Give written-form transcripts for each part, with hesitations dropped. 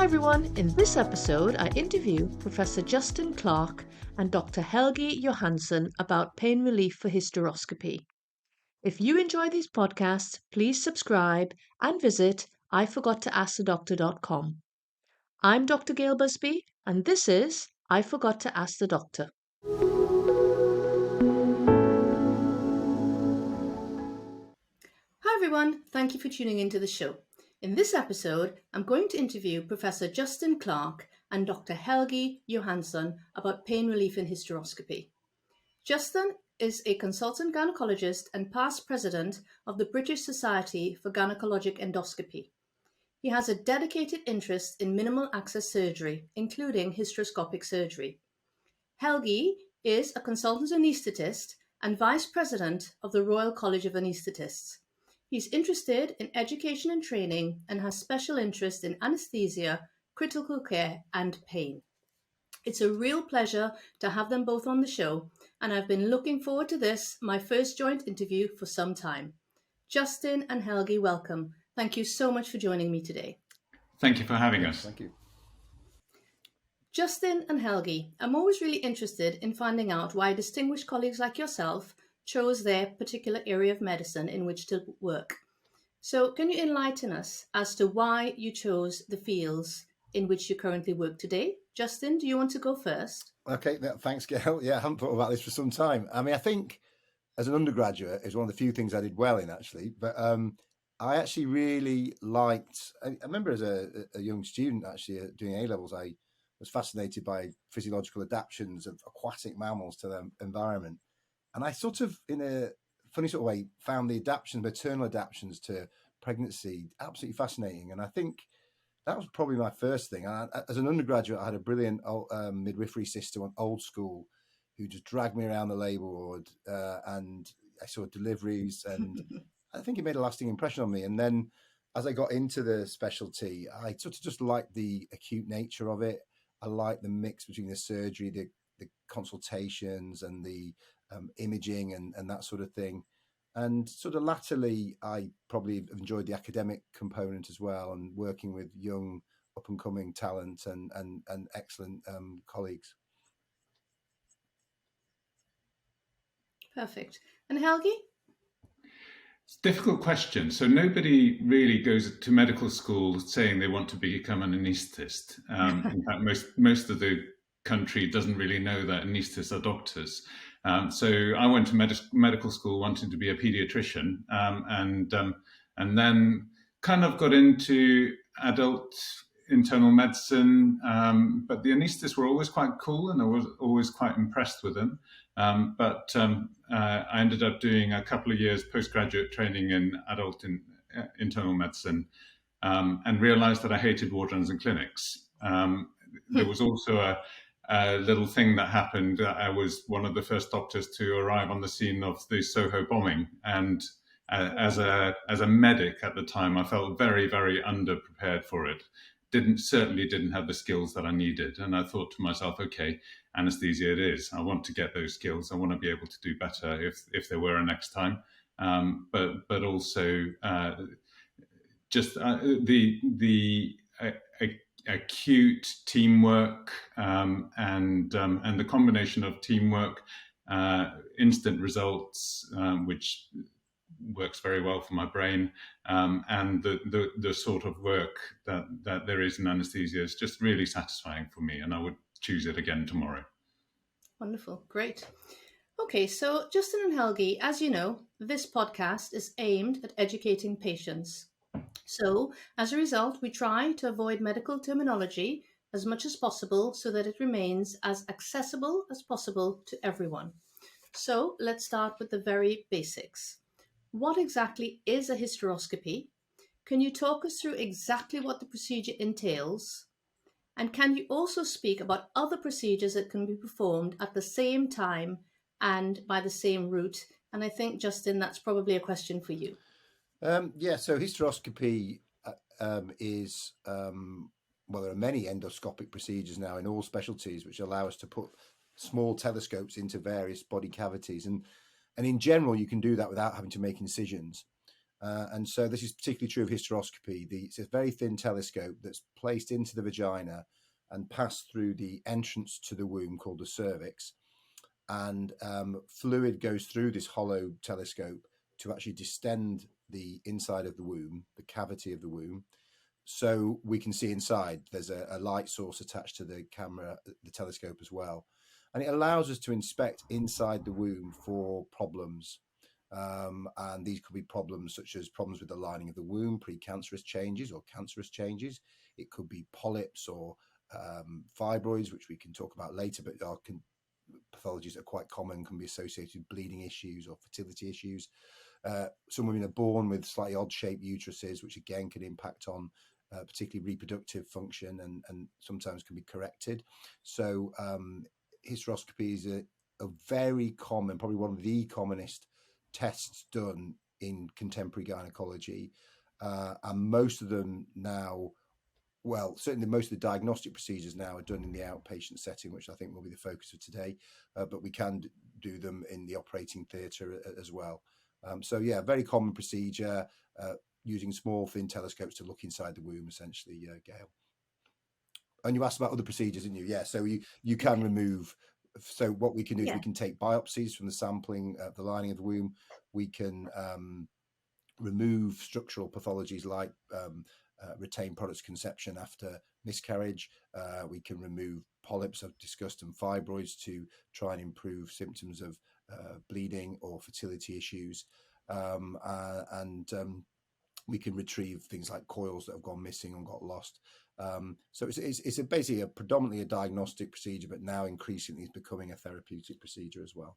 Hi everyone, in this episode I interview Professor Justin Clark and Dr Helgi Johannsson about pain relief for hysteroscopy. If you enjoy these podcasts, please subscribe and visit iforgottooaskthedoctor.com. I'm Dr Gail Busby and this is I Forgot to Ask the Doctor. Hi everyone, thank you for tuning into the show. In this episode, I'm going to interview Professor Justin Clark and Dr. Helgi Johannsson about pain relief in hysteroscopy. Justin is a consultant gynecologist and past president of the British Society for Gynecologic Endoscopy. He has a dedicated interest in minimal access surgery, including hysteroscopic surgery. Helgi is a consultant anaesthetist and vice president of the Royal College of Anaesthetists. He's interested in education and training and has special interest in anaesthesia, critical care, and pain. It's a real pleasure to have them both on the show, and I've been looking forward to this, my first joint interview, for some time. Justin and Helgi, welcome. Thank you so much for joining me today. Thank you for having us. Thank you. Justin and Helgi, I'm always really interested in finding out why distinguished colleagues like yourself chose their particular area of medicine in which to work. So can you enlighten us as to why you chose the fields in which you currently work today? Justin, do you want to go first? Okay, thanks, Gail. Yeah, I haven't thought about this for some time. I mean, I think as an undergraduate, it's one of the few things I did well in, actually. But I actually really liked, I remember as a young student, actually, doing A-levels, I was fascinated by physiological adaptations of aquatic mammals to their environment. And I sort of, in a funny sort of way, found the adaptations, maternal adaptations to pregnancy absolutely fascinating. And I think that was probably my first thing. As an undergraduate, I had a brilliant midwifery sister, old school, who just dragged me around the labour ward, and I saw deliveries, and I think it made a lasting impression on me. And then as I got into the specialty, I sort of just liked the acute nature of it. I liked the mix between the surgery, the consultations, and the imaging and that sort of thing. And sort of latterly, I probably enjoyed the academic component as well, and working with young, up-and-coming talent and excellent colleagues. Perfect. And Helgi? It's a difficult question. So nobody really goes to medical school saying they want to become an anaesthetist. In fact, most of the country doesn't really know that anaesthetists are doctors. So I went to medical school wanting to be a pediatrician, and then kind of got into adult internal medicine. But the anaesthetists were always quite cool, and I was always quite impressed with them. But I ended up doing a couple of years postgraduate training in adult internal medicine, and realised that I hated wards and clinics. There was also a little thing that happened. I was one of the first doctors to arrive on the scene of the Soho bombing, and as a medic at the time, I felt very, very underprepared for it. Certainly didn't have the skills that I needed, and I thought to myself, okay, anesthesia it is. I want to get those skills. I want to be able to do better if there were a next time. But also just the acute teamwork, and the combination of teamwork, instant results, which works very well for my brain, and the sort of work that there is in anesthesia is just really satisfying for me, and I would choose it again tomorrow. Wonderful. Great. Okay, so Justin and Helgi, as you know, this podcast is aimed at educating patients. So, as a result, we try to avoid medical terminology as much as possible so that it remains as accessible as possible to everyone. So, let's start with the very basics. What exactly is a hysteroscopy? Can you talk us through exactly what the procedure entails? And can you also speak about other procedures that can be performed at the same time and by the same route? And I think, Justin, that's probably a question for you. So hysteroscopy is, well, there are many endoscopic procedures now in all specialties which allow us to put small telescopes into various body cavities. And in general, you can do that without having to make incisions. And so this is particularly true of hysteroscopy. It's a very thin telescope that's placed into the vagina and passed through the entrance to the womb called the cervix. And fluid goes through this hollow telescope to actually distend the inside of the womb, the cavity of the womb, so we can see inside. There's a light source attached to the camera, the telescope as well. And it allows us to inspect inside the womb for problems. And these could be problems such as problems with the lining of the womb, precancerous changes or cancerous changes. It could be polyps or fibroids, which we can talk about later, but are pathologies that are quite common, can be associated with bleeding issues or fertility issues. Some women are born with slightly odd-shaped uteruses, which again can impact on particularly reproductive function and sometimes can be corrected. So hysteroscopy is a very common, probably one of the commonest tests done in contemporary gynecology. And most of them now, well, certainly most of the diagnostic procedures now are done in the outpatient setting, which I think will be the focus of today, but we can do them in the operating theatre as well. So yeah, very common procedure, using small thin telescopes to look inside the womb, essentially, Gail. And you asked about other procedures, didn't you? Yeah, so you can remove. So what we can do is we can take biopsies from the sampling of the lining of the womb. We can remove structural pathologies like retained products conception after miscarriage. We can remove polyps, I've discussed, and fibroids to try and improve symptoms of bleeding or fertility issues. We can retrieve things like coils that have gone missing and got lost. So it's basically predominantly a diagnostic procedure, but now increasingly it's becoming a therapeutic procedure as well.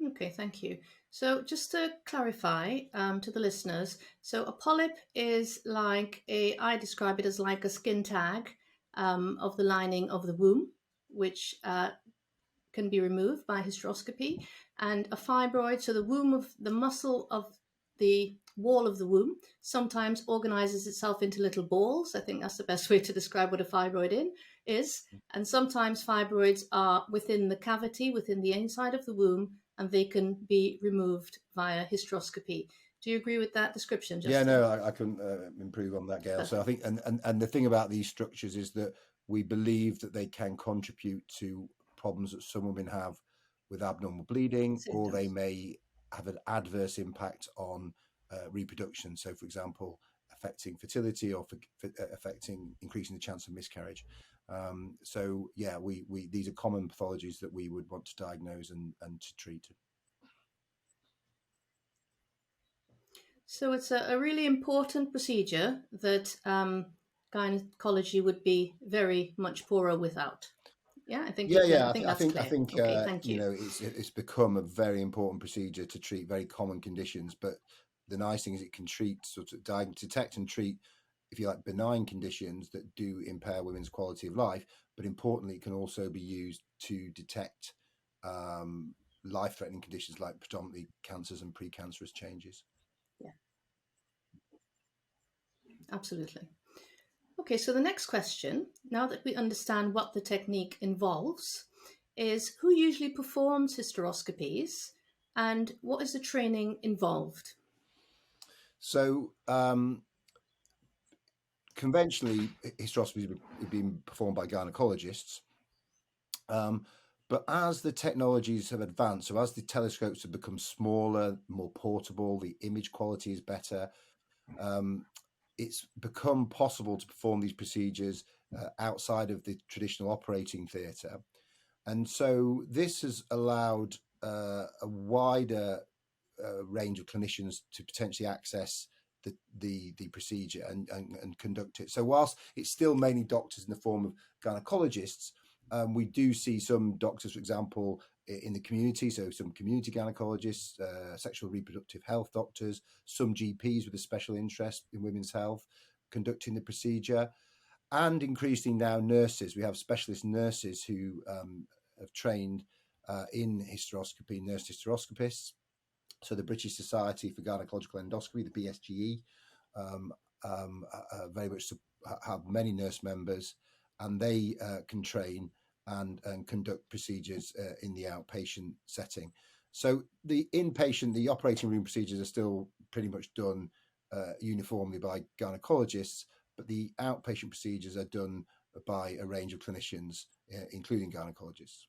Okay, thank you. So just to clarify to the listeners, so a polyp is like I describe it as like a skin tag of the lining of the womb, which can be removed by hysteroscopy, and a fibroid, so the muscle of the wall of the womb sometimes organizes itself into little balls. I think that's the best way to describe what a fibroid is. And sometimes fibroids are within the cavity, within the inside of the womb, and they can be removed via hysteroscopy. Do you agree with that description, Justin? Yeah, no, I couldn't improve on that, Gail. Perfect. So I think, and the thing about these structures is that we believe that they can contribute to problems that some women have with abnormal bleeding, or they may have an adverse impact on reproduction. So, for example, affecting fertility or affecting increasing the chance of miscarriage. So, yeah, we these are common pathologies that we would want to diagnose and to treat. So it's a really important procedure that gynecology would be very much poorer without. Yeah, I think. Yeah, I think that's clear. Okay, thank you. You know, it's become a very important procedure to treat very common conditions. But the nice thing is it can treat, sort of detect and treat, if you like, benign conditions that do impair women's quality of life. But importantly, it can also be used to detect life-threatening conditions like predominantly cancers and precancerous changes. Yeah, absolutely. Okay, so the next question, now that we understand what the technique involves, is who usually performs hysteroscopies and what is the training involved? So conventionally, hysteroscopies have been performed by gynecologists. But as the technologies have advanced, so as the telescopes have become smaller, more portable, the image quality is better, it's become possible to perform these procedures outside of the traditional operating theatre. And so this has allowed a wider range of clinicians to potentially access the procedure and conduct it. So whilst it's still mainly doctors in the form of gynecologists, we do see some doctors, for example, in the community, so some community gynecologists, sexual reproductive health doctors, some GPs with a special interest in women's health conducting the procedure, and increasingly now nurses. We have specialist nurses who have trained in hysteroscopy, nurse hysteroscopists. So the British Society for Gynecological Endoscopy, the BSGE, very much have many nurse members, and they can train and conduct procedures in the outpatient setting. So the inpatient, the operating room procedures are still pretty much done uniformly by gynecologists, but the outpatient procedures are done by a range of clinicians, including gynecologists.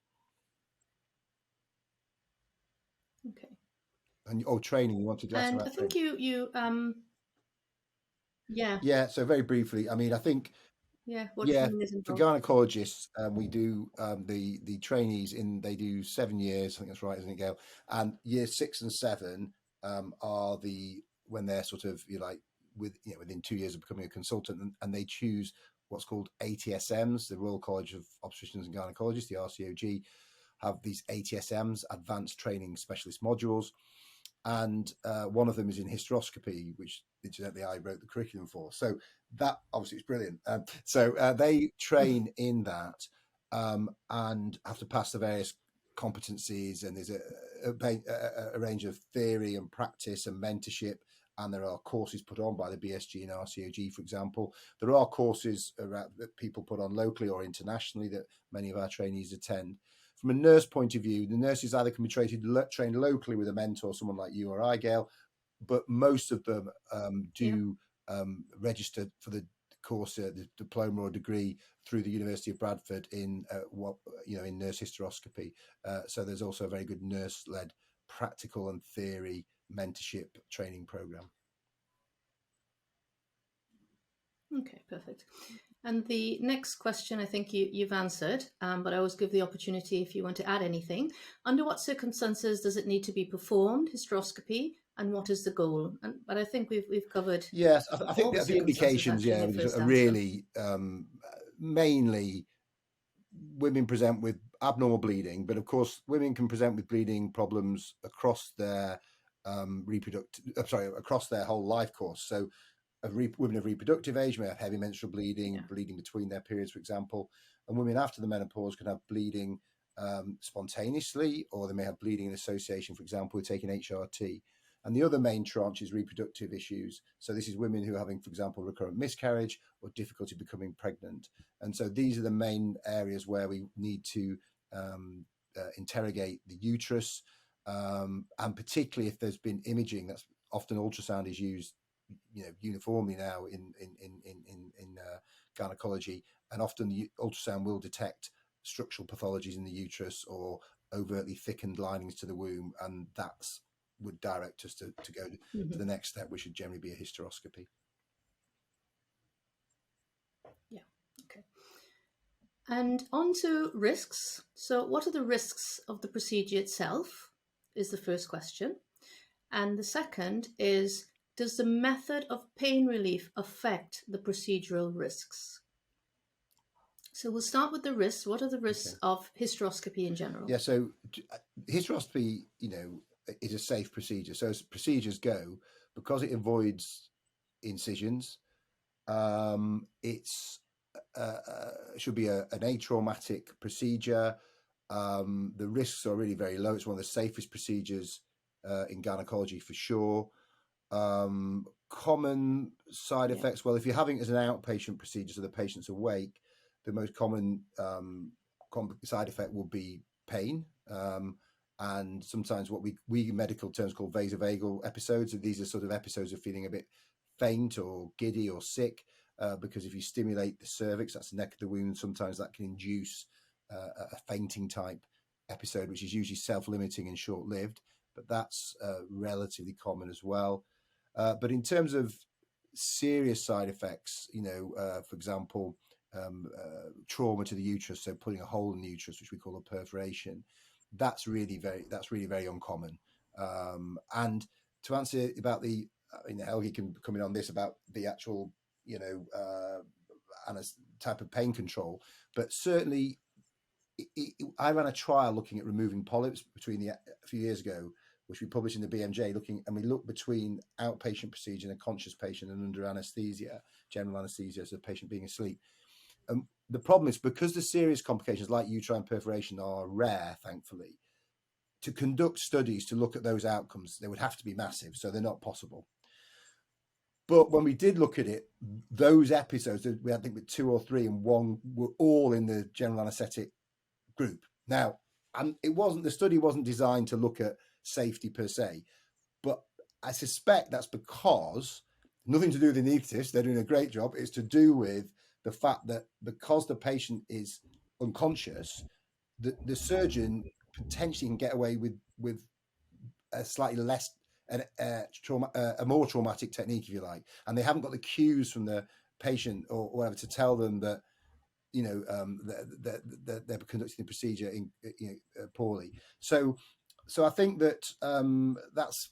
Okay. And training, you wanted to ask about I think training? Yeah. Yeah, so very briefly, I mean, I think, What yeah, training is for involved? gynecologists, we do the trainees they do 7 years, I think that's right, isn't it, Gail? And years 6 and 7 are when they're sort of, within 2 years of becoming a consultant, and they choose what's called ATSMs, the Royal College of Obstetricians and Gynecologists, the RCOG, have these ATSMs, Advanced Training Specialist Modules. And one of them is in hysteroscopy, which incidentally I wrote the curriculum for. So that obviously is brilliant. So they train in that and have to pass the various competencies, and there's a range of theory and practice and mentorship, and there are courses put on by the BSG and RCOG, for example. There are courses that people put on locally or internationally that many of our trainees attend. From a nurse point of view, the nurses either can be trained locally with a mentor, someone like you or I, Gail, but most of them do register for the course, the diploma or degree through the University of Bradford in in nurse hysteroscopy. So there's also a very good nurse-led practical and theory mentorship training program. Okay, perfect. And the next question, I think you've answered, but I always give the opportunity if you want to add anything. Under what circumstances does it need to be performed, hysteroscopy, and what is the goal? But I think we've covered. Yes, I think the the indications, are really mainly women present with abnormal bleeding, but of course women can present with bleeding problems across their across their whole life course. So women of reproductive age may have heavy menstrual bleeding, bleeding between their periods, for example, and women after the menopause can have bleeding spontaneously, or they may have bleeding in association, for example, with taking HRT. And the other main tranche is reproductive issues. So this is women who are having, for example, recurrent miscarriage or difficulty becoming pregnant. And so these are the main areas where we need to interrogate the uterus, and particularly if there's been imaging. That's often ultrasound is used uniformly now in gynecology, and often the ultrasound will detect structural pathologies in the uterus or overtly thickened linings to the womb, and that's would direct us to go to the next step, which should generally be a hysteroscopy. Yeah, okay. And on to risks. So what are the risks of the procedure itself is the first question. And the second is, does the method of pain relief affect the procedural risks? So we'll start with the risks. What are the risks of hysteroscopy in general? Yeah, so hysteroscopy, is a safe procedure. So as procedures go, because it avoids incisions, it's should be an atraumatic procedure. The risks are really very low. It's one of the safest procedures in gynecology for sure. Common side effects, well, if you're having it as an outpatient procedure, so the patient's awake, the most common side effect will be pain, and sometimes what we medical terms call vasovagal episodes. These are sort of episodes of feeling a bit faint or giddy or sick, because if you stimulate the cervix, that's the neck of the wound, sometimes that can induce a fainting type episode, which is usually self-limiting and short-lived, but that's relatively common as well. But in terms of serious side effects, for example, trauma to the uterus, so putting a hole in the uterus, which we call a perforation, that's really very uncommon. And to answer about Helgi can come in on this about the actual, type of pain control, but certainly I ran a trial looking at removing polyps a few years ago, which we published in the BMJ, and we looked between outpatient procedure and a conscious patient and under anaesthesia, general anaesthesia, so the patient being asleep. The problem is, because the serious complications like uterine perforation are rare, thankfully, to conduct studies to look at those outcomes, they would have to be massive, so they're not possible. But when we did look at it, those episodes, we had, I think, with 2 or 3 and 1 were all in the general anaesthetic group. Now, and the study wasn't designed to look at safety per se. But I suspect that's because nothing to do with the anaesthetists, they're doing a great job. It's to do with the fact that because the patient is unconscious, the surgeon potentially can get away with a slightly less a more traumatic technique, if you like, and they haven't got the cues from the patient or whatever to tell them that that they're conducting the procedure poorly. So I think that that's.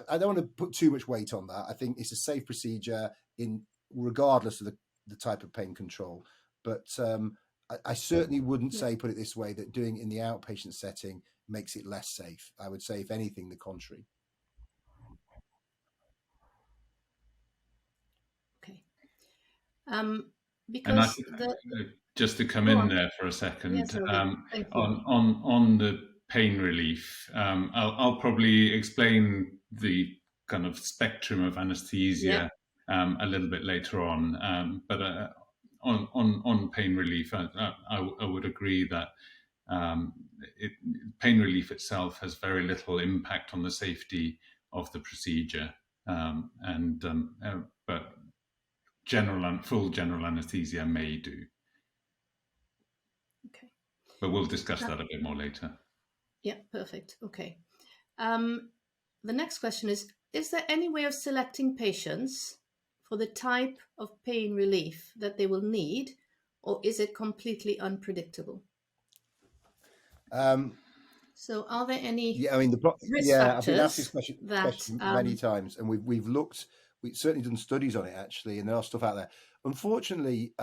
I don't want to put too much weight on that. I think it's a safe procedure regardless of the type of pain control. But I certainly wouldn't say, put it this way, that doing it in the outpatient setting makes it less safe. I would say, if anything, the contrary. Okay. Because just to come in there for a second, thank you. on the pain relief, I'll probably explain the kind of spectrum of anaesthesia a little bit later on. But on pain relief, I would agree that pain relief itself has very little impact on the safety of the procedure, but full general anaesthesia may do. Okay. But we'll discuss that a bit more later. Yeah, perfect. Okay. The next question is there any way of selecting patients for the type of pain relief that they will need, or is it completely unpredictable? So are there any risk factors? I've been asked this question many times, and we've certainly done studies on it, actually, and there are stuff out there. Unfortunately,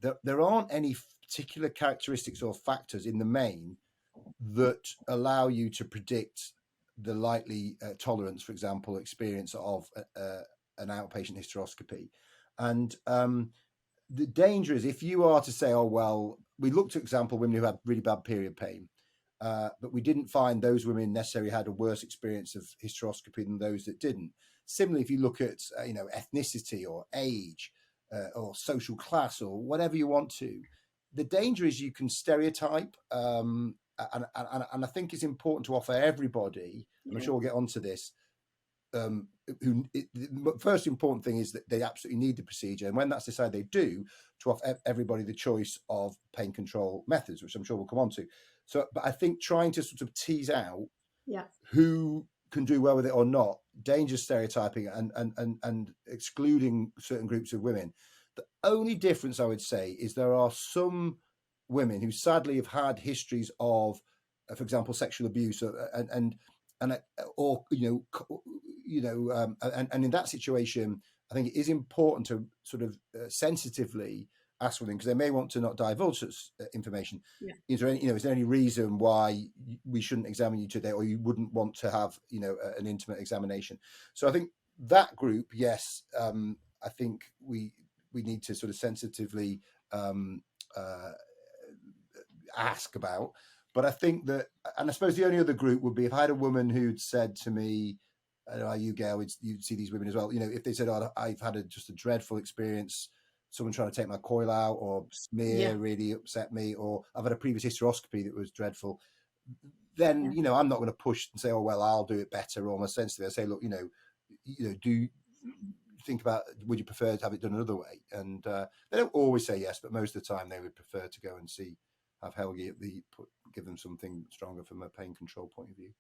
there aren't any particular characteristics or factors in the main that allow you to predict the likely tolerance, for example, experience of an outpatient hysteroscopy. And the danger is if you are to say, oh, well, we looked at, example, women who had really bad period pain, but we didn't find those women necessarily had a worse experience of hysteroscopy than those that didn't. Similarly, if you look at ethnicity or age or social class or whatever you want to, the danger is you can stereotype, and I think it's important to offer everybody, and I'm sure we'll get onto this, the first important thing is that they absolutely need the procedure, and when that's decided, they do, to offer everybody the choice of pain control methods, which I'm sure we'll come on to. So, but I think trying to sort of tease out who can do well with it or not, dangerous stereotyping and excluding certain groups of women. The only difference I would say is there are some women who sadly have had histories of, for example, sexual abuse, and in that situation, I think it is important to sort of sensitively ask for them, because they may want to not divulge this information. Is there any reason why we shouldn't examine you today, or you wouldn't want to have an intimate examination? So I think that group, yes, I think we need to sort of sensitively ask about. But I think that, and I suppose the only other group would be if I had a woman who'd said to me, I don't know, you, Gail, you'd see these women as well, if they said, oh, I've had just a dreadful experience, someone trying to take my coil out, or smear really upset me, or I've had a previous hysteroscopy that was dreadful, then, I'm not going to push and say, oh, well, I'll do it better, or more sensitive. I say, look, do you think about, would you prefer to have it done another way? And they don't always say yes, but most of the time they would prefer to go and have Helgi give them something stronger from a pain control point of view.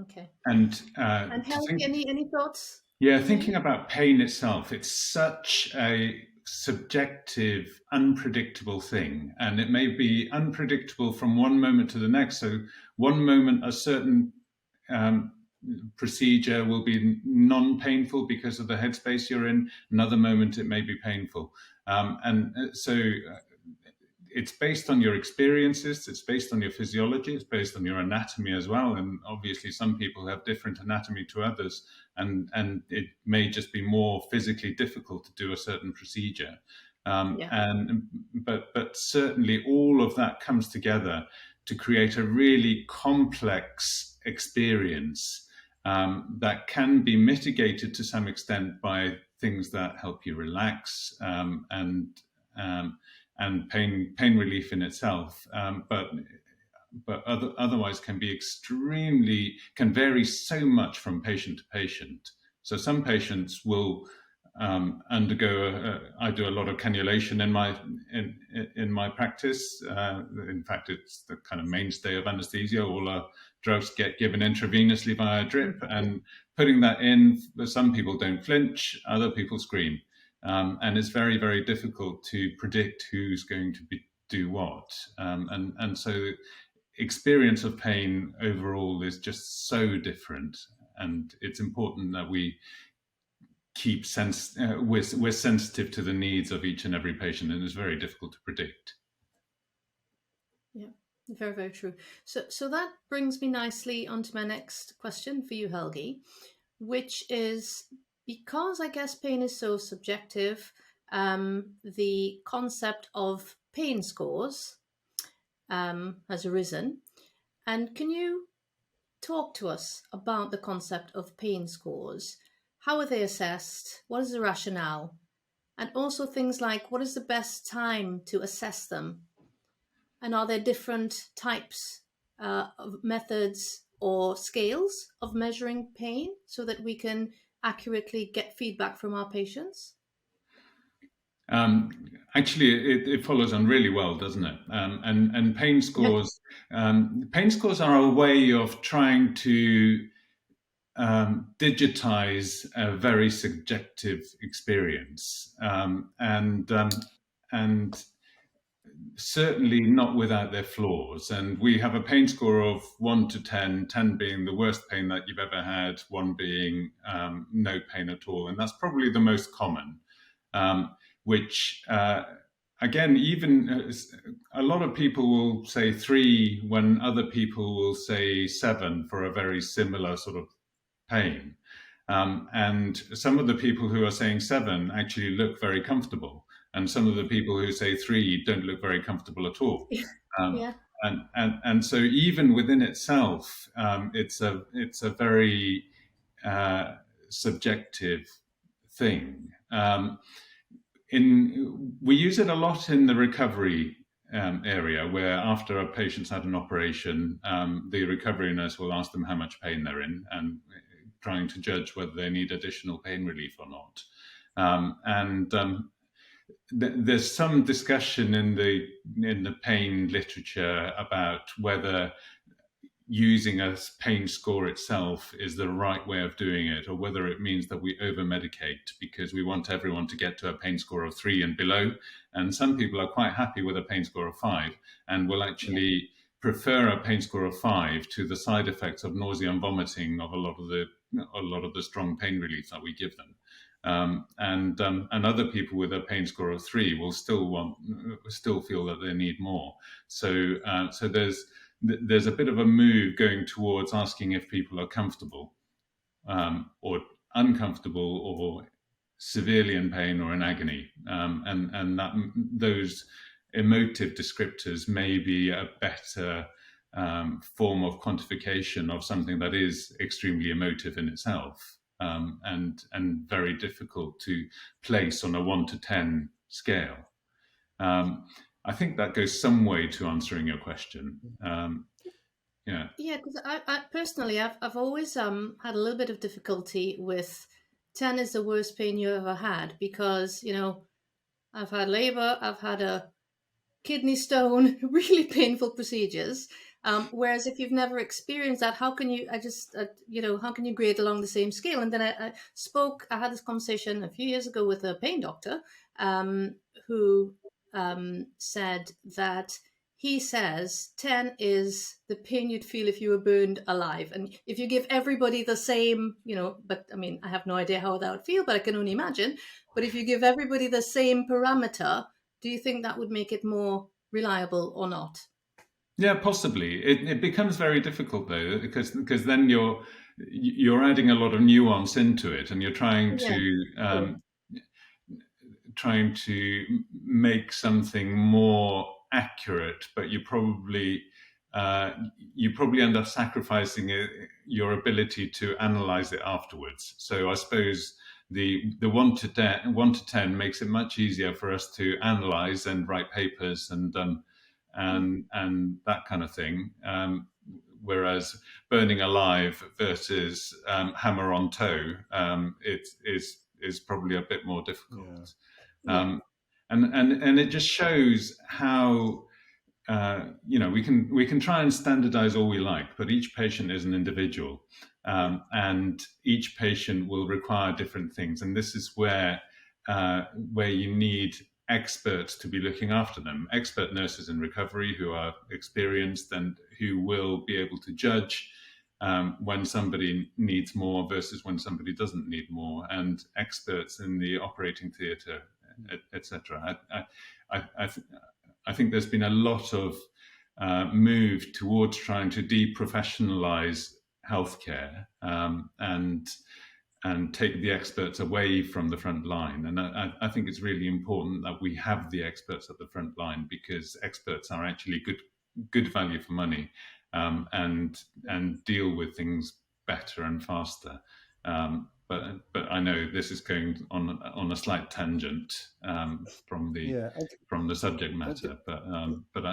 Okay. And Helgi, any thoughts? Yeah, thinking about pain itself, it's such a subjective, unpredictable thing, and it may be unpredictable from one moment to the next. So one moment a certain procedure will be non-painful because of the headspace you're in. Another moment it may be painful. So it's based on your experiences, it's based on your physiology, it's based on your anatomy as well. And obviously some people have different anatomy to others, and it may just be more physically difficult to do a certain procedure. But certainly all of that comes together to create a really complex experience that can be mitigated to some extent by things that help you relax and pain relief in itself. But otherwise can vary so much from patient to patient. So some patients will undergo. I do a lot of cannulation in my practice. In fact, it's the kind of mainstay of anesthesia. All our drugs get given intravenously via drip, and putting that in, some people don't flinch, other people scream, and it's very, very difficult to predict who's going to do what, and so experience of pain overall is just so different, and it's important that we keep we're sensitive to the needs of each and every patient, and it's very difficult to predict. Yeah, very, very true. So that brings me nicely onto my next question for you, Helgi, which is, because I guess pain is so subjective, the concept of pain scores has arisen. And can you talk to us about the concept of pain scores? How are they assessed? What is the rationale? And also things like, what is the best time to assess them? And are there different types of methods or scales of measuring pain so that we can accurately get feedback from our patients? Actually, it follows on really well, doesn't it? And pain scores, pain scores are a way of trying to digitize a very subjective experience, and certainly not without their flaws. And we have a pain score of 1 to 10, 10 being the worst pain that you've ever had, 1 being no pain at all. And that's probably the most common, which again, even a lot of people will say 3 when other people will say 7 for a very similar sort of pain. And some of the people who are saying 7 actually look very comfortable, and some of the people who say 3 don't look very comfortable at all. And so even within itself, it's a very subjective thing. We use it a lot in the recovery area, where after a patient's had an operation, the recovery nurse will ask them how much pain they're in, and trying to judge whether they need additional pain relief or not. There's some discussion in the pain literature about whether using a pain score itself is the right way of doing it, or whether it means that we over-medicate because we want everyone to get to a pain score of 3 and below. And some people are quite happy with a pain score of 5 and will actually prefer a pain score of 5 to the side effects of nausea and vomiting of a lot of the strong pain relief that we give them. And other people with a pain score of 3 will still feel that they need more. So there's a bit of a move going towards asking if people are comfortable or uncomfortable or severely in pain or in agony, and that those emotive descriptors may be a better form of quantification of something that is extremely emotive in itself, and very difficult to place on a 1 to 10 scale. I think that goes some way to answering your question. Yeah, because I personally, I've always had a little bit of difficulty with 10 is the worst pain you ever had, because, I've had labor, I've had a kidney stone, really painful procedures. Whereas if you've never experienced that, how can you, how can you grade along the same scale? And then I had this conversation a few years ago with a pain doctor who said that he says 10 is the pain you'd feel if you were burned alive. And if you give everybody the same, but I mean, I have no idea how that would feel, but I can only imagine. But if you give everybody the same parameter, do you think that would make it more reliable or not? Yeah, possibly. It becomes very difficult though, because then you're adding a lot of nuance into it, and you're trying to make something more accurate, but you probably end up sacrificing your ability to analyze it afterwards. So I suppose the 1 to 10 makes it much easier for us to analyze and write papers and and that kind of thing. Whereas burning alive versus hammer on toe, it is probably a bit more difficult. Yeah. And it just shows how we can try and standardize all we like, but each patient is an individual, and each patient will require different things, and this is where you need experts to be looking after them, expert nurses in recovery who are experienced and who will be able to judge when somebody needs more versus when somebody doesn't need more, and experts in the operating theatre, etc. I think there's been a lot of move towards trying to deprofessionalize healthcare and take the experts away from the front line. And I think it's really important that we have the experts at the front line, because experts are actually good value for money, and deal with things better and faster. But I know this is going on a slight tangent from the subject matter. But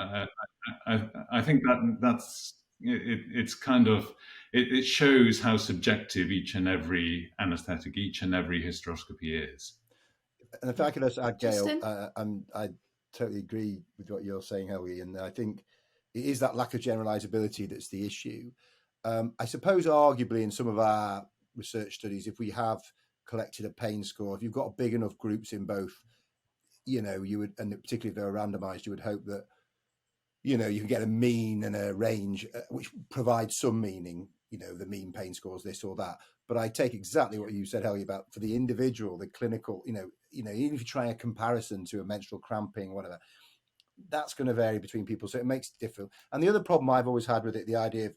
I think that's it's kind of it shows how subjective each and every anaesthetic, each and every hysteroscopy is. And if I could just add, Gail, I totally agree with what you're saying, Helgi, and I think it is that lack of generalizability that's the issue. I suppose arguably in some of our research studies, if we have collected a pain score, if you've got big enough groups in both, you would, and particularly if they're randomized, you would hope that, you can get a mean and a range, which provides some meaning, the mean pain scores, this or that. But I take exactly what you said, Helgi, about for the individual, the clinical, even if you try a comparison to a menstrual cramping, whatever, that's going to vary between people. So it makes it difficult. And the other problem I've always had with it, the idea of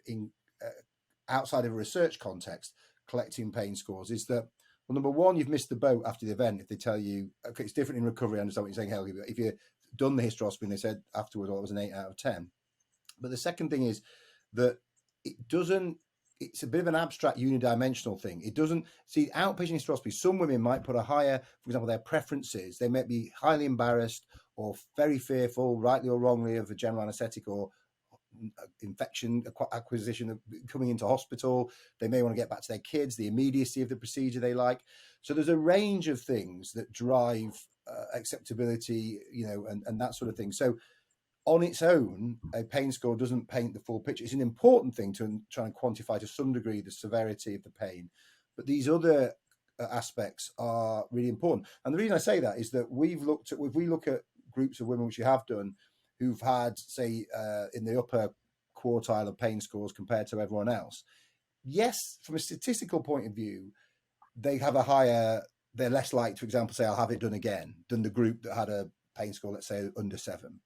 outside of a research context, collecting pain scores, is that, well, number one, you've missed the boat after the event if they tell you, okay, it's different in recovery. I understand what you're saying, Helgi, but if you've done the hysteroscopy and they said afterwards, well, it was an 8 out of 10. But the second thing is that it's a bit of an abstract unidimensional thing. It doesn't see outpatient hysteroscopy. Some women might put a higher, for example, their preferences. They may be highly embarrassed or very fearful, rightly or wrongly, of a general anaesthetic or infection acquisition of coming into hospital. They may want to get back to their kids, the immediacy of the procedure they like. So there's a range of things that drive acceptability, and that sort of thing. So on its own, a pain score doesn't paint the full picture. It's an important thing to try and quantify to some degree the severity of the pain, but these other aspects are really important. And the reason I say that is that if we look at groups of women, which you have done, who've had, say, in the upper quartile of pain scores compared to everyone else, yes, from a statistical point of view, they have they're less likely, for example, say, I'll have it done again, than the group that had a pain score, let's say, under 7,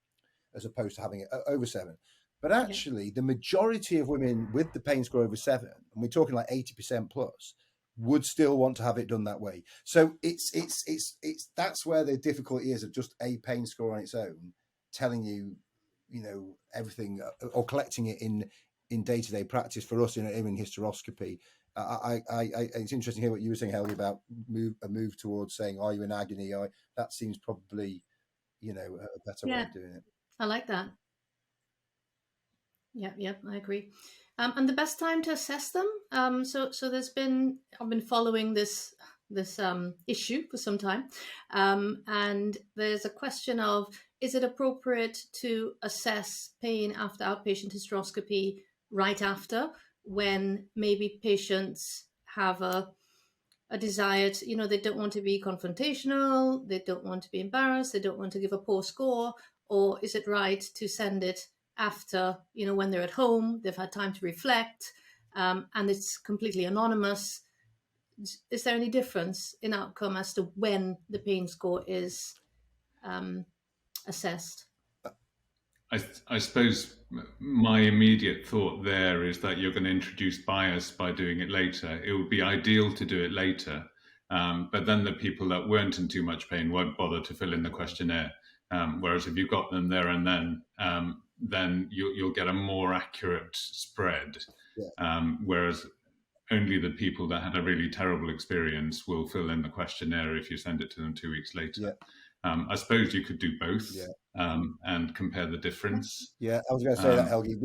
as opposed to having it over 7. But actually, the majority of women with the pain score over 7, and we're talking like 80% plus, would still want to have it done that way. So it's that's where the difficulty is of just a pain score on its own telling you, everything, or collecting it in day-to-day practice for us in hysteroscopy. It's interesting to hear what you were saying, Helgi, about a move towards saying, are you in agony? That seems probably, a better way of doing it. I like that. Yeah, I agree. And the best time to assess them. So I've been following this issue for some time, and there's a question of, is it appropriate to assess pain after outpatient hysteroscopy right after, when maybe patients have a desired, they don't want to be confrontational, they don't want to be embarrassed, they don't want to give a poor score, or is it right to send it after, when they're at home, they've had time to reflect, and it's completely anonymous? Is there any difference in outcome as to when the pain score is assessed? I suppose my immediate thought there is that you're going to introduce bias by doing it later. It would be ideal to do it later, but then the people that weren't in too much pain won't bother to fill in the questionnaire. Whereas if you've got them there and then you'll get a more accurate spread. Whereas only the people that had a really terrible experience will fill in the questionnaire if you send it to them 2 weeks later. I suppose you could do both, Yeah. and compare the difference, Yeah, I was going to say that, Helgi.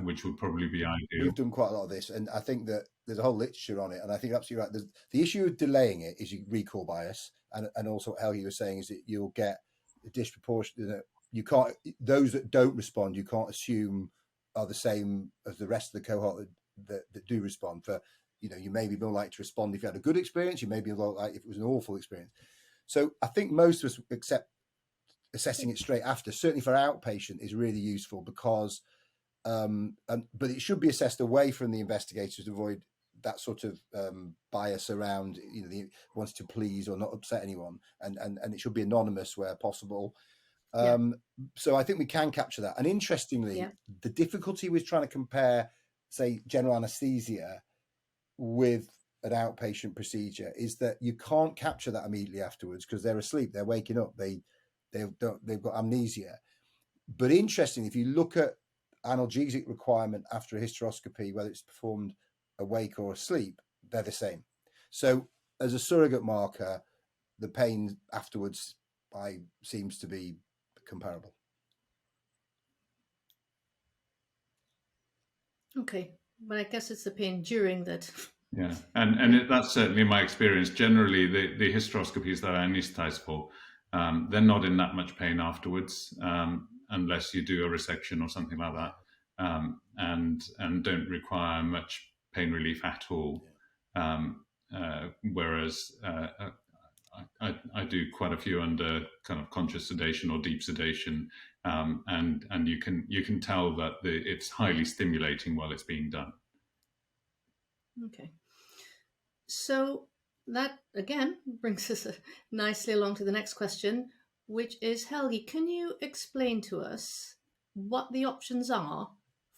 which would probably be ideal. We've done quite a lot of this, and I think that there's a whole literature on it, and I think you're absolutely right. The issue of delaying it is your recall bias, and also what Helgi was saying is that you'll get a disproportionate. You can't, those that don't respond, you can't assume are the same as the rest of the cohort that do respond. For, you may be more likely to respond if you had a good experience. You may be more likely if it was an awful experience. So I think most of us accept assessing it straight after, certainly for outpatient, is really useful because, but it should be assessed away from the investigators to avoid that sort of bias around, the wanting to please or not upset anyone, and it should be anonymous where possible. So I think we can capture that. And interestingly, the difficulty with trying to compare, say, general anaesthesia with an outpatient procedure is that you can't capture that immediately afterwards because they're asleep, they're waking up, they've got amnesia. But interestingly, if you look at analgesic requirement after a hysteroscopy, whether it's performed awake or asleep, they're the same. So as a surrogate marker, the pain afterwards seems to be comparable. Okay, but I guess it's the pain during that. Yeah, and that's certainly my experience. Generally, the hysteroscopies that I anaesthetize for, they're not in that much pain afterwards, unless you do a resection or something like that, and don't require much pain relief at all. Whereas I do quite a few under kind of conscious sedation or deep sedation, and you can tell that it's highly stimulating while it's being done. Okay. So that, again, brings us nicely along to the next question, which is, Helgi, can you explain to us what the options are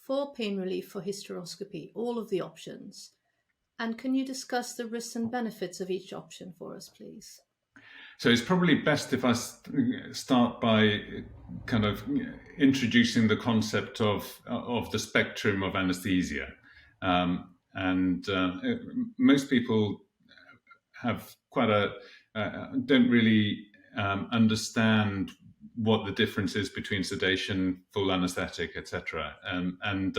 for pain relief for hysteroscopy, all of the options? And can you discuss the risks and benefits of each option for us, please? So it's probably best if I start by kind of introducing the concept of the spectrum of anaesthesia. And most people have don't really understand what the difference is between sedation, full anaesthetic, etc. And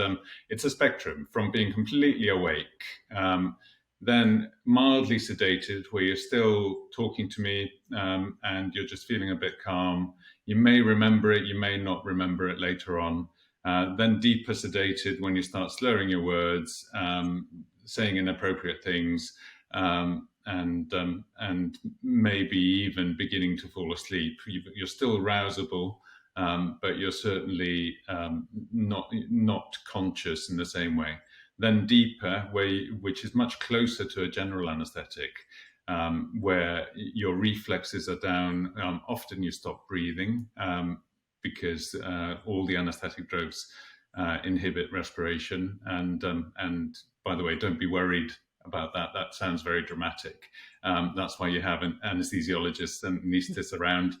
it's a spectrum from being completely awake, then mildly sedated, where you're still talking to me and you're just feeling a bit calm. You may remember it, you may not remember it later on. Then deeper sedated when you start slurring your words, saying inappropriate things, and maybe even beginning to fall asleep. You're still arousable, but you're certainly not conscious in the same way. Then deeper, which is much closer to a general anaesthetic, where your reflexes are down. Often you stop breathing because all the anaesthetic drugs inhibit respiration. And by the way, don't be worried about that. That sounds very dramatic. That's why you have an anesthesiologist and anaesthetists around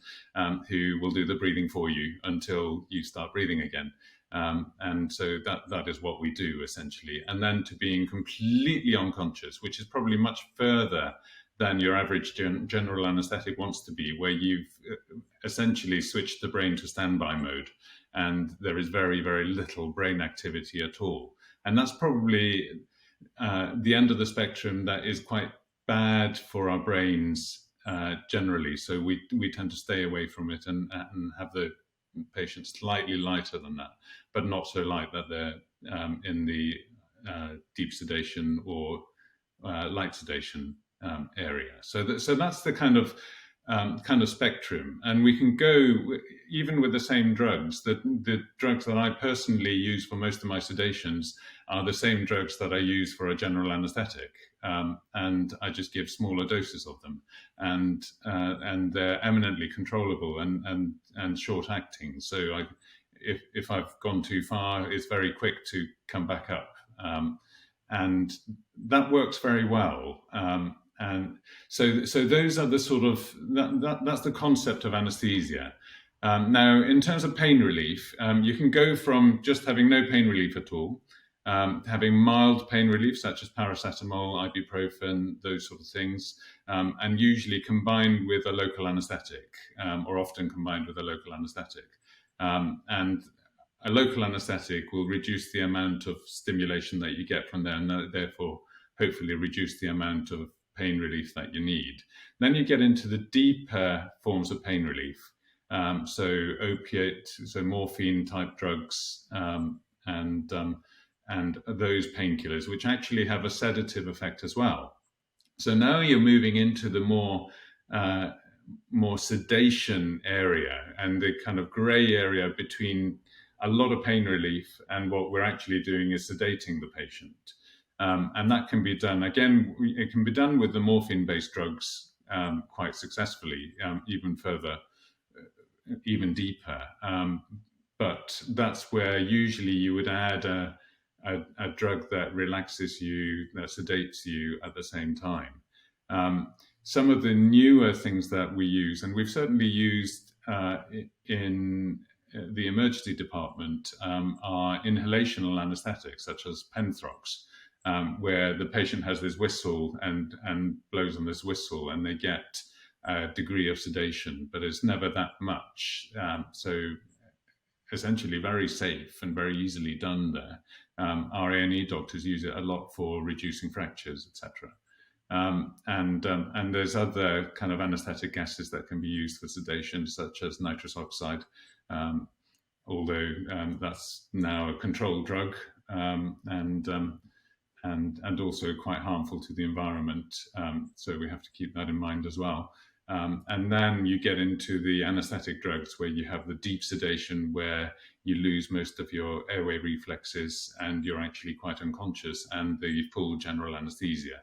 who will do the breathing for you until you start breathing again. And so that is what we do essentially. And then to being completely unconscious, which is probably much further than your average general anaesthetic wants to be, where you've essentially switched the brain to standby mode and there is very, very little brain activity at all. And that's probably the end of the spectrum that is quite bad for our brains generally. So we tend to stay away from it and have the patients slightly lighter than that, but not so light that they're in the deep sedation or light sedation area. So that's the kind of spectrum, and we can go even with the same drugs. The drugs that I personally use for most of my sedations are the same drugs that I use for a general anaesthetic, and I just give smaller doses of them, and they're eminently controllable and short acting. So if I've gone too far, it's very quick to come back up, and that works very well. And so those are the sort of that's the concept of anaesthesia. Now, in terms of pain relief, you can go from just having no pain relief at all having mild pain relief such as paracetamol, ibuprofen, those sort of things, and usually combined with a local anaesthetic, or often combined with a local anaesthetic. And a local anaesthetic will reduce the amount of stimulation that you get from there, and therefore hopefully reduce the amount of pain relief that you need. Then you get into the deeper forms of pain relief. So opiate, so morphine type drugs, and those painkillers, which actually have a sedative effect as well. So now you're moving into the more sedation area, and the kind of grey area between a lot of pain relief and what we're actually doing is sedating the patient. And that can be done, again, it can be done with the morphine-based drugs quite successfully, even further, even deeper. But that's where usually you would add a drug that relaxes you, that sedates you at the same time. Some of the newer things that we use, and we've certainly used in the emergency department, are inhalational anesthetics, such as Penthrox, where the patient has this whistle and blows on this whistle, and they get a degree of sedation, but it's never that much. So essentially very safe and very easily done there. Our A&E doctors use it a lot for reducing fractures, etc. And there's other kind of anesthetic gases that can be used for sedation, such as nitrous oxide, although that's now a controlled drug, and also quite harmful to the environment. So we have to keep that in mind as well. And then you get into the anesthetic drugs, where you have the deep sedation, where you lose most of your airway reflexes and you're actually quite unconscious, and the full general anesthesia,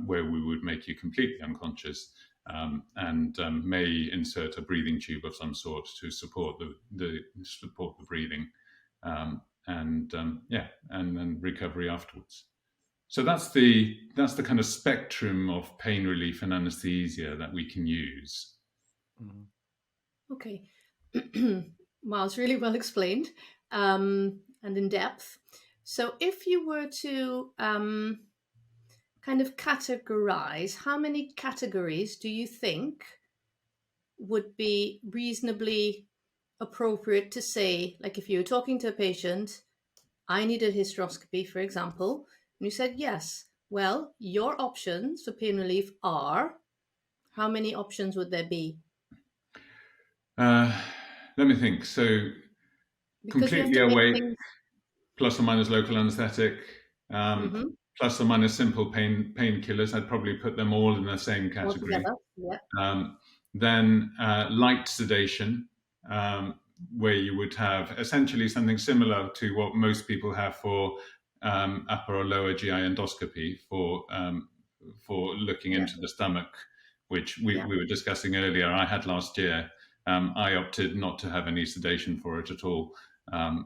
where we would make you completely unconscious, and may insert a breathing tube of some sort to support the breathing, and then recovery afterwards. So that's the kind of spectrum of pain relief and anesthesia that we can use. Okay. Well, it's really well explained, and in depth. So if you were to kind of categorize, how many categories do you think would be reasonably appropriate to say? Like, if you were talking to a patient, I need a hysteroscopy, for example, and you said yes, well, your options for pain relief are, how many options would there be? Let me think. So Because completely awake, plus or minus local anesthetic, plus or minus simple painkillers. I'd probably put them all in the same category. Yeah. Then light sedation, where you would have essentially something similar to what most people have for upper or lower GI endoscopy, for looking into the stomach, which we were discussing earlier. I had last year. I opted not to have any sedation for it at all,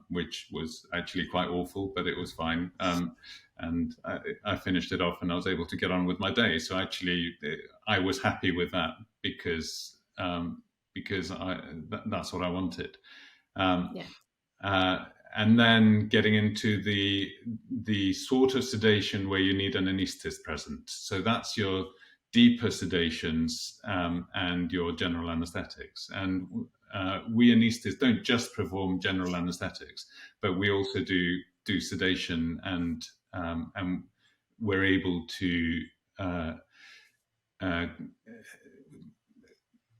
which was actually quite awful, but it was fine. And I finished it off, and I was able to get on with my day. So actually, I was happy with that because that's what I wanted. And then getting into the sort of sedation where you need an anaesthetist present. So that's your deeper sedations and your general anesthetics. And we anaesthetists don't just perform general anesthetics, but we also do sedation, and we're able to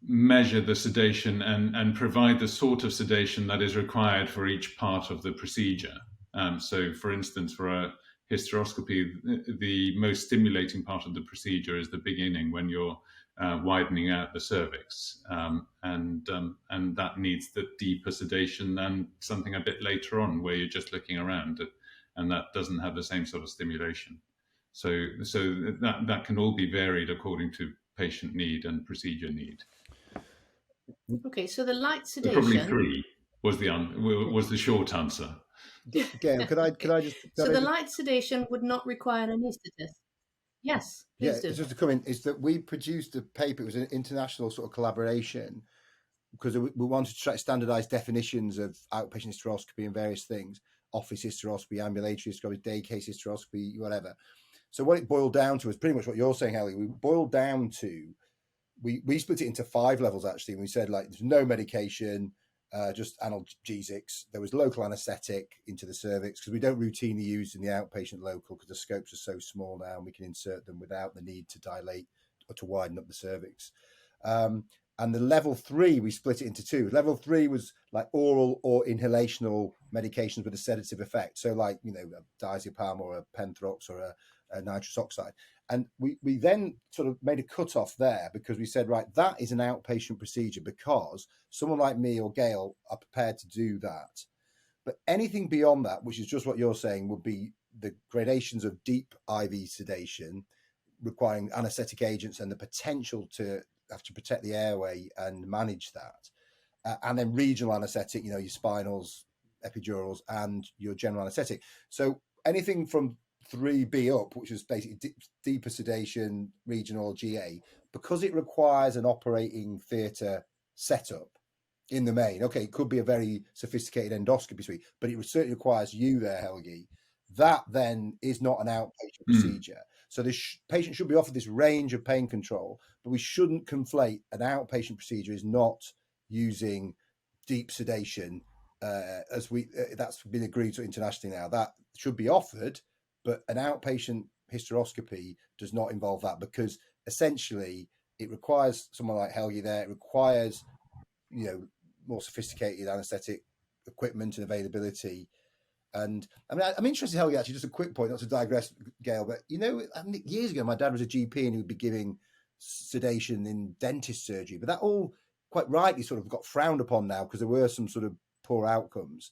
measure the sedation and provide the sort of sedation that is required for each part of the procedure. So, for instance, for a hysteroscopy, the most stimulating part of the procedure is the beginning, when you're widening out the cervix, and that needs the deeper sedation than something a bit later on, where you're just looking around, and that doesn't have the same sort of stimulation. So that can all be varied according to patient need and procedure need. Okay, so the light sedation. Probably 3 was the short answer. Gail, could I just? So the light sedation would not require an anaesthetist. Yes, please do. Just to come in, is that we produced a paper. It was an international sort of collaboration, because we wanted to try to standardise definitions of outpatient hysteroscopy and various things. office hysteroscopy, ambulatory hysteroscopy, day case hysteroscopy, whatever. So what it boiled down to is pretty much what you're saying, Helgi. We boiled down to, we split it into 5 levels actually. And we said like there's no medication, just analgesics. There was local anaesthetic into the cervix because we don't routinely use in the outpatient local because the scopes are so small now and we can insert them without the need to dilate or to widen up the cervix. And the level 3, we split it into 2. Level 3 was like oral or inhalational medications with a sedative effect. So like, you know, a diazepam or a penthrox or a nitrous oxide. And we then sort of made a cutoff there because we said, right, that is an outpatient procedure because someone like me or Gail are prepared to do that. But anything beyond that, which is just what you're saying, would be the gradations of deep IV sedation requiring anaesthetic agents and the potential to have to protect the airway and manage that. And then regional anaesthetic, you know, your spinals, epidurals, and your general anaesthetic. So anything from 3B up, which is basically deeper sedation, regional GA, because it requires an operating theatre setup in the main. Okay, it could be a very sophisticated endoscopy suite, but it certainly requires you there, Helgi. That then is not an outpatient procedure. So the patient should be offered this range of pain control, but we shouldn't conflate an outpatient procedure is not using deep sedation as that's been agreed to internationally now. That should be offered, but an outpatient hysteroscopy does not involve that because essentially it requires someone like Helgi there. It requires, you know, more sophisticated anaesthetic equipment and availability. And I mean, I'm interested, Helgi, actually, just a quick point, not to digress, Gail, but, you know, I mean, years ago, my dad was a GP and he would be giving sedation in dentist surgery, but that all quite rightly sort of got frowned upon now because there were some sort of poor outcomes.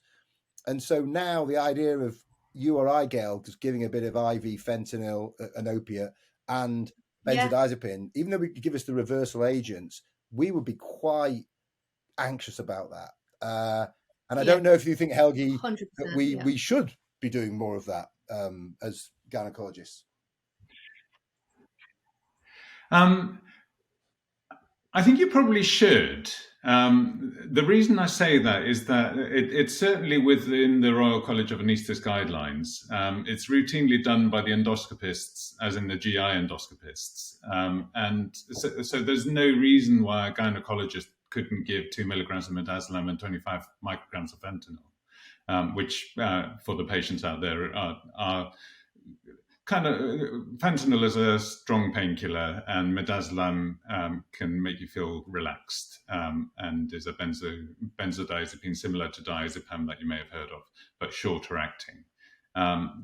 And so now the idea of you or I, Gail, just giving a bit of IV fentanyl, an opiate, and benzodiazepine, even though we could give us the reversal agents, we would be quite anxious about that. And I don't know if you think, Helgi, that we should be doing more of that as gynecologists. I think you probably should. The reason I say that is that it's certainly within the Royal College of Anaesthetists guidelines. It's routinely done by the endoscopists, as in the GI endoscopists. And so there's no reason why a gynecologist couldn't give 2 milligrams of midazolam and 25 micrograms of fentanyl, which for the patients out there are kind of, fentanyl is a strong painkiller and midazolam can make you feel relaxed and is a benzodiazepine similar to diazepam that you may have heard of, but shorter acting.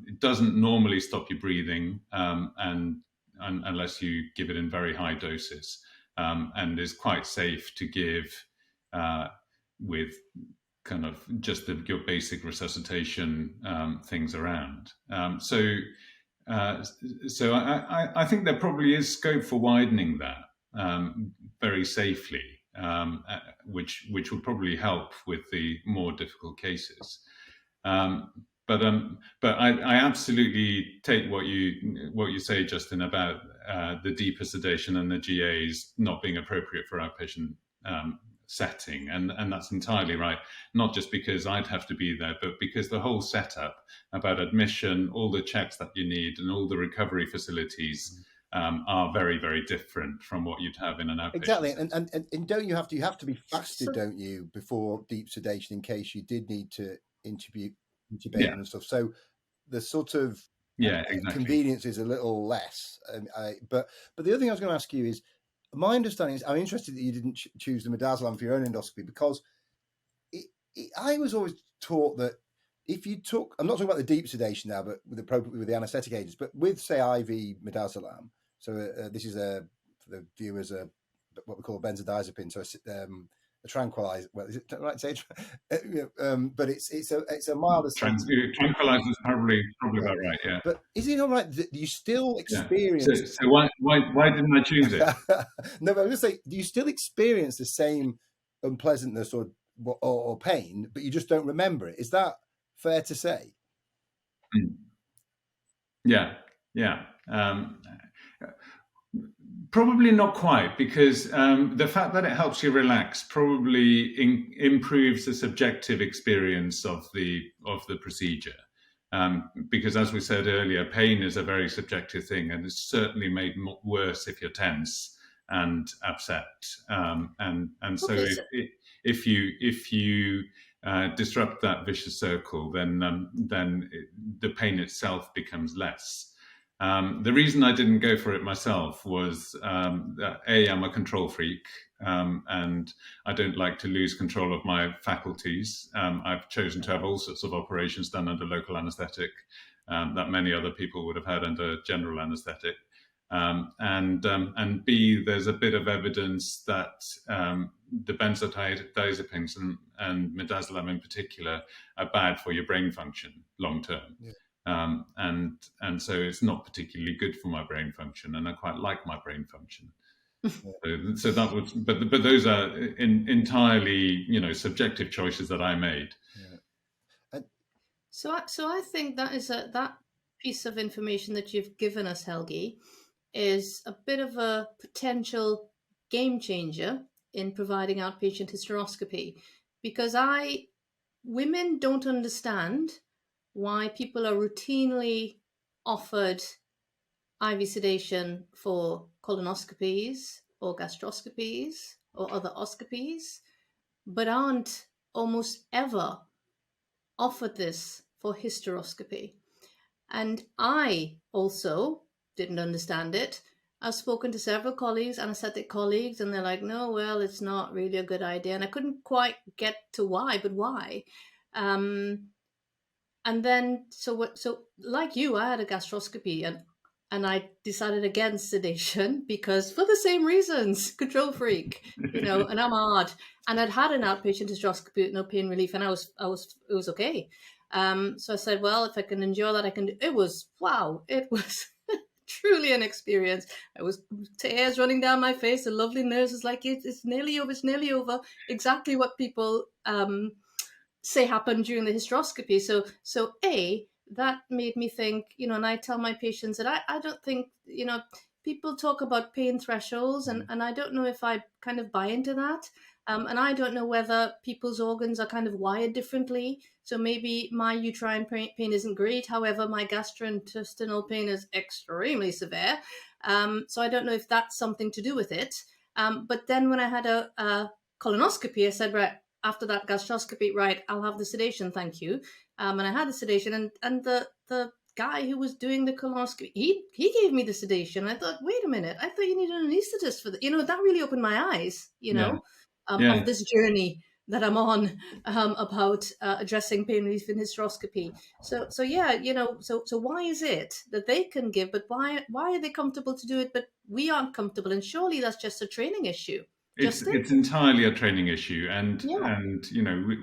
It doesn't normally stop you breathing and unless you give it in very high doses, and is quite safe to give with kind of just your basic resuscitation things around. So I think there probably is scope for widening that very safely, which would probably help with the more difficult cases. But I absolutely take what you say, Justin, about the deeper sedation and the GAs not being appropriate for outpatient setting, and that's entirely right. Not just because I'd have to be there, but because the whole setup about admission, all the checks that you need, and all the recovery facilities are very, very different from what you'd have in an outpatient. Exactly, and don't you have to be fasted, don't you, before deep sedation in case you did need to intubate and stuff. So the sort of convenience is a little less. But the other thing I was going to ask you is, my understanding is, I'm interested that you didn't choose the midazolam for your own endoscopy because I was always taught that if you took, I'm not talking about the deep sedation now, but with the anaesthetic agents, but with, say, IV midazolam. So this is for the viewers, what we call a benzodiazepine, so a tranquilizer. Well, is it right to say? But it's a milder. Tranquilizer is probably about right. Yeah. But is it all right that you still experience? Yeah. So why didn't I choose it? No, but I'm going to say, do you still experience the same unpleasantness or pain, but you just don't remember it? Is that fair to say? Yeah. Probably not quite, because the fact that it helps you relax probably improves the subjective experience of the procedure. Because, as we said earlier, pain is a very subjective thing, and it's certainly made worse if you're tense and upset. And so, Okay, if you disrupt that vicious circle, then the pain itself becomes less. The reason I didn't go for it myself was that I'm a control freak, and I don't like to lose control of my faculties. I've chosen to have all sorts of operations done under local anaesthetic that many other people would have had under general anaesthetic. And B, there's a bit of evidence that the benzodiazepines and midazolam in particular are bad for your brain function long term. Yeah. And so it's not particularly good for my brain function, and I quite like my brain function. So that was, but those are entirely, subjective choices that I made. Yeah. So I think that is that piece of information that you've given us, Helgi, is a bit of a potential game changer in providing outpatient hysteroscopy, because women don't understand why people are routinely offered IV sedation for colonoscopies or gastroscopies or other oscopies, but aren't almost ever offered this for hysteroscopy. And I also didn't understand it. I've spoken to several colleagues, anaesthetic colleagues, and they're like, no, well, it's not really a good idea. And I couldn't quite get to why, but why? And then, so like you, I had a gastroscopy, and I decided against sedation because for the same reasons, control freak, and I'm hard. And I'd had an outpatient hysteroscopy with no pain relief, and it was okay. So I said, well, if I can endure that, I can. It was truly an experience. I was tears running down my face. The lovely nurse was like, it's nearly over. Exactly what people say happened during the hysteroscopy. So that made me think, and I tell my patients that I don't think, people talk about pain thresholds, and I don't know if I kind of buy into that. And I don't know whether people's organs are kind of wired differently. So maybe my uterine pain isn't great. However, my gastrointestinal pain is extremely severe. So I don't know if that's something to do with it. But then when I had a colonoscopy, I said, right, after that gastroscopy, right, I'll have the sedation, thank you. And I had the sedation, and the guy who was doing the colonoscopy, he gave me the sedation. I thought, wait a minute, I thought you needed an anaesthetist for that. That really opened my eyes, of this journey that I'm on about addressing pain relief in hysteroscopy. So why is it that they can give, but why are they comfortable to do it, but we aren't comfortable? And surely that's just a training issue. It's entirely a training issue, and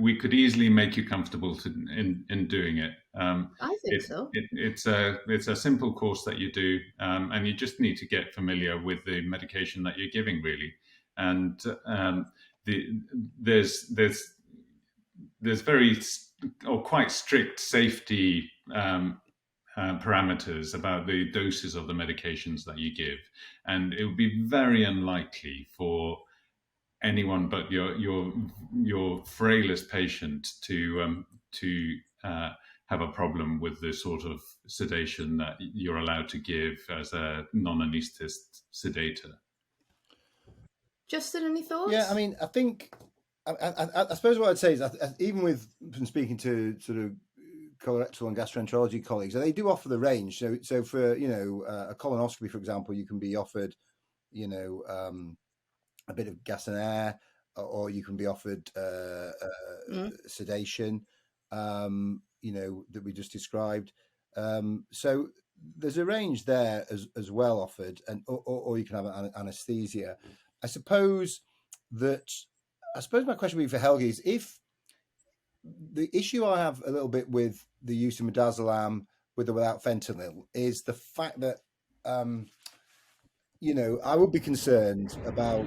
we could easily make you comfortable in doing it. I think so. It's a simple course that you do, and you just need to get familiar with the medication that you're giving, really. And there's very or quite strict safety parameters about the doses of the medications that you give, and it would be very unlikely for anyone but your frailest patient to have a problem with the sort of sedation that you're allowed to give as a non-anaesthetist sedator. Justin, any thoughts? Yeah, I mean, I think, I suppose what I'd say is, even with speaking to sort of colorectal and gastroenterology colleagues, they do offer the range. So for, a colonoscopy, for example, you can be offered, a bit of gas and air, or you can be offered sedation, that we just described. So there's a range there as well offered, and or you can have an anesthesia. I suppose my question would be for Helgi is, if the issue I have a little bit with the use of midazolam with or without fentanyl is the fact that, I would be concerned about,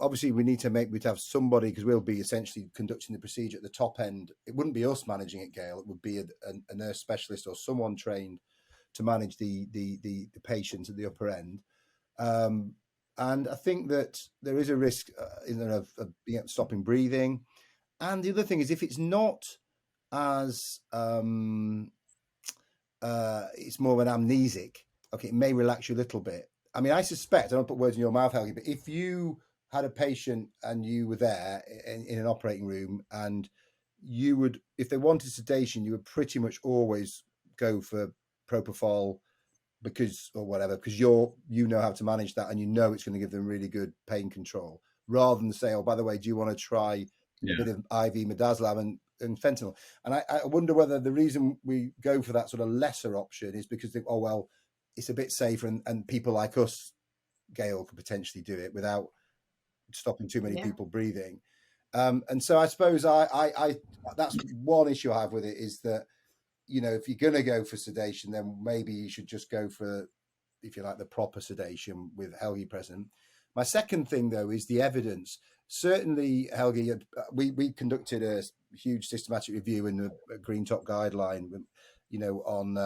obviously we need to have somebody, because we'll be essentially conducting the procedure at the top end. It wouldn't be us managing it, Gail. It would be a nurse specialist or someone trained to manage the patient at the upper end. And I think that there is a risk of stopping breathing. And the other thing is, if it's not as it's more of an amnesic, okay, it may relax you a little bit. I mean, I suspect, I don't put words in your mouth, Helgi, but if you had a patient and you were there in an operating room, and you would, if they wanted sedation, you would pretty much always go for propofol because you know how to manage that, and you know it's going to give them really good pain control, rather than say, oh, by the way, do you want to try a bit of IV midazolam and fentanyl? And I wonder whether the reason we go for that sort of lesser option is because they, oh, well, it's a bit safer, and people like us, Gail, could potentially do it without stopping too many people breathing. And so I suppose I that's one issue I have with it, is that, you know, if you're going to go for sedation, then maybe you should just go for, if you like, the proper sedation with Helgi present. My second thing, though, is the evidence. Certainly, Helgi, we conducted a huge systematic review in the Green Top Guideline, you know, on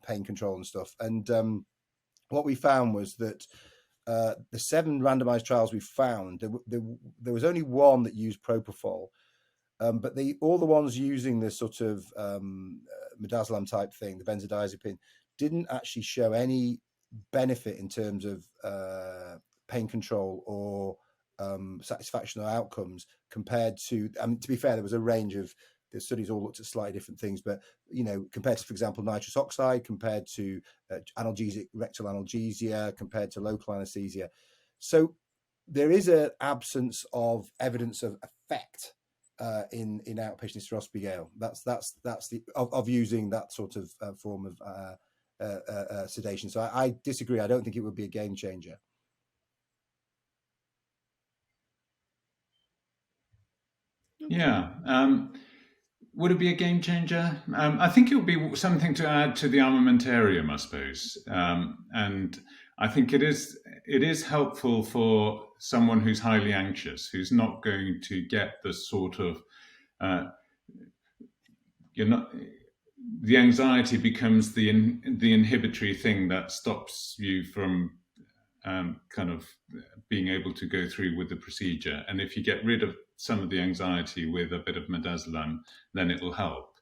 pain control and stuff. And what we found was that the 7 randomized trials we found, there was only one that used propofol. But all the ones using this sort of midazolam type thing, the benzodiazepine, didn't actually show any benefit in terms of pain control or satisfaction or outcomes compared to, I mean, to be fair, there was a range of, the studies all looked at slightly different things, but, you know, compared to, for example, nitrous oxide, compared to analgesic rectal analgesia, compared to local anesthesia. So there is an absence of evidence of effect in outpatient hysteroscopy, Gail. That's the of using that sort of form of sedation. So I disagree. I don't think it would be a game changer. Yeah. Would it be a game changer? I think it would be something to add to the armamentarium, I suppose. And I think it is helpful for someone who's highly anxious, who's not going to get the sort of the anxiety becomes the inhibitory thing that stops you from kind of being able to go through with the procedure. And if you get rid of some of the anxiety with a bit of midazolam, then it will help.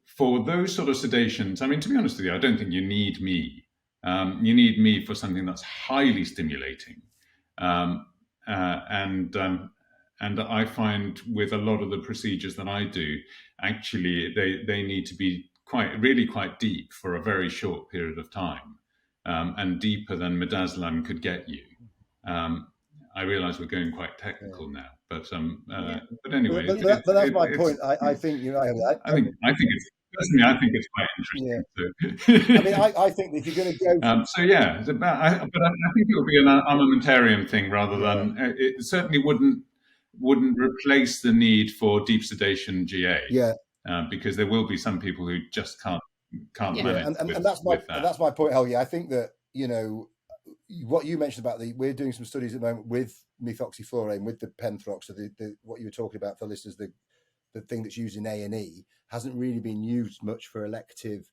For those sort of sedations, I mean, to be honest with you, I don't think you need me. You need me for something that's highly stimulating. And I find with a lot of the procedures that I do, actually, they need to be really quite deep for a very short period of time, and deeper than midazolam could get you. I realise we're going quite technical now, but anyway. But that's my point. I think you're right. I think it's personally, I think it's quite interesting. Yeah. I mean, I think if you're going to go. So yeah, but I think it would be an armamentarium thing rather than it certainly wouldn't replace the need for deep sedation GA. Yeah. Because there will be some people who just can't manage. And that's my point, Helgi. I think that, you know, what you mentioned about we're doing some studies at the moment with methoxyflurane, with the Penthrox, so what you were talking about for listeners, the thing that's used in A&E hasn't really been used much for elective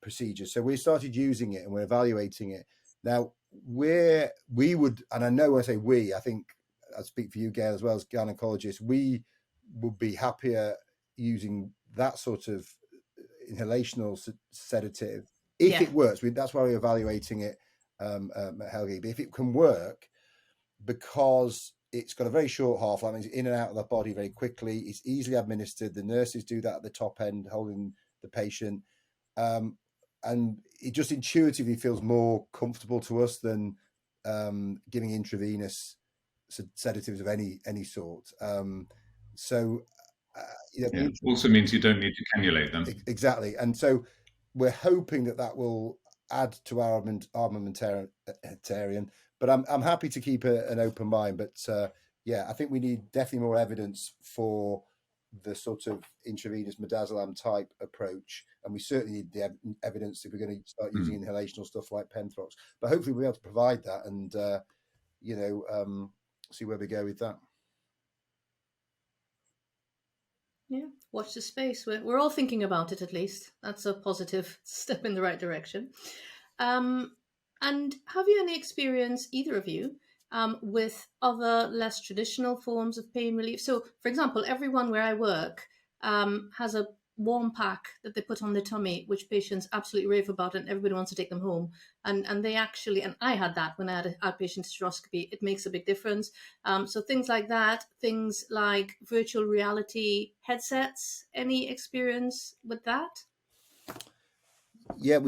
procedures. So we started using it and we're evaluating it. Now, we would, and I know when I say we, I think I speak for you, Gail, as well as gynecologists, we would be happier using that sort of inhalational sedative if it works. That's why we're evaluating it, Helgi. But if it can work, because it's got a very short half-life, it's in and out of the body very quickly, it's easily administered, the nurses do that at the top end, holding the patient, and it just intuitively feels more comfortable to us than giving intravenous sedatives of any sort. It also means you don't need to cannulate them. Exactly. And so we're hoping that will add to our armamentarium, but I'm happy to keep an open mind. But I think we need definitely more evidence for the sort of intravenous midazolam type approach, and we certainly need the evidence if we're going to start using inhalational stuff like Penthrox. But hopefully we'll be able to provide that, and see where we go with that. Yeah, watch the space. We're all thinking about it, at least. That's a positive step in the right direction. And have you any experience, either of you, with other less traditional forms of pain relief? So, for example, everyone where I work has a warm pack that they put on their tummy, which patients absolutely rave about, and everybody wants to take them home. And they actually, and I had that when I had an outpatient hysteroscopy. It makes a big difference. So things like that, things like virtual reality headsets. Any experience with that? Yeah,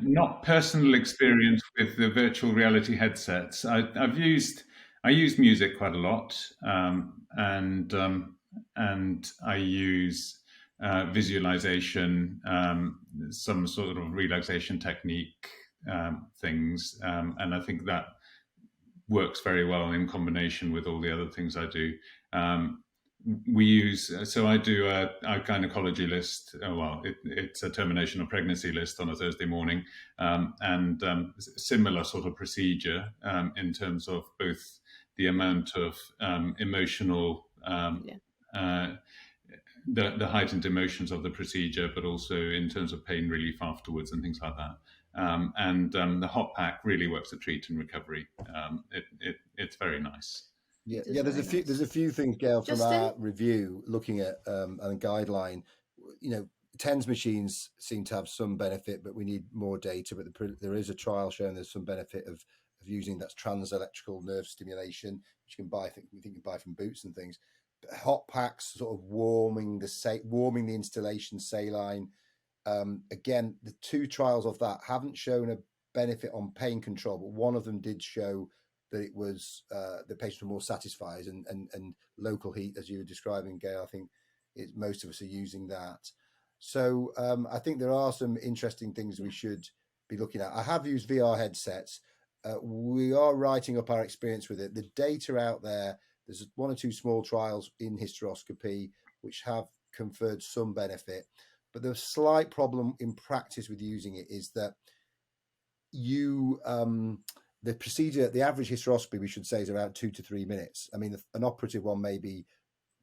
not personal experience with the virtual reality headsets. I use music quite a lot, and I use visualization, some sort of relaxation technique things, and I think that works very well in combination with all the other things I do. I do a gynecology list. It's a termination of pregnancy list on a Thursday morning, and similar sort of procedure in terms of both the amount of emotional, the heightened emotions of the procedure, but also in terms of pain relief afterwards and things like that. The hot pack really works a treat and recovery. It's very nice. Yeah. There's a few things, Gail, from our review looking at and guideline. TENS machines seem to have some benefit, but we need more data. But there is a trial showing there's some benefit of using that's trans-electrical nerve stimulation, which you can buy. I think you can buy from Boots and things. But hot packs, sort of warming the installation saline. Again, the two trials of that haven't shown a benefit on pain control, but one of them did show that it was the patients were more satisfied, and local heat, as you were describing, Gail. I think most of us are using that. So I think there are some interesting things we should be looking at. I have used VR headsets. We are writing up our experience with it. The data out there, there's one or two small trials in hysteroscopy which have conferred some benefit, but the slight problem in practice with using it is that the procedure, the average hysteroscopy, we should say, is around 2 to 3 minutes. I mean, an operative one may be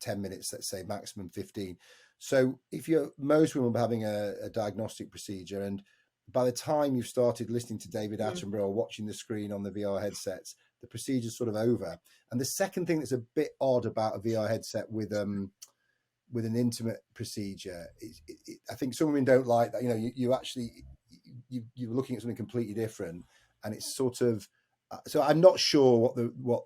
10 minutes, let's say, maximum 15. So if most women are having a diagnostic procedure, and by the time you've started listening to David Attenborough or watching the screen on the VR headsets, the procedure's sort of over. And the second thing that's a bit odd about a VR headset with an intimate procedure, I think some women don't like that. You're looking at something completely different, and it's sort of. So I'm not sure what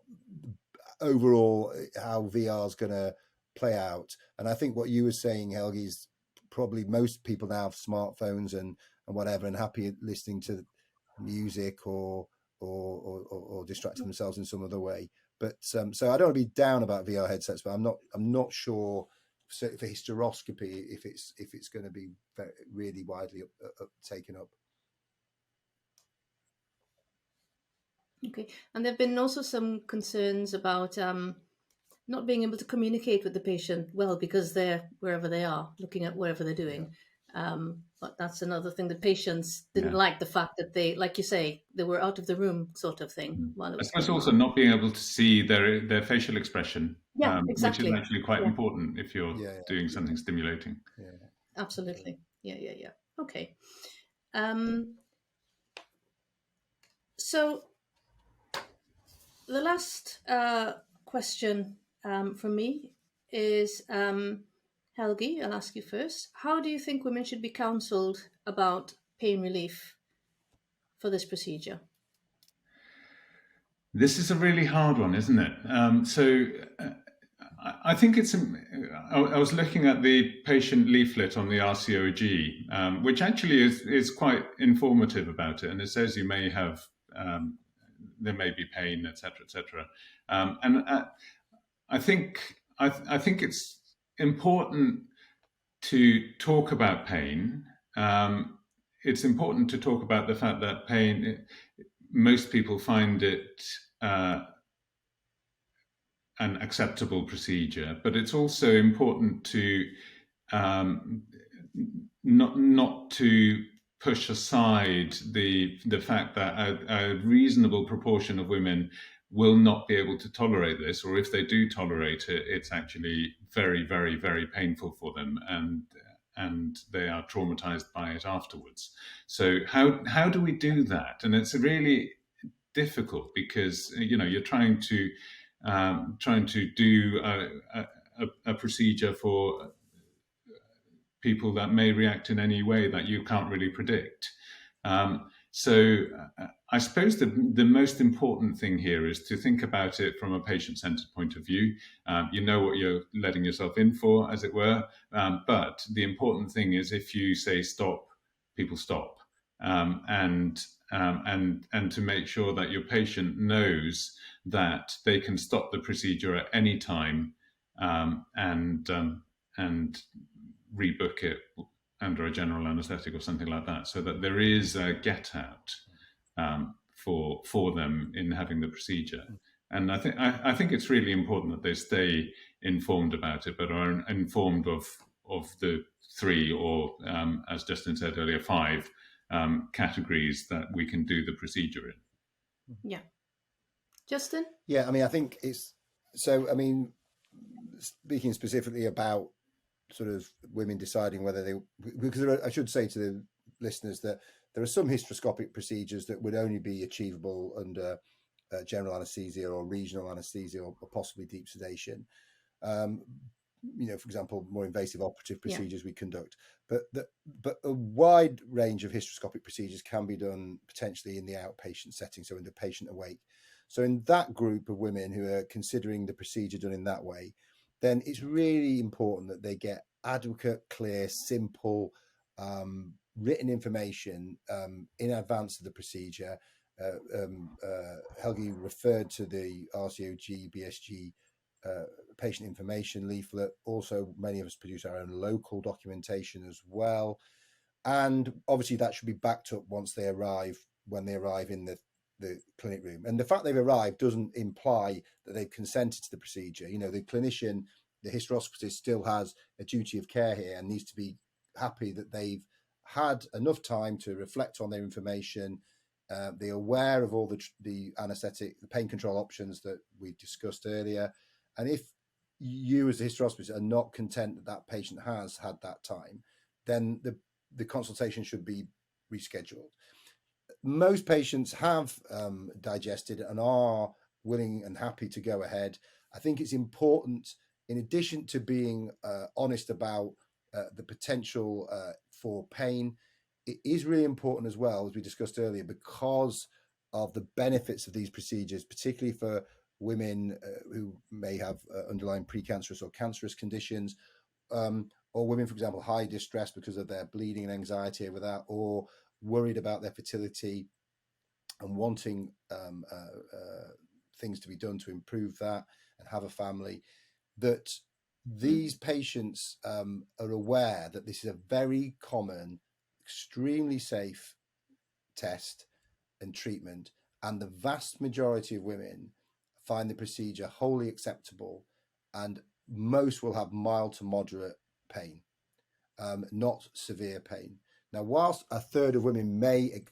overall how VR is going to play out. And I think what you were saying, Helgi, is probably most people now have smartphones and whatever, and happy listening to music or distracting themselves in some other way. But so I don't want to be down about VR headsets, but I'm not sure for hysteroscopy if it's going to be really widely taken up. Okay, and there have been also some concerns about not being able to communicate with the patient well because they're wherever they are, looking at whatever they're doing. But that's another thing. The patients didn't like the fact that they, like you say, they were out of the room, sort of thing. I suppose also not being able to see their facial expression, exactly. which is actually quite important if you're doing something stimulating. Yeah, absolutely. Yeah. Okay. So the last question from me is, Helgi, I'll ask you first. How do you think women should be counselled about pain relief for this procedure? This is a really hard one, isn't it? I think it's. I was looking at the patient leaflet on the RCOG, which actually is quite informative about it, and it says you may have. There may be pain, etc., etc. And I think it's important to talk about pain. It's important to talk about the fact that pain, most people find it an acceptable procedure, but it's also important to not to push aside the fact that a reasonable proportion of women will not be able to tolerate this, or if they do tolerate it, it's actually very, very, very painful for them. they are traumatized by it afterwards. So how do we do that? And it's really difficult because you're trying to do a procedure for people that may react in any way that you can't really predict. So I suppose the most important thing here is to think about it from a patient-centered point of view. You know what you're letting yourself in for, as it were. But the important thing is if you say stop, people stop. And to make sure that your patient knows that they can stop the procedure at any time and rebook it under a general anaesthetic or something like that, so that there is a get out for them in having the procedure. And I think it's really important that they stay informed about it, but are informed of the 3 or as Justin said earlier, 5 categories that we can do the procedure in. Yeah. Justin? Yeah, I mean, I think it's so. I mean, speaking specifically about sort of women deciding whether they, because I should say to the listeners that there are some hysteroscopic procedures that would only be achievable under general anaesthesia or regional anaesthesia or possibly deep sedation. For example, more invasive operative procedures we conduct, but a wide range of hysteroscopic procedures can be done potentially in the outpatient setting, so in the patient awake. So in that group of women who are considering the procedure done in that way, then it's really important that they get adequate, clear, simple, written information in advance of the procedure. Helgi referred to the RCOG, BSG patient information leaflet. Also, many of us produce our own local documentation as well. And obviously that should be backed up when they arrive in the clinic room. And the fact they've arrived doesn't imply that they've consented to the procedure. The clinician, the hysteroscopist, still has a duty of care here and needs to be happy that they've had enough time to reflect on their information. They're aware of all the anaesthetic, the pain control options that we discussed earlier. And if you as a hysteroscopist are not content that that patient has had that time, then the consultation should be rescheduled. Most patients have digested and are willing and happy to go ahead. I think it's important, in addition to being honest about the potential for pain, it is really important as well, as we discussed earlier, because of the benefits of these procedures, particularly for women who may have underlying precancerous or cancerous conditions, or women, for example, high distress because of their bleeding and anxiety over that, or worried about their fertility and wanting things to be done to improve that and have a family, that these patients are aware that this is a very common, extremely safe test and treatment, and the vast majority of women find the procedure wholly acceptable, and most will have mild to moderate pain, not severe pain. Now, whilst a third of women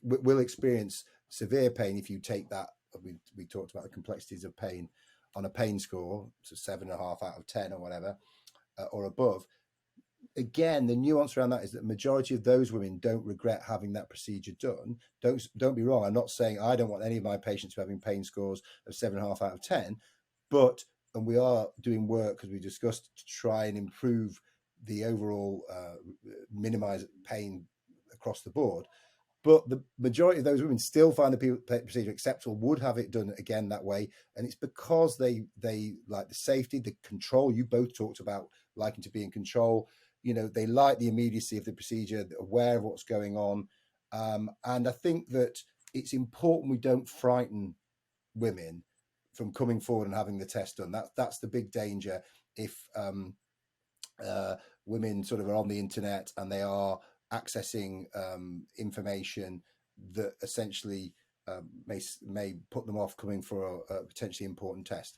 will experience severe pain if you take that, we talked about the complexities of pain on a pain score, so 7.5 out of 10 or whatever, or above. Again, the nuance around that is that the majority of those women don't regret having that procedure done. Don't be wrong. I'm not saying I don't want any of my patients having pain scores of 7.5 out of 10, and we are doing work, as we discussed, to try and improve the overall minimize pain across the board. But the majority of those women still find the procedure acceptable, would have it done again that way. And it's because they like the safety, the control. You both talked about liking to be in control. They like the immediacy of the procedure, aware of what's going on. And I think that it's important we don't frighten women from coming forward and having the test done. That's the big danger if women sort of are on the internet and they are accessing information that essentially may put them off coming for a potentially important test.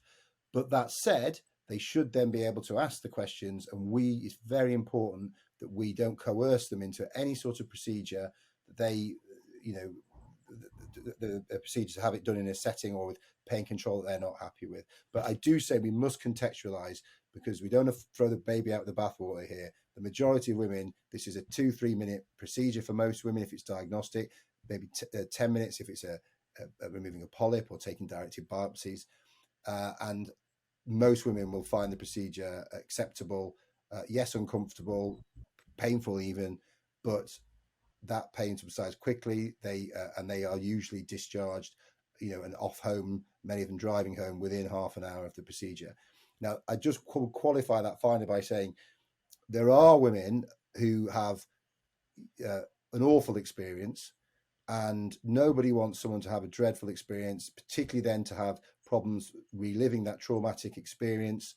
But that said, they should then be able to ask the questions, and it's very important that we don't coerce them into any sort of procedure that the procedure to have it done in a setting or with pain control that they're not happy with. But I do say we must contextualize, because we don't throw the baby out with the bathwater here. The majority of women, this is a 2-3 minute procedure for most women if it's diagnostic, maybe 10 minutes if it's a removing a polyp or taking directed biopsies. And most women will find the procedure acceptable, yes, uncomfortable, painful even, but that pain subsides quickly. They are usually discharged, and off home, many of them driving home within half an hour of the procedure. Now, I just qualify that finally by saying there are women who have an awful experience, and nobody wants someone to have a dreadful experience, particularly then to have problems reliving that traumatic experience.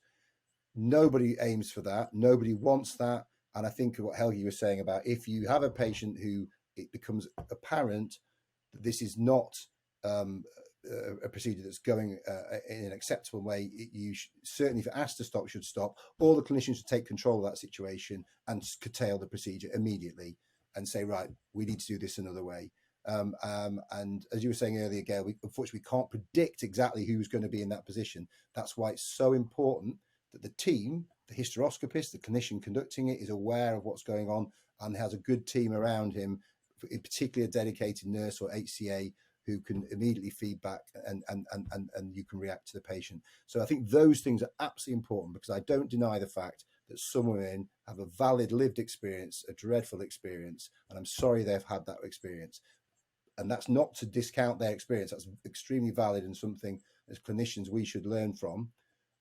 Nobody aims for that. Nobody wants that. And I think what Helgi was saying about, if you have a patient who it becomes apparent that this is not a procedure that's going in an acceptable way, certainly if asked to stop, should stop. All the clinicians should take control of that situation and curtail the procedure immediately and say, right, we need to do this another way. And as you were saying earlier, Gail, unfortunately, we can't predict exactly who's going to be in that position. That's why it's so important that the team, the hysteroscopist, the clinician conducting it, is aware of what's going on and has a good team around him, particularly a dedicated nurse or HCA who can immediately feedback and you can react to the patient. So I think those things are absolutely important, because I don't deny the fact that some women have a valid lived experience, a dreadful experience, and I'm sorry they've had that experience. And that's not to discount their experience. That's extremely valid and something as clinicians we should learn from.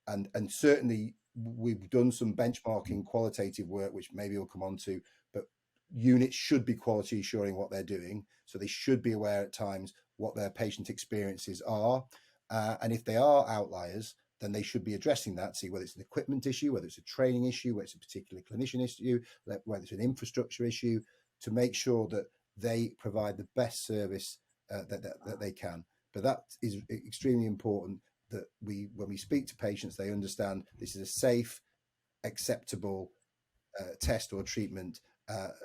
And certainly we've done some benchmarking qualitative work, which maybe we'll come on to, but units should be quality assuring what they're doing. So they should be aware at times what their patient experiences are. And if they are outliers, then they should be addressing that, see whether it's an equipment issue, whether it's a training issue, whether it's a particular clinician issue, whether it's an infrastructure issue, to make sure that they provide the best service that they can. But that is extremely important, that when we speak to patients, they understand this is a safe, acceptable test or treatment,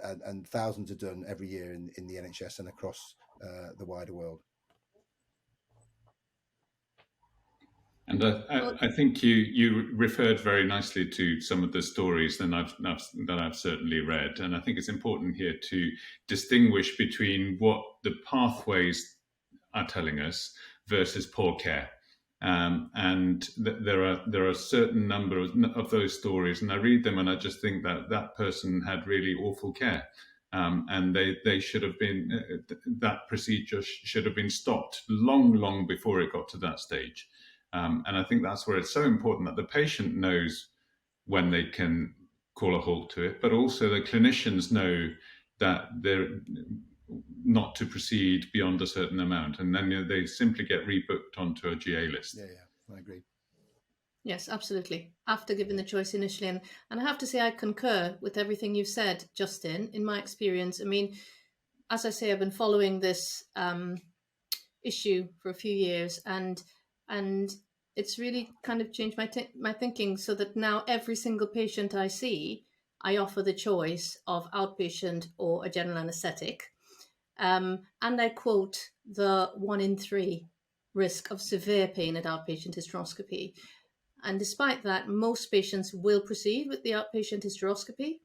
and thousands are done every year in the NHS and across the wider world. And I think you referred very nicely to some of the stories that I've certainly read, and I think it's important here to distinguish between what the pathways are telling us versus poor care. And there are a certain number of those stories, and I read them and I just think that person had really awful care, and they should have been that procedure should have been stopped long before it got to that stage. And I think that's where it's so important that the patient knows when they can call a halt to it, but also the clinicians know that they're not to proceed beyond a certain amount, and then they simply get rebooked onto a GA list. Yeah, I agree. Yes, absolutely. After giving the choice initially, and I have to say I concur with everything you've said, Justin. In my experience, I mean, as I say, I've been following this issue for a few years, and it's really kind of changed my thinking, so that now every single patient I see, I offer the choice of outpatient or a general anaesthetic. And I quote the 1 in 3 risk of severe pain at outpatient hysteroscopy. And despite that, most patients will proceed with the outpatient hysteroscopy,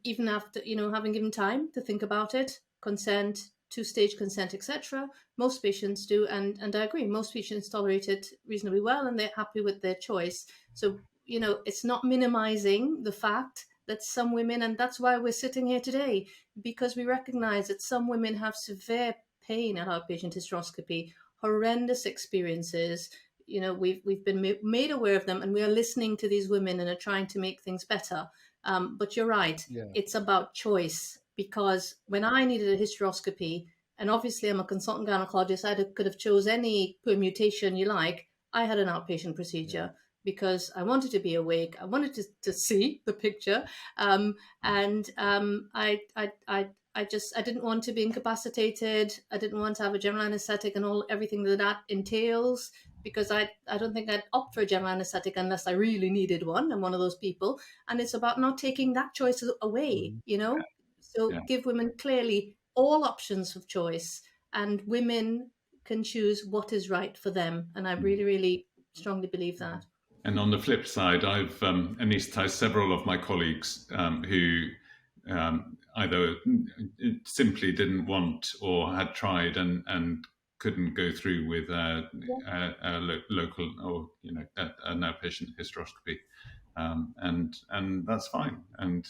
even after, having given time to think about it, consent, 2-stage consent, etc. Most patients do, and I agree, most patients tolerate it reasonably well and they're happy with their choice. So, it's not minimizing the fact that some women, and that's why we're sitting here today, because we recognize that some women have severe pain at outpatient hysteroscopy, horrendous experiences. We've been made aware of them, and we are listening to these women and are trying to make things better. But you're right, It's about choice, because when I needed a hysteroscopy, and obviously I'm a consultant gynecologist, I could have chose any permutation you like. I had an outpatient procedure because I wanted to be awake. I wanted to see the picture. I didn't want to be incapacitated. I didn't want to have a general anesthetic and everything that entails, because I don't think I'd opt for a general anesthetic unless I really needed one. I'm one of those people. And it's about not taking that choice away, So give women clearly all options of choice. and women can choose what is right for them. And I really, really strongly believe that. And on the flip side, I've anaesthetized several of my colleagues who either simply didn't want or had tried and couldn't go through with a local or an outpatient hysteroscopy, and that's fine. And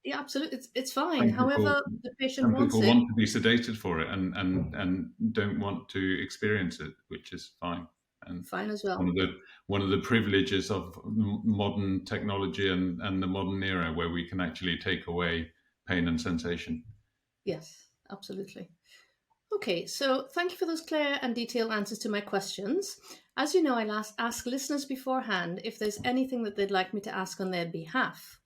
yeah, absolutely, it's fine. However, the patient some wants people it. want to be sedated for it and don't want to experience it, which is fine. And fine as well. One of the privileges of modern technology and the modern era, where we can actually take away pain and sensation. Yes, absolutely. Okay, so thank you for those clear and detailed answers to my questions. As you know, I ask listeners beforehand if there's anything that they'd like me to ask on their behalf.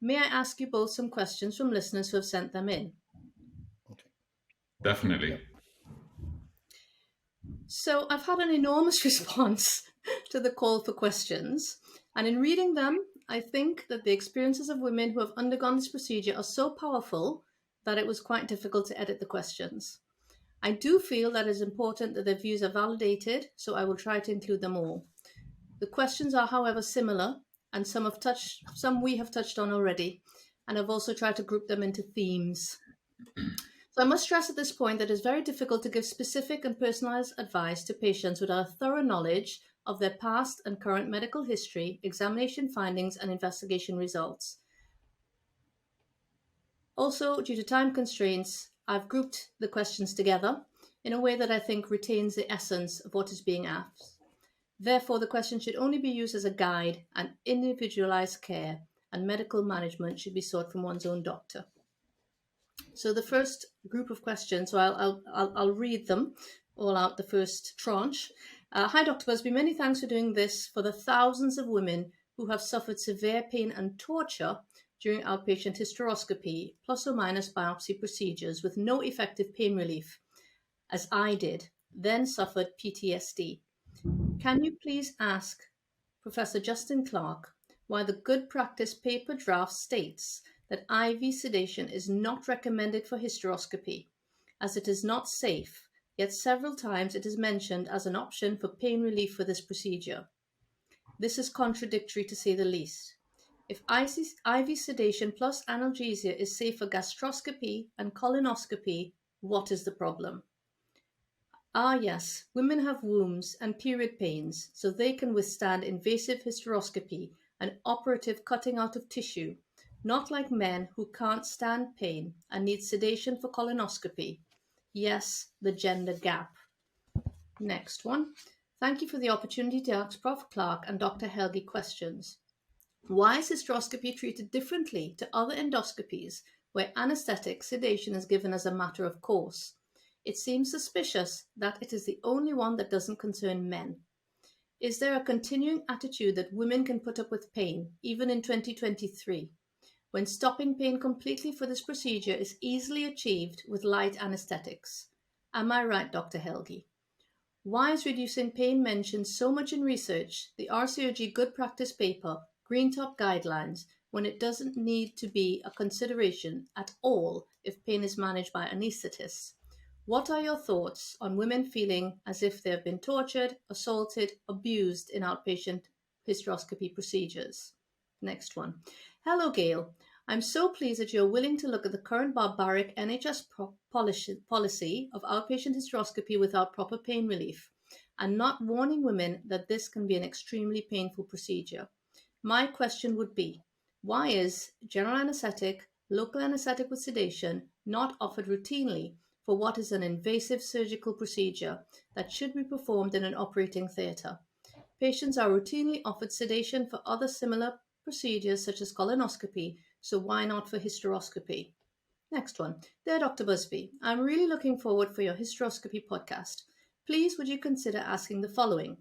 May I ask you both some questions from listeners who have sent them in? Okay. Definitely. Yep. So I've had an enormous response to the call for questions, and in reading them, I think that the experiences of women who have undergone this procedure are so powerful that it was quite difficult to edit the questions. I do feel that it's important that their views are validated, so I will try to include them all. The questions are, however, similar, and some we have touched on already, and I've also tried to group them into themes. So I must stress at this point that it's very difficult to give specific and personalized advice to patients without a thorough knowledge of their past and current medical history, examination findings, and investigation results. Also, due to time constraints, I've grouped the questions together in a way that I think retains the essence of what is being asked. Therefore, the question should only be used as a guide, and individualized care and medical management should be sought from one's own doctor. So the first group of questions, so I'll read them all out, the first tranche. Hi, Dr. Busby, many thanks for doing this for the thousands of women who have suffered severe pain and torture during outpatient hysteroscopy, plus or minus biopsy procedures with no effective pain relief, as I did, then suffered PTSD. Can you please ask Professor Justin Clark why the good practice paper draft states that IV sedation is not recommended for hysteroscopy, as it is not safe, yet several times it is mentioned as an option for pain relief for this procedure. This is contradictory to say the least. If IV sedation plus analgesia is safe for gastroscopy and colonoscopy, what is the problem? Yes, women have wombs and period pains, so they can withstand invasive hysteroscopy and operative cutting out of tissue, not like men who can't stand pain and need sedation for colonoscopy. Yes, the gender gap. Next one. Thank you for the opportunity to ask Prof. Clark and Dr. Helgi questions. Why is hysteroscopy treated differently to other endoscopies where anaesthetic sedation is given as a matter of course? It seems suspicious that it is the only one that doesn't concern men. Is there a continuing attitude that women can put up with pain, even in 2023, when stopping pain completely for this procedure is easily achieved with light anaesthetics? Am I right, Dr. Helgi? Why is reducing pain mentioned so much in research, the RCOG Good Practice paper, Green Top Guidelines, when it doesn't need to be a consideration at all if pain is managed by anaesthetists? What are your thoughts on women feeling as if they have been tortured, assaulted, abused in outpatient hysteroscopy procedures? Next one. Hello, Gail. I'm so pleased that you're willing to look at the current barbaric NHS policy of outpatient hysteroscopy without proper pain relief and not warning women that this can be an extremely painful procedure. My question would be, why is general anaesthetic, local anaesthetic with sedation not offered routinely for what is an invasive surgical procedure that should be performed in an operating theatre? Patients are routinely offered sedation for other similar procedures such as colonoscopy, so why not for hysteroscopy? Next one. Dear Dr. Busby, I'm really looking forward for your hysteroscopy podcast. Please would you consider asking the following?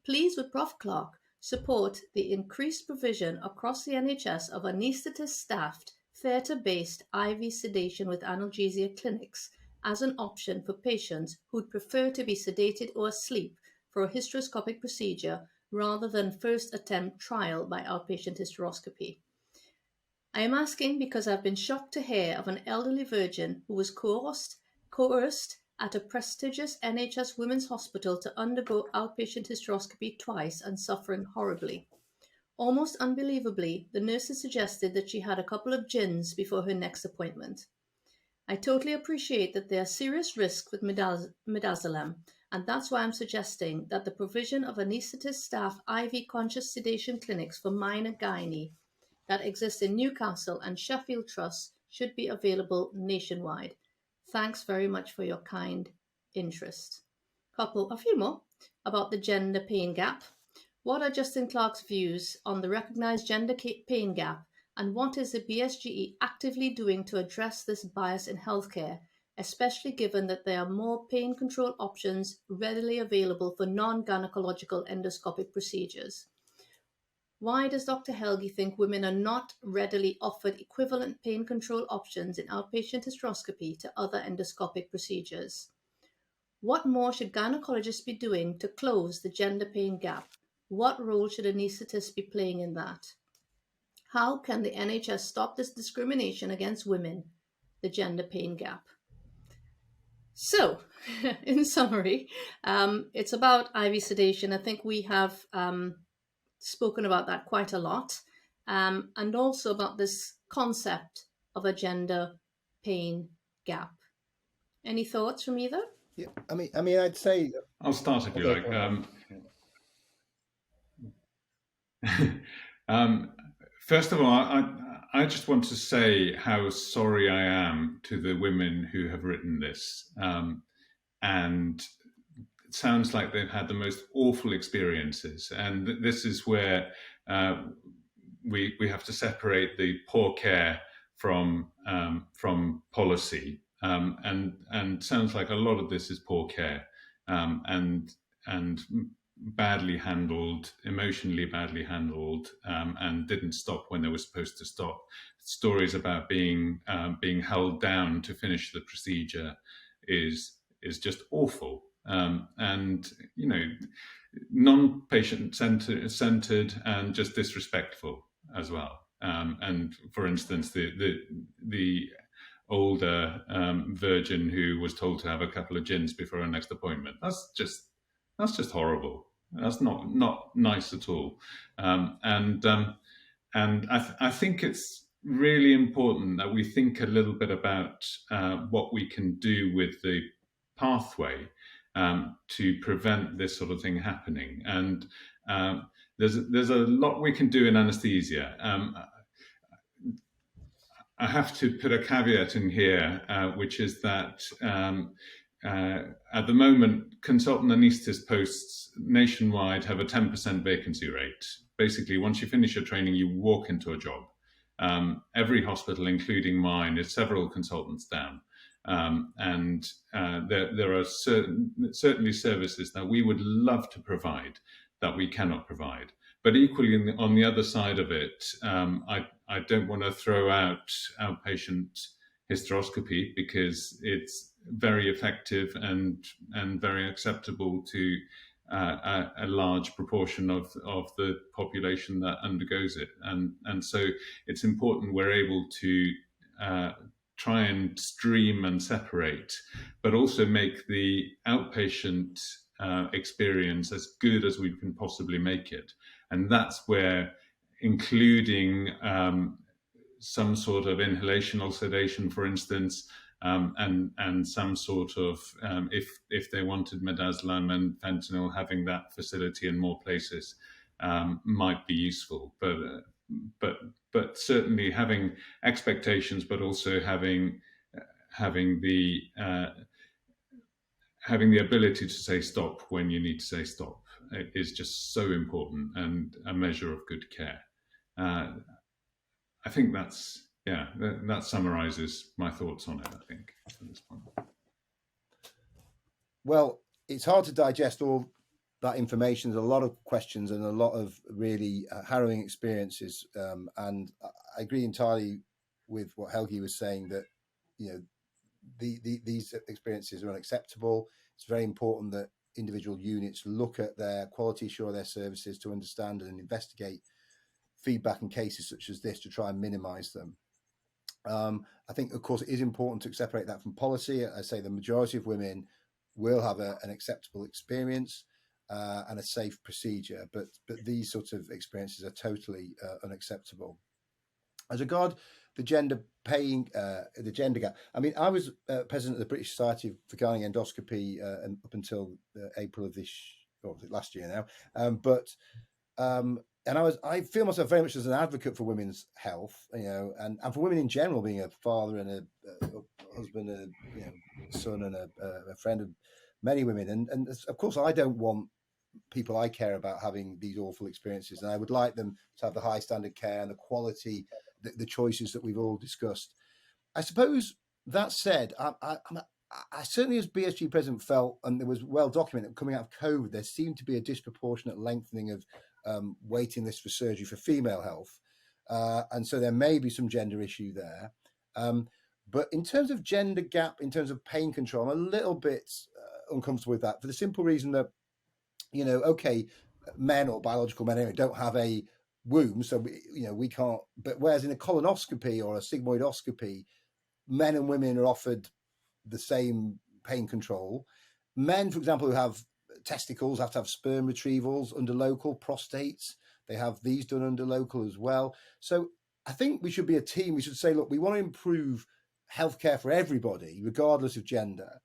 Please would Prof. Clark support the increased provision across the NHS of anaesthetist-staffed, theatre-based IV sedation with analgesia clinics as an option for patients who'd prefer to be sedated or asleep for a hysteroscopic procedure rather than first attempt trial by outpatient hysteroscopy? I am asking because I've been shocked to hear of an elderly virgin who was coerced at a prestigious NHS women's hospital to undergo outpatient hysteroscopy twice and suffering horribly. Almost unbelievably, the nurses suggested that she had a couple of gins before her next appointment. I totally appreciate that there are serious risks with midazolam, and that's why I'm suggesting that the provision of anaesthetist staff IV conscious sedation clinics for minor gynae that exist in Newcastle and Sheffield Trusts should be available nationwide. Thanks very much for your kind interest. A few more about the gender pain gap. What are Justin Clark's views on the recognised gender pain gap, and what is the BSGE actively doing to address this bias in healthcare, especially given that there are more pain control options readily available for non-gynecological endoscopic procedures? Why does Dr. Helgi think women are not readily offered equivalent pain control options in outpatient hysteroscopy to other endoscopic procedures? What more should gynecologists be doing to close the gender pain gap? What role should anaesthetists be playing in that? How can the NHS stop this discrimination against women, the gender pain gap? So, in summary, it's about IV sedation. I think we have spoken about that quite a lot, and also about this concept of a gender pain gap. Any thoughts from either? Yeah, I mean, I'd say I'll start if you like. First of all, I just want to say how sorry I am to the women who have written this, and it sounds like they've had the most awful experiences, and this is where we have to separate the poor care from policy, and sounds like a lot of this is poor care, and badly handled, emotionally badly handled, and didn't stop when they were supposed to stop. Stories about being held down to finish the procedure is just awful, and non-patient centered and just disrespectful as well. And for instance, the older virgin who was told to have a couple of gins before her next appointment. That's just horrible. That's not nice at all. And I think it's really important that we think a little bit about what we can do with the pathway to prevent this sort of thing happening. And there's a lot we can do in anaesthesia. I have to put a caveat in here, which is that at the moment, consultant anaesthetist posts nationwide have a 10% vacancy rate. Basically, once you finish your training, you walk into a job. Every hospital, including mine, is several consultants down. And there are certainly services that we would love to provide that we cannot provide. But equally, on the other side of it, I don't want to throw out outpatient hysteroscopy because it's very effective and very acceptable to a large proportion of the population that undergoes it. And so it's important we're able to try and stream and separate, but also make the outpatient experience as good as we can possibly make it. And that's where including some sort of inhalational sedation, for instance, and some sort of, if they wanted midazolam and fentanyl, having that facility in more places might be useful. But certainly having expectations, but also having the ability to say stop when you need to say stop is just so important and a measure of good care. I think that summarizes my thoughts on it, I think, at this point. Well, it's hard to digest all that information. There's a lot of questions and a lot of really harrowing experiences. And I agree entirely with what Helgi was saying, that these experiences are unacceptable. It's very important that individual units look at their quality assure their services to understand and investigate feedback in cases such as this to try and minimize them. I think, of course, it is important to separate that from policy. I say the majority of women will have an acceptable experience and a safe procedure, but these sorts of experiences are totally unacceptable. As regard the gender the gender gap, I mean, I was president of the British Society for Gynae Endoscopy up until April of last year now, and I feel myself very much as an advocate for women's health, and for women in general, being a father and a husband, a son and a friend of many women. And of course, I don't want people I care about having these awful experiences, and I would like them to have the high standard care and the quality, the choices that we've all discussed. I suppose that said, I certainly, as BSG president, felt, and it was well documented coming out of COVID, there seemed to be a disproportionate lengthening of waiting lists for surgery for female health. And so there may be some gender issue there. But in terms of gender gap, in terms of pain control, I'm a little bit uncomfortable with that for the simple reason that, okay, men or biological men anyway don't have a womb, so we can't. But whereas in a colonoscopy or a sigmoidoscopy, men and women are offered the same pain control. Men, for example, who have testicles have to have sperm retrievals under local, prostates, they have these done under local as well. So I think we should be a team. We should say, look, we want to improve healthcare for everybody, regardless of gender.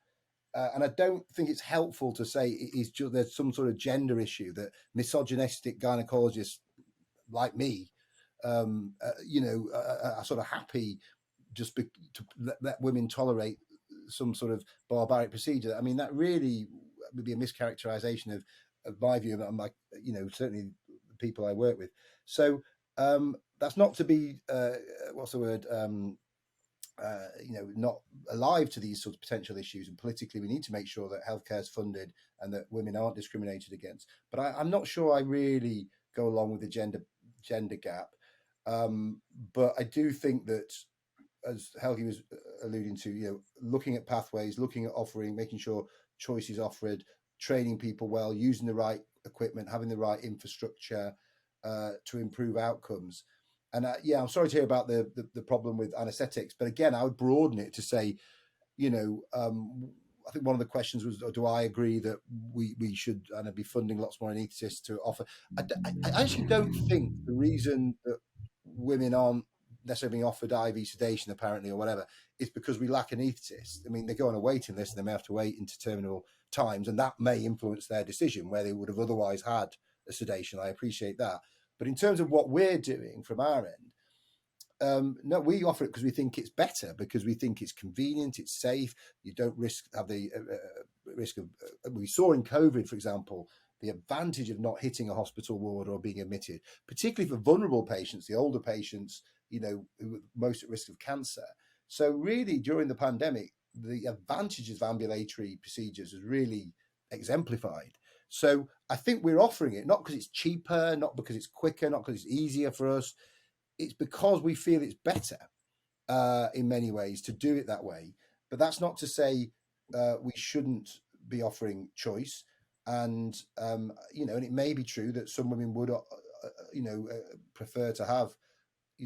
And I don't think it's helpful to say there's some sort of gender issue that misogynistic gynecologists like me, are sort of happy just to let women tolerate some sort of barbaric procedure. I mean, that really would be a mischaracterization of my view, and certainly the people I work with. So that's not to be not alive to these sorts of potential issues. And politically, we need to make sure that healthcare is funded and that women aren't discriminated against. But I'm not sure I really go along with the gender gap. But I do think that, as Helgi was alluding to, looking at pathways, looking at offering, making sure choice is offered, training people well, using the right equipment, having the right infrastructure to improve outcomes. And I'm sorry to hear about the problem with anaesthetics, but again, I would broaden it to say, I think one of the questions was, do I agree that we should be funding lots more anaesthetists to offer? I actually don't think the reason that women aren't necessarily being offered IV sedation, apparently, or whatever, is because we lack anaesthetists. I mean, they go on a waiting list and they may have to wait interterminal times, and that may influence their decision where they would have otherwise had a sedation. I appreciate that. But in terms of what we're doing from our end, no, we offer it because we think it's better, because we think it's convenient, it's safe. You don't have the risk of. We saw in COVID, for example, the advantage of not hitting a hospital ward or being admitted, particularly for vulnerable patients, the older patients, who are most at risk of cancer. So really, during the pandemic, the advantages of ambulatory procedures is really exemplified. So I think we're offering it not because it's cheaper, not because it's quicker, not because it's easier for us. It's because we feel it's better in many ways to do it that way. But that's not to say we shouldn't be offering choice. And, and it may be true that some women would, prefer to have,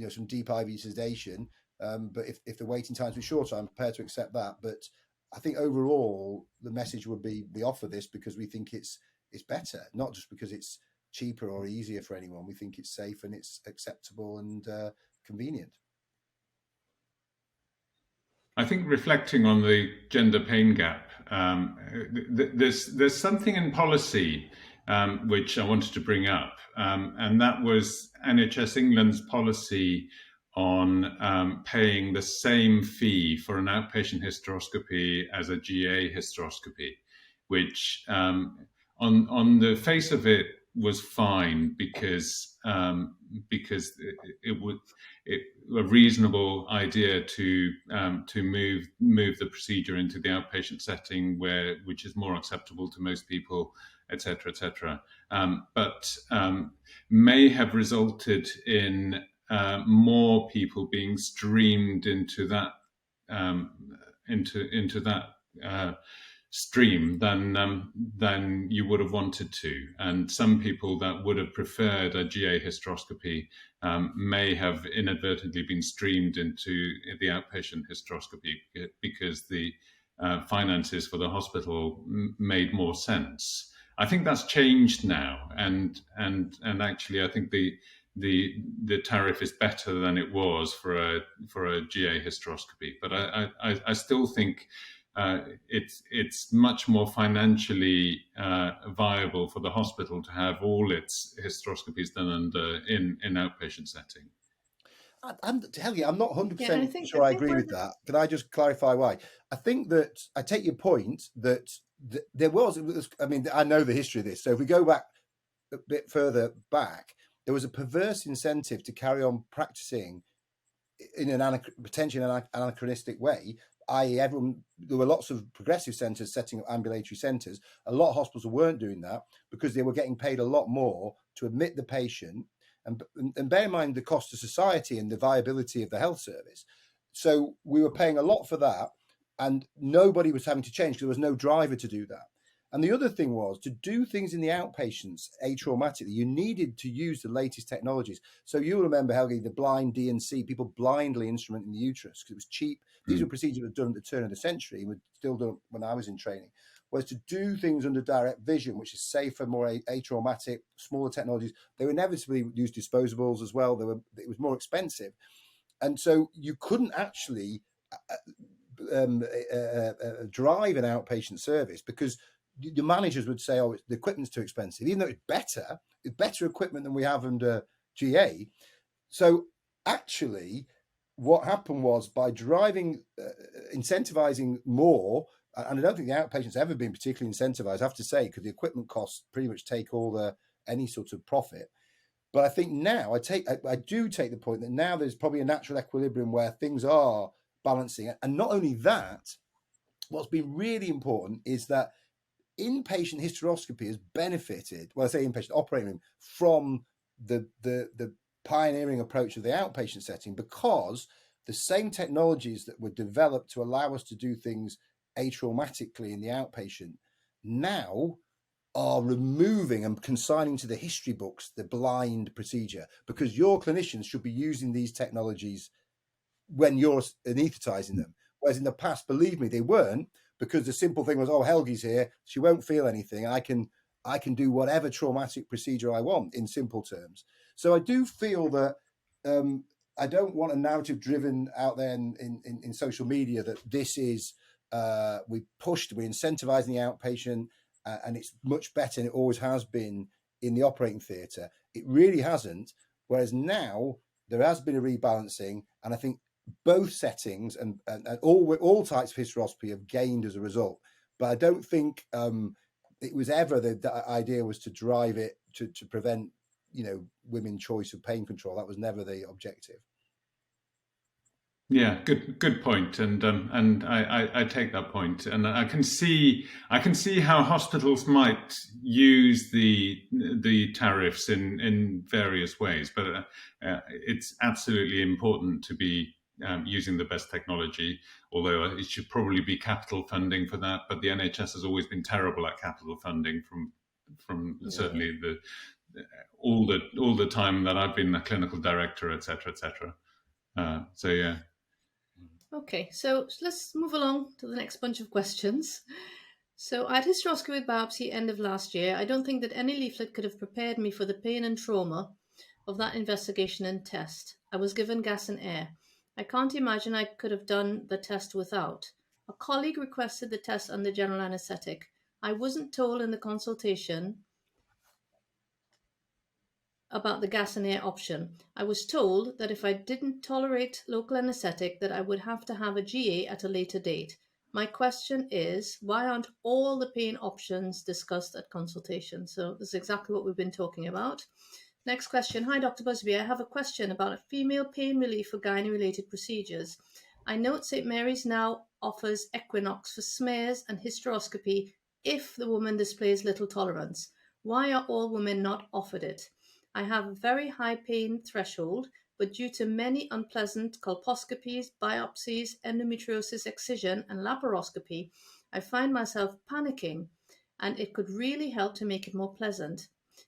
some deep IV sedation. But if the waiting times were shorter, I'm prepared to accept that. But I think overall, the message would be we offer this because we think it's better, not just because it's cheaper or easier for anyone. We think it's safe and it's acceptable and convenient. I think reflecting on the gender pain gap, there's something in policy which I wanted to bring up, and that was NHS England's policy on paying the same fee for an outpatient hysteroscopy as a GA hysteroscopy, which on the face of it was fine because it would a reasonable idea to move the procedure into the outpatient setting which is more acceptable to most people, etc., etc. But may have resulted in more people being streamed into that stream than you would have wanted to. And some people that would have preferred a GA hysteroscopy may have inadvertently been streamed into the outpatient hysteroscopy because the finances for the hospital made more sense. I think that's changed now, and actually I think the tariff is better than it was for a GA hysteroscopy. But I still think it's much more financially viable for the hospital to have all its hysteroscopies done in outpatient setting. Helgi, I'm not 100% sure I agree with that. Can I just clarify why? I think that I take your point that there was, I mean, I know the history of this. So if we go back a bit further back, there was a perverse incentive to carry on practicing in an potentially anachronistic way, i.e. there were lots of progressive centres setting up ambulatory centres. A lot of hospitals weren't doing that because they were getting paid a lot more to admit the patient and bear in mind the cost to society and the viability of the health service. So we were paying a lot for that, and nobody was having to change because there was no driver to do that. And the other thing was to do things in the outpatients atraumatically, you needed to use the latest technologies. So you'll remember, Helgi, the blind DNC, people blindly instrumenting the uterus because it was cheap. These were procedures that were done at the turn of the century and were still done when I was in training. Whereas to do things under direct vision, which is safer, more atraumatic, smaller technologies, they would inevitably use disposables as well. It was more expensive. And so you couldn't actually drive an outpatient service because the managers would say, oh, the equipment's too expensive, even though it's better equipment than we have under GA. So actually, what happened was by driving, incentivizing more, and I don't think the outpatients ever been particularly incentivized, I have to say, because the equipment costs pretty much take any sort of profit. But I think now I do take the point that now there's probably a natural equilibrium where things are balancing. And not only that, what's been really important is that inpatient hysteroscopy has benefited, well, I say inpatient operating room, from the pioneering approach of the outpatient setting, because the same technologies that were developed to allow us to do things atraumatically in the outpatient now are removing and consigning to the history books the blind procedure, because your clinicians should be using these technologies when you're anaesthetizing them. Whereas in the past, believe me, they weren't, because the simple thing was, oh, Helgi's here, she won't feel anything. I can do whatever traumatic procedure I want, in simple terms. So I do feel that I don't want a narrative driven out there in social media that this is, we're incentivizing the outpatient and it's much better than it always has been in the operating theatre. It really hasn't. Whereas now there has been a rebalancing, and I think both settings and all types of hysteroscopy have gained as a result. But I don't think it was ever the idea was to drive it to prevent, women's choice of pain control. That was never the objective. Yeah, good point, and I take that point, and I can see how hospitals might use the tariffs in various ways, but it's absolutely important to be using the best technology. Although it should probably be capital funding for that, but the NHS has always been terrible at capital funding from certainly all the time that I've been a clinical director, etc. So yeah. Okay, so let's move along to the next bunch of questions. So I had hysteroscopy with biopsy end of last year. I don't think that any leaflet could have prepared me for the pain and trauma of that investigation and test. I was given gas and air. I can't imagine I could have done the test without. A colleague requested the test under general anaesthetic. I wasn't told in the consultation about the gas and air option. I was told that if I didn't tolerate local anaesthetic, that I would have to have a GA at a later date. My question is, why aren't all the pain options discussed at consultation? So this is exactly what we've been talking about. Next question. Hi, Dr. Busby. I have a question about a female pain relief for gynae-related procedures. I note St. Mary's now offers Equinox for smears and hysteroscopy if the woman displays little tolerance. Why are all women not offered it? I have a very high pain threshold, but due to many unpleasant colposcopies, biopsies, endometriosis excision, and laparoscopy, I find myself panicking, and it could really help to make it more pleasant.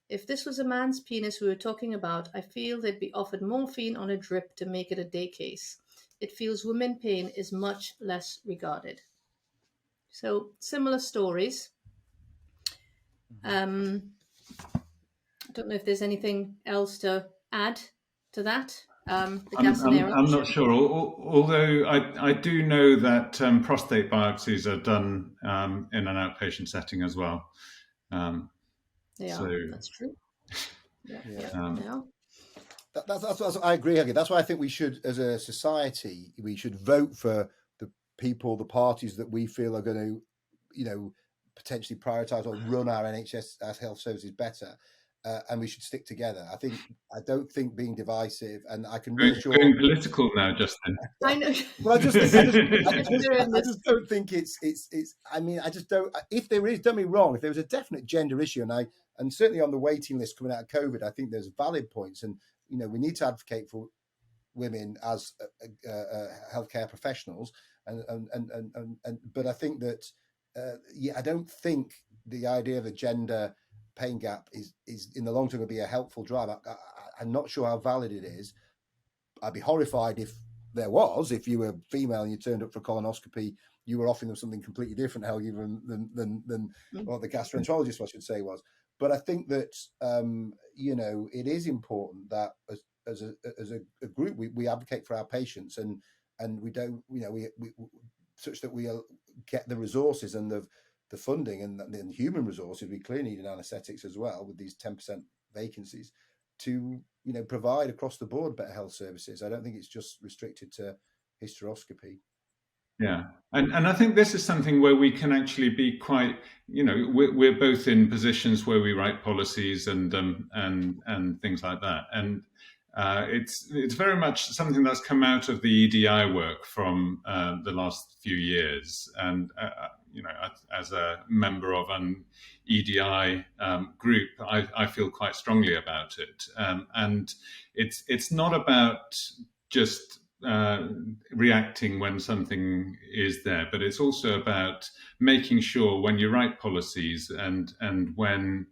If this was a man's penis we were talking about, I feel they'd be offered morphine on a drip to make it a day case. It feels women pain is much less regarded. So similar stories. I don't know if there's anything else to add to that. I'm not sure. Although I do know that prostate biopsies are done in an outpatient setting as well. That's true. Yeah. That's I agree, Helgi. That's why I think we should, as a society, we should vote for the people, the parties that we feel are going to, potentially prioritise or run our NHS, our health services better. And we should stick together. I don't think being divisive, and I can reassure. Going political now, Justin. I know. Well, I just don't think it's. I mean, I just don't. If there is, don't be wrong. If there was a definite gender issue, and certainly on the waiting list coming out of COVID, I think there's valid points, and we need to advocate for women as healthcare professionals, but I think that I don't think the idea of a gender pain gap is in the long term going to be a helpful drive. I'm not sure how valid it is. I'd be horrified if there was. If you were female and you turned up for a colonoscopy, you were offering them something completely different, Helgi, than what the gastroenterologist, I should say, was. But I think that it is important that as a group we advocate for our patients and we don't we such that we get the resources and the funding and the human resources. We clearly need in anaesthetics as well with these 10% vacancies to provide across the board better health services. I don't think it's just restricted to hysteroscopy. Yeah, and I think this is something where we can actually be quite, we're both in positions where we write policies and things like that, and it's very much something that's come out of the EDI work from the last few years, and as a member of an EDI group, I feel quite strongly about it, and it's not about just reacting when something is there, but it's also about making sure when you write policies and when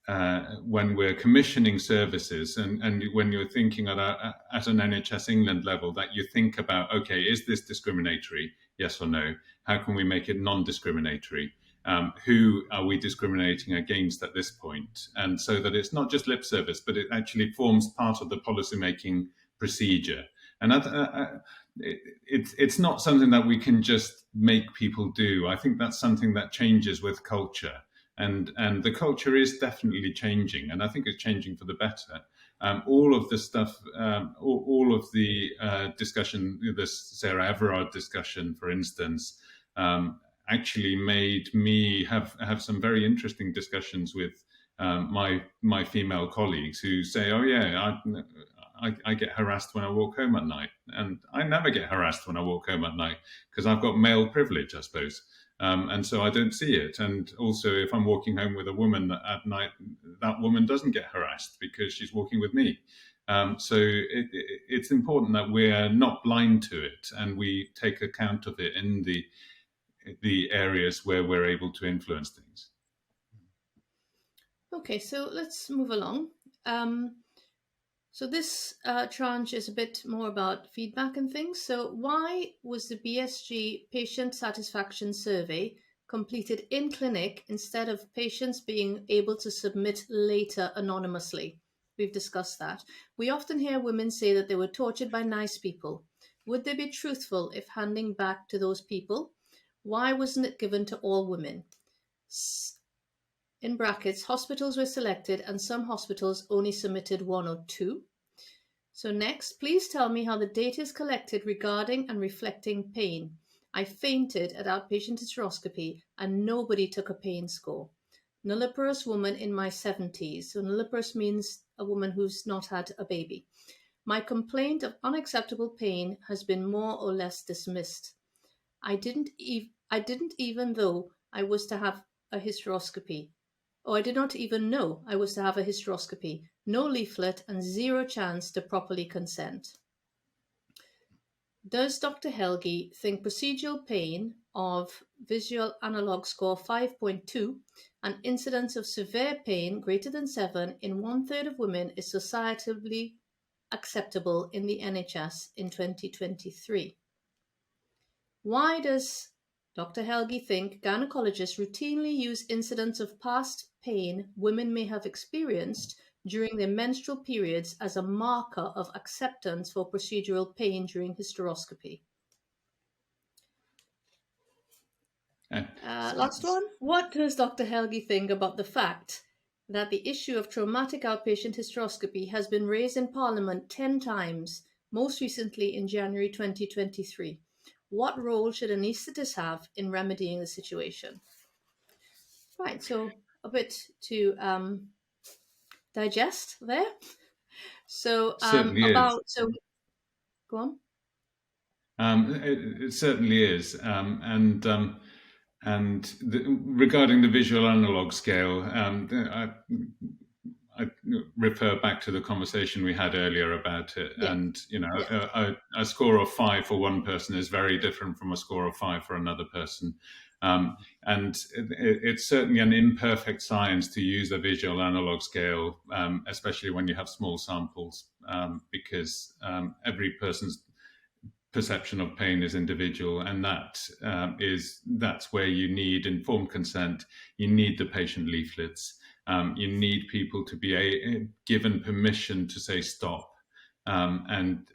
we're commissioning services and when you're thinking at an NHS England level, that you think about, okay, is this discriminatory? Yes or no? How can we make it non-discriminatory? Who are we discriminating against at this point? And so that it's not just lip service, but it actually forms part of the policymaking procedure. And it's not something that we can just make people do. I think that's something that changes with culture. And the culture is definitely changing. And I think it's changing for the better. All of the stuff, all of the discussion, the Sarah Everard discussion, for instance, actually made me have some very interesting discussions with my female colleagues who say, oh yeah, I get harassed when I walk home at night, and I never get harassed when I walk home at night because I've got male privilege, I suppose, and so I don't see it. And also, if I'm walking home with a woman at night, that woman doesn't get harassed because she's walking with me. So it's important that we're not blind to it and we take account of it in the areas where we're able to influence things. Okay, so let's move along. So this tranche is a bit more about feedback and things. So why was the BSG patient satisfaction survey completed in clinic instead of patients being able to submit later anonymously? We've discussed that. We often hear women say that they were tortured by nice people. Would they be truthful if handing back to those people? Why wasn't it given to all women? In brackets, hospitals were selected and some hospitals only submitted 1 or 2. So next, please tell me how the data is collected regarding and reflecting pain. I fainted at outpatient hysteroscopy and nobody took a pain score. Nulliparous woman in my 70s. So nulliparous means a woman who's not had a baby. My complaint of unacceptable pain has been more or less dismissed. I didn't even though I was to have a hysteroscopy. I did not even know I was to have a hysteroscopy. No leaflet and 0 chance to properly consent. Does Dr. Helgi think procedural pain of visual analog score 5.2, an incidence of severe pain greater than 7 in 1/3 of women is societally acceptable in the NHS in 2023. Why does Dr. Helgi think gynecologists routinely use incidents of past pain women may have experienced during their menstrual periods as a marker of acceptance for procedural pain during hysteroscopy? Last one. What does Dr. Helgi think about the fact that the issue of traumatic outpatient hysteroscopy has been raised in Parliament 10 times, most recently in January 2023? What role should anaesthetists have in remedying the situation? Right, so a bit to digest there. So Certainly is. Go on. It certainly is, regarding the visual analog scale, I refer back to the conversation we had earlier about it, and a score of 5 for one person is very different from a score of 5 for another person. And it's certainly an imperfect science to use a visual analog scale, especially when you have small samples, because every person's perception of pain is individual, and that's where you need informed consent. You need the patient leaflets. You need people to be given permission to say stop, and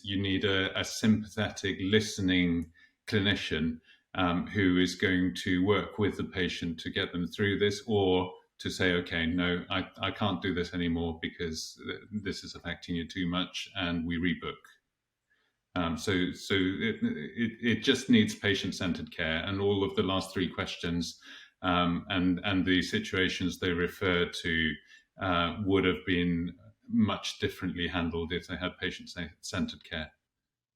you need a sympathetic, listening clinician who is going to work with the patient to get them through this, or to say, okay, no, I can't do this anymore because this is affecting you too much, and we rebook. So it just needs patient-centered care, and all of the last 3 questions and the situations they refer to would have been much differently handled if they had patient-centered care.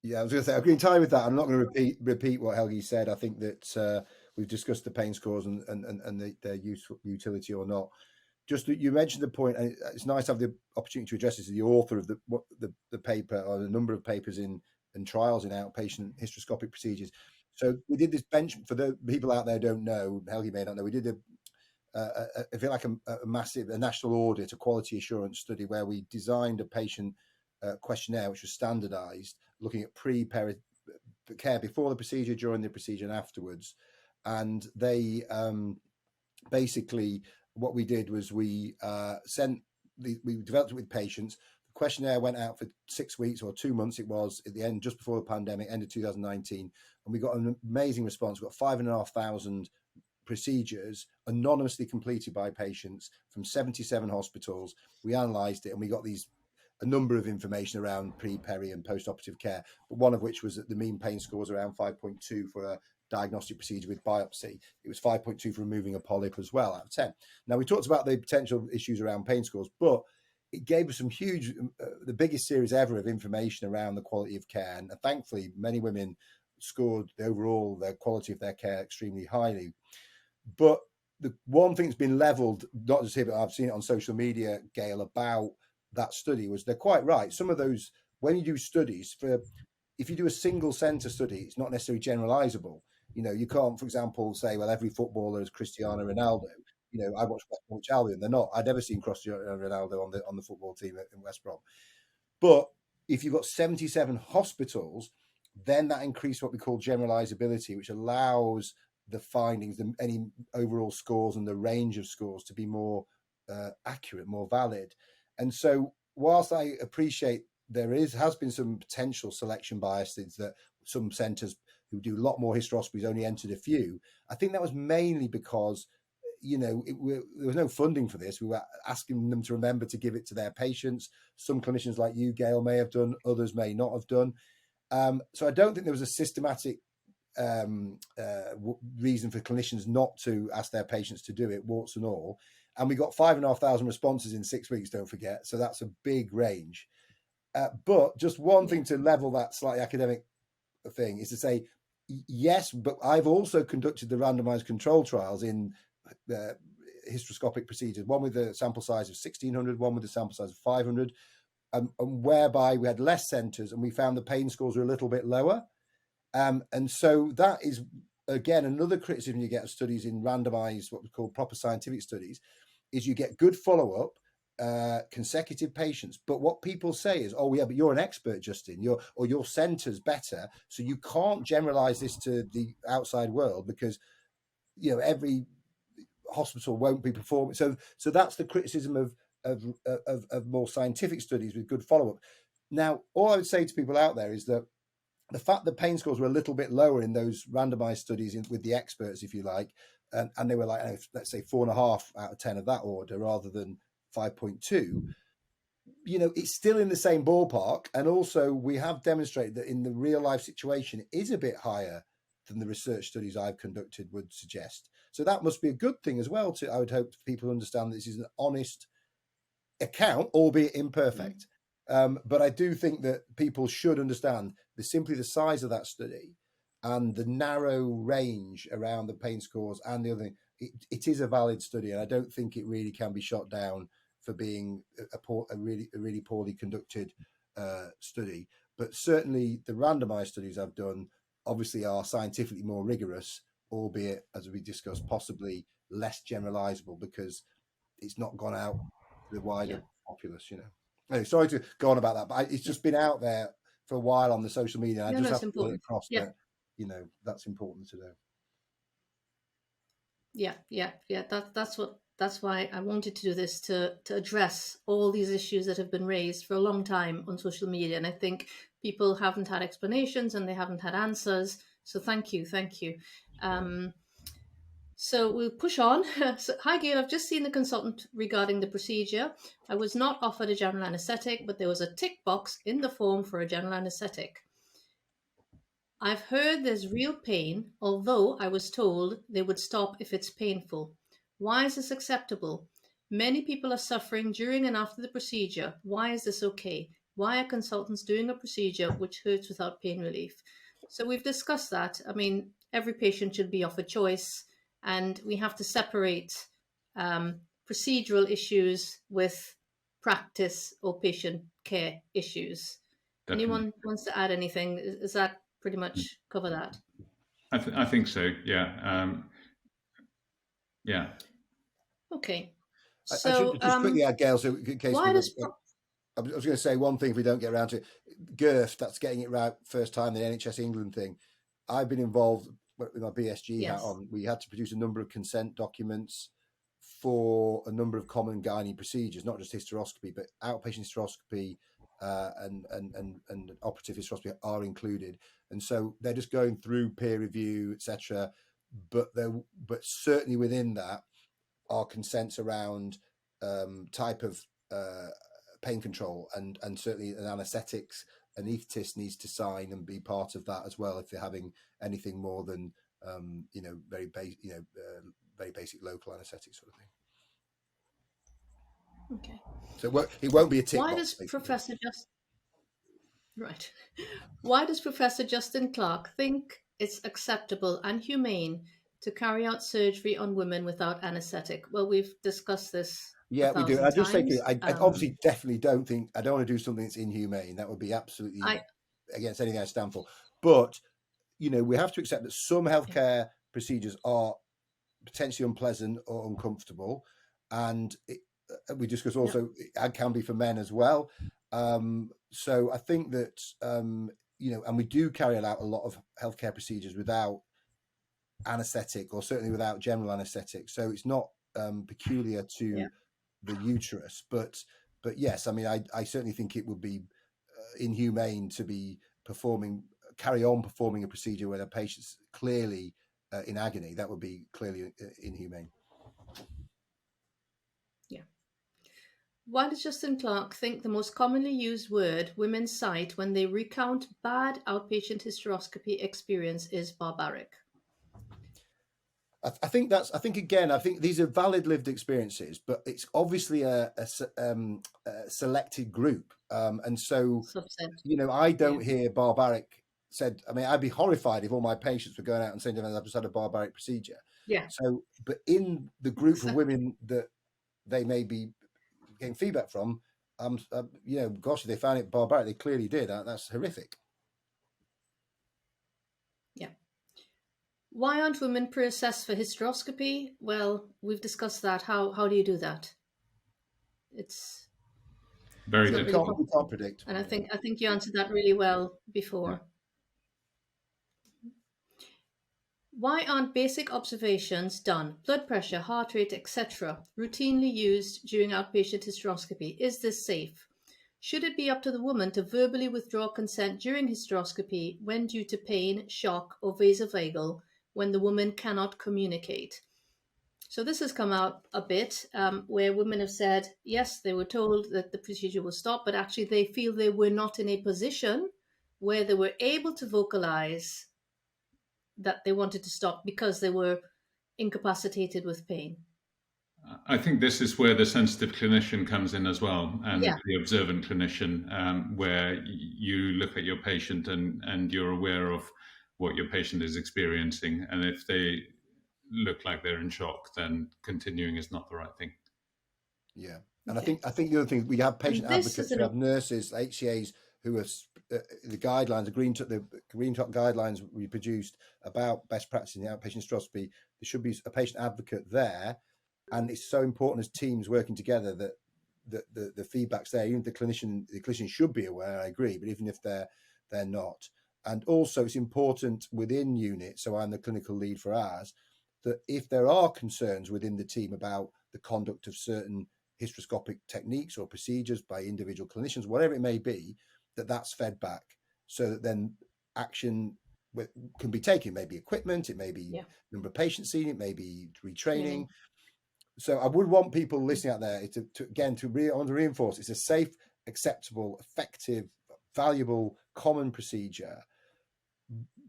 Yeah, I was going to say, I agree entirely with that. I'm not going to repeat what Helgi said. I think that we've discussed the pain scores and their utility or not. Just that you mentioned the point, and it's nice to have the opportunity to address this as the author of the paper, or the number of papers and trials in outpatient hysteroscopic procedures. So we did this bench, for the people out there who don't know, Helgi may not know, we did I feel like a national audit, a quality assurance study, where we designed a patient questionnaire which was standardized, looking at pre-peri care before the procedure, during the procedure, and afterwards. And they basically, what we did was we developed it with patients. The questionnaire went out for 6 weeks or 2 months. It was at the end, just before the pandemic, end of 2019, and we got an amazing response. We got 5,500 procedures anonymously completed by patients from 77 hospitals. We analysed it, and we got a number of information around pre, peri, and post-operative care, but one of which was that the mean pain score was around 5.2 for a diagnostic procedure with biopsy. It was 5.2 for removing a polyp as well, out of 10. Now, we talked about the potential issues around pain scores, but it gave us some huge, the biggest series ever of information around the quality of care. And thankfully, many women scored the quality of their care extremely highly. But the one thing that's been levelled, not just here, but I've seen it on social media, Gail, about that study, was they're quite right. Some of those, when you do studies, if you do a single centre study, it's not necessarily generalisable. You can't, for example, say, well, every footballer is Cristiano Ronaldo. I watch West Bromwich Albion. They're not. I've never seen Cristiano Ronaldo on the football team in West Brom. But if you've got 77 hospitals, then that increases what we call generalisability, which allows the findings, any overall scores and the range of scores to be more accurate, more valid. And so, whilst I appreciate there has been some potential selection biases, that some centres who do a lot more hysteroscopies only entered a few, I think that was mainly because there was no funding for this. We were asking them to remember to give it to their patients. Some clinicians like you, Gail, may have done, others may not have done. So I don't think there was a systematic reason for clinicians not to ask their patients to do it, warts and all. And we got 5,500 responses in 6 weeks, don't forget. So that's a big range. But just one thing to level that slightly academic thing is to say, yes, but I've also conducted the randomized control trials in hysteroscopic procedures, one with a sample size of 1,600, one with a sample size of 500, and whereby we had less centres and we found the pain scores were a little bit lower. And so that is again, another criticism you get of studies in randomized, what we call proper scientific studies, is you get good follow-up, consecutive patients. But what people say is, oh, yeah, but you're an expert, Justin, your center's better, so you can't generalize this to the outside world because, you know, every hospital won't be performing. So that's the criticism of more scientific studies with good follow-up. Now, all I would say to people out there is that the fact that pain scores were a little bit lower in those randomized studies with the experts, if you like, and they were like, let's say 4.5 out of 10 of that order rather than 5.2, you know, it's still in the same ballpark. And also we have demonstrated that in the real life situation, it is a bit higher than the research studies I've conducted would suggest. So that must be a good thing as well. I would hope people understand that this is an honest account, albeit imperfect. But I do think that people should understand simply the size of that study and the narrow range around the pain scores and the other thing. It is a valid study, and I don't think it really can be shot down for being a really poorly conducted study. But certainly the randomized studies I've done obviously are scientifically more rigorous, albeit, as we discussed, possibly less generalizable because it's not gone out to the wider populace, you know. Anyway, sorry to go on about that, but it's just been out there for a while on the social media. And I just have to put it across that, you know, that's important to know. That's why I wanted to do this, to address all these issues that have been raised for a long time on social media. And I think people haven't had explanations and they haven't had answers. So thank you. So we'll push on. So, hi Gail, I've just seen the consultant regarding the procedure. I was not offered a general anaesthetic, but there was a tick box in the form for a general anaesthetic. I've heard there's real pain, although I was told they would stop if it's painful. Why is this acceptable? Many people are suffering during and after the procedure. Why is this okay? Why are consultants doing a procedure which hurts without pain relief? So we've discussed that. I mean, every patient should be offered choice, and we have to separate procedural issues with practice or patient care issues. Definitely. Anyone wants to add anything? Is that pretty much cover that? I think so. Yeah. Yeah. Okay. So, I should just quickly add, Gail, so in case I was going to say one thing if we don't get around to it. GIRF, that's getting it right first time, the NHS England thing. I've been involved with my BSG hat on. We had to produce a number of consent documents for a number of common gynae procedures, not just hysteroscopy, but outpatient hysteroscopy and operative hysteroscopy are included. And so they're just going through peer review, etc. But certainly within that are consents around type of pain control and certainly an anaesthetics. Anaesthetist needs to sign and be part of that as well if they're having anything more than very basic local anaesthetic sort of thing. Okay. So it won't be a tick box. Why does Why does Professor Justin Clark think it's acceptable and humane to carry out surgery on women without anaesthetic? Well, we've discussed this. Yeah, we do. I just say to you, I obviously definitely don't want to do something that's inhumane. That would be absolutely against anything I stand for. But, we have to accept that some healthcare procedures are potentially unpleasant or uncomfortable. And we discussed also, it can be for men as well. So I think that, and we do carry out a lot of healthcare procedures without anaesthetic or certainly without general anaesthetic. So it's not peculiar to the uterus, but yes, I mean, I certainly think it would be inhumane to be carry on performing a procedure where the patient's clearly in agony. That would be clearly inhumane. Yeah. Why does Justin Clark think the most commonly used word women cite when they recount bad outpatient hysteroscopy experience is barbaric? I think these are valid lived experiences, but it's obviously a selected group. And so, subset. I don't hear barbaric said. I mean, I'd be horrified if all my patients were going out and saying, I've just had a barbaric procedure. Yeah. So, but in the group of women that they may be getting feedback from, gosh, if they found it barbaric, they clearly did. That's horrific. Yeah. Why aren't women pre-assessed for hysteroscopy? Well, we've discussed that. How do you do that? It's Very not difficult. really We can't predict. And I think you answered that really well before. Yeah. Why aren't basic observations done, blood pressure, heart rate, etc., routinely used during outpatient hysteroscopy? Is this safe? Should it be up to the woman to verbally withdraw consent during hysteroscopy when due to pain, shock, or vasovagal when the woman cannot communicate? So this has come out a bit where women have said, yes, they were told that the procedure will stop, but actually they feel they were not in a position where they were able to vocalize that they wanted to stop because they were incapacitated with pain. I think this is where the sensitive clinician comes in as well, and the observant clinician, where you look at your patient and you're aware of what your patient is experiencing. And if they look like they're in shock, then continuing is not the right thing. Yeah. And I think the other thing, we have patient advocates, we have nurses, HCAs who are the guidelines, the Green Top guidelines we produced about best practice in the outpatient hysteroscopy. There should be a patient advocate there. And it's so important as teams working together that the feedback's there. Even the clinician should be aware, I agree, but even if they're not. And also it's important within units, so I'm the clinical lead for ours, that if there are concerns within the team about the conduct of certain hysteroscopic techniques or procedures by individual clinicians, whatever it may be, that's fed back so that then action can be taken. It may be equipment, it may be number of patients seen, it may be retraining. So I would want people listening out there to reinforce it's a safe, acceptable, effective, valuable, common procedure.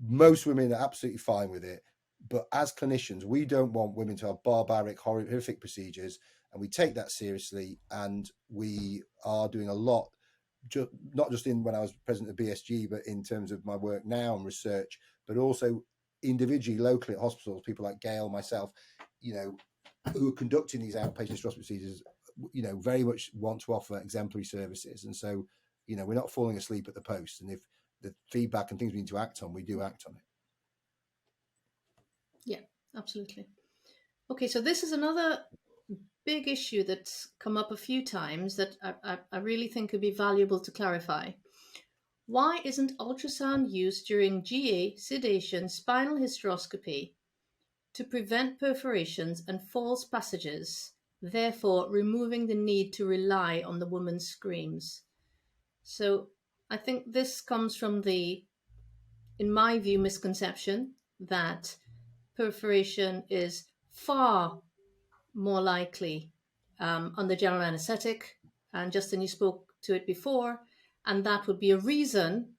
Most women are absolutely fine with it. But as clinicians, we don't want women to have barbaric, horrific procedures, and we take that seriously. And we are doing a lot, not just in when I was president of BSG, but in terms of my work now and research, but also individually, locally at hospitals, people like Gail, myself, who are conducting these outpatient hysteroscopy procedures, very much want to offer exemplary services. And so, we're not falling asleep at the post. And if the feedback and things we need to act on, we do act on it. Yeah, absolutely. Okay, so this is another big issue that's come up a few times that I really think could be valuable to clarify. Why isn't ultrasound used during GA, sedation, spinal hysteroscopy to prevent perforations and false passages, therefore removing the need to rely on the woman's screams? So I think this comes from the, in my view, misconception that perforation is far more likely under general anaesthetic. And Justin, you spoke to it before, and that would be a reason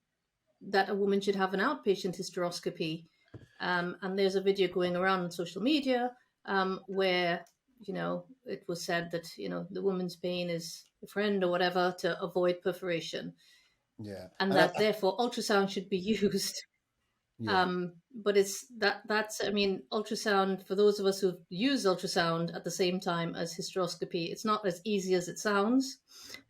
that a woman should have an outpatient hysteroscopy. And there's a video going around on social media where, it was said that, the woman's pain is a friend or whatever to avoid perforation. Yeah. And that therefore ultrasound should be used. Yeah. But it's that's ultrasound, for those of us who've used ultrasound at the same time as hysteroscopy, it's not as easy as it sounds.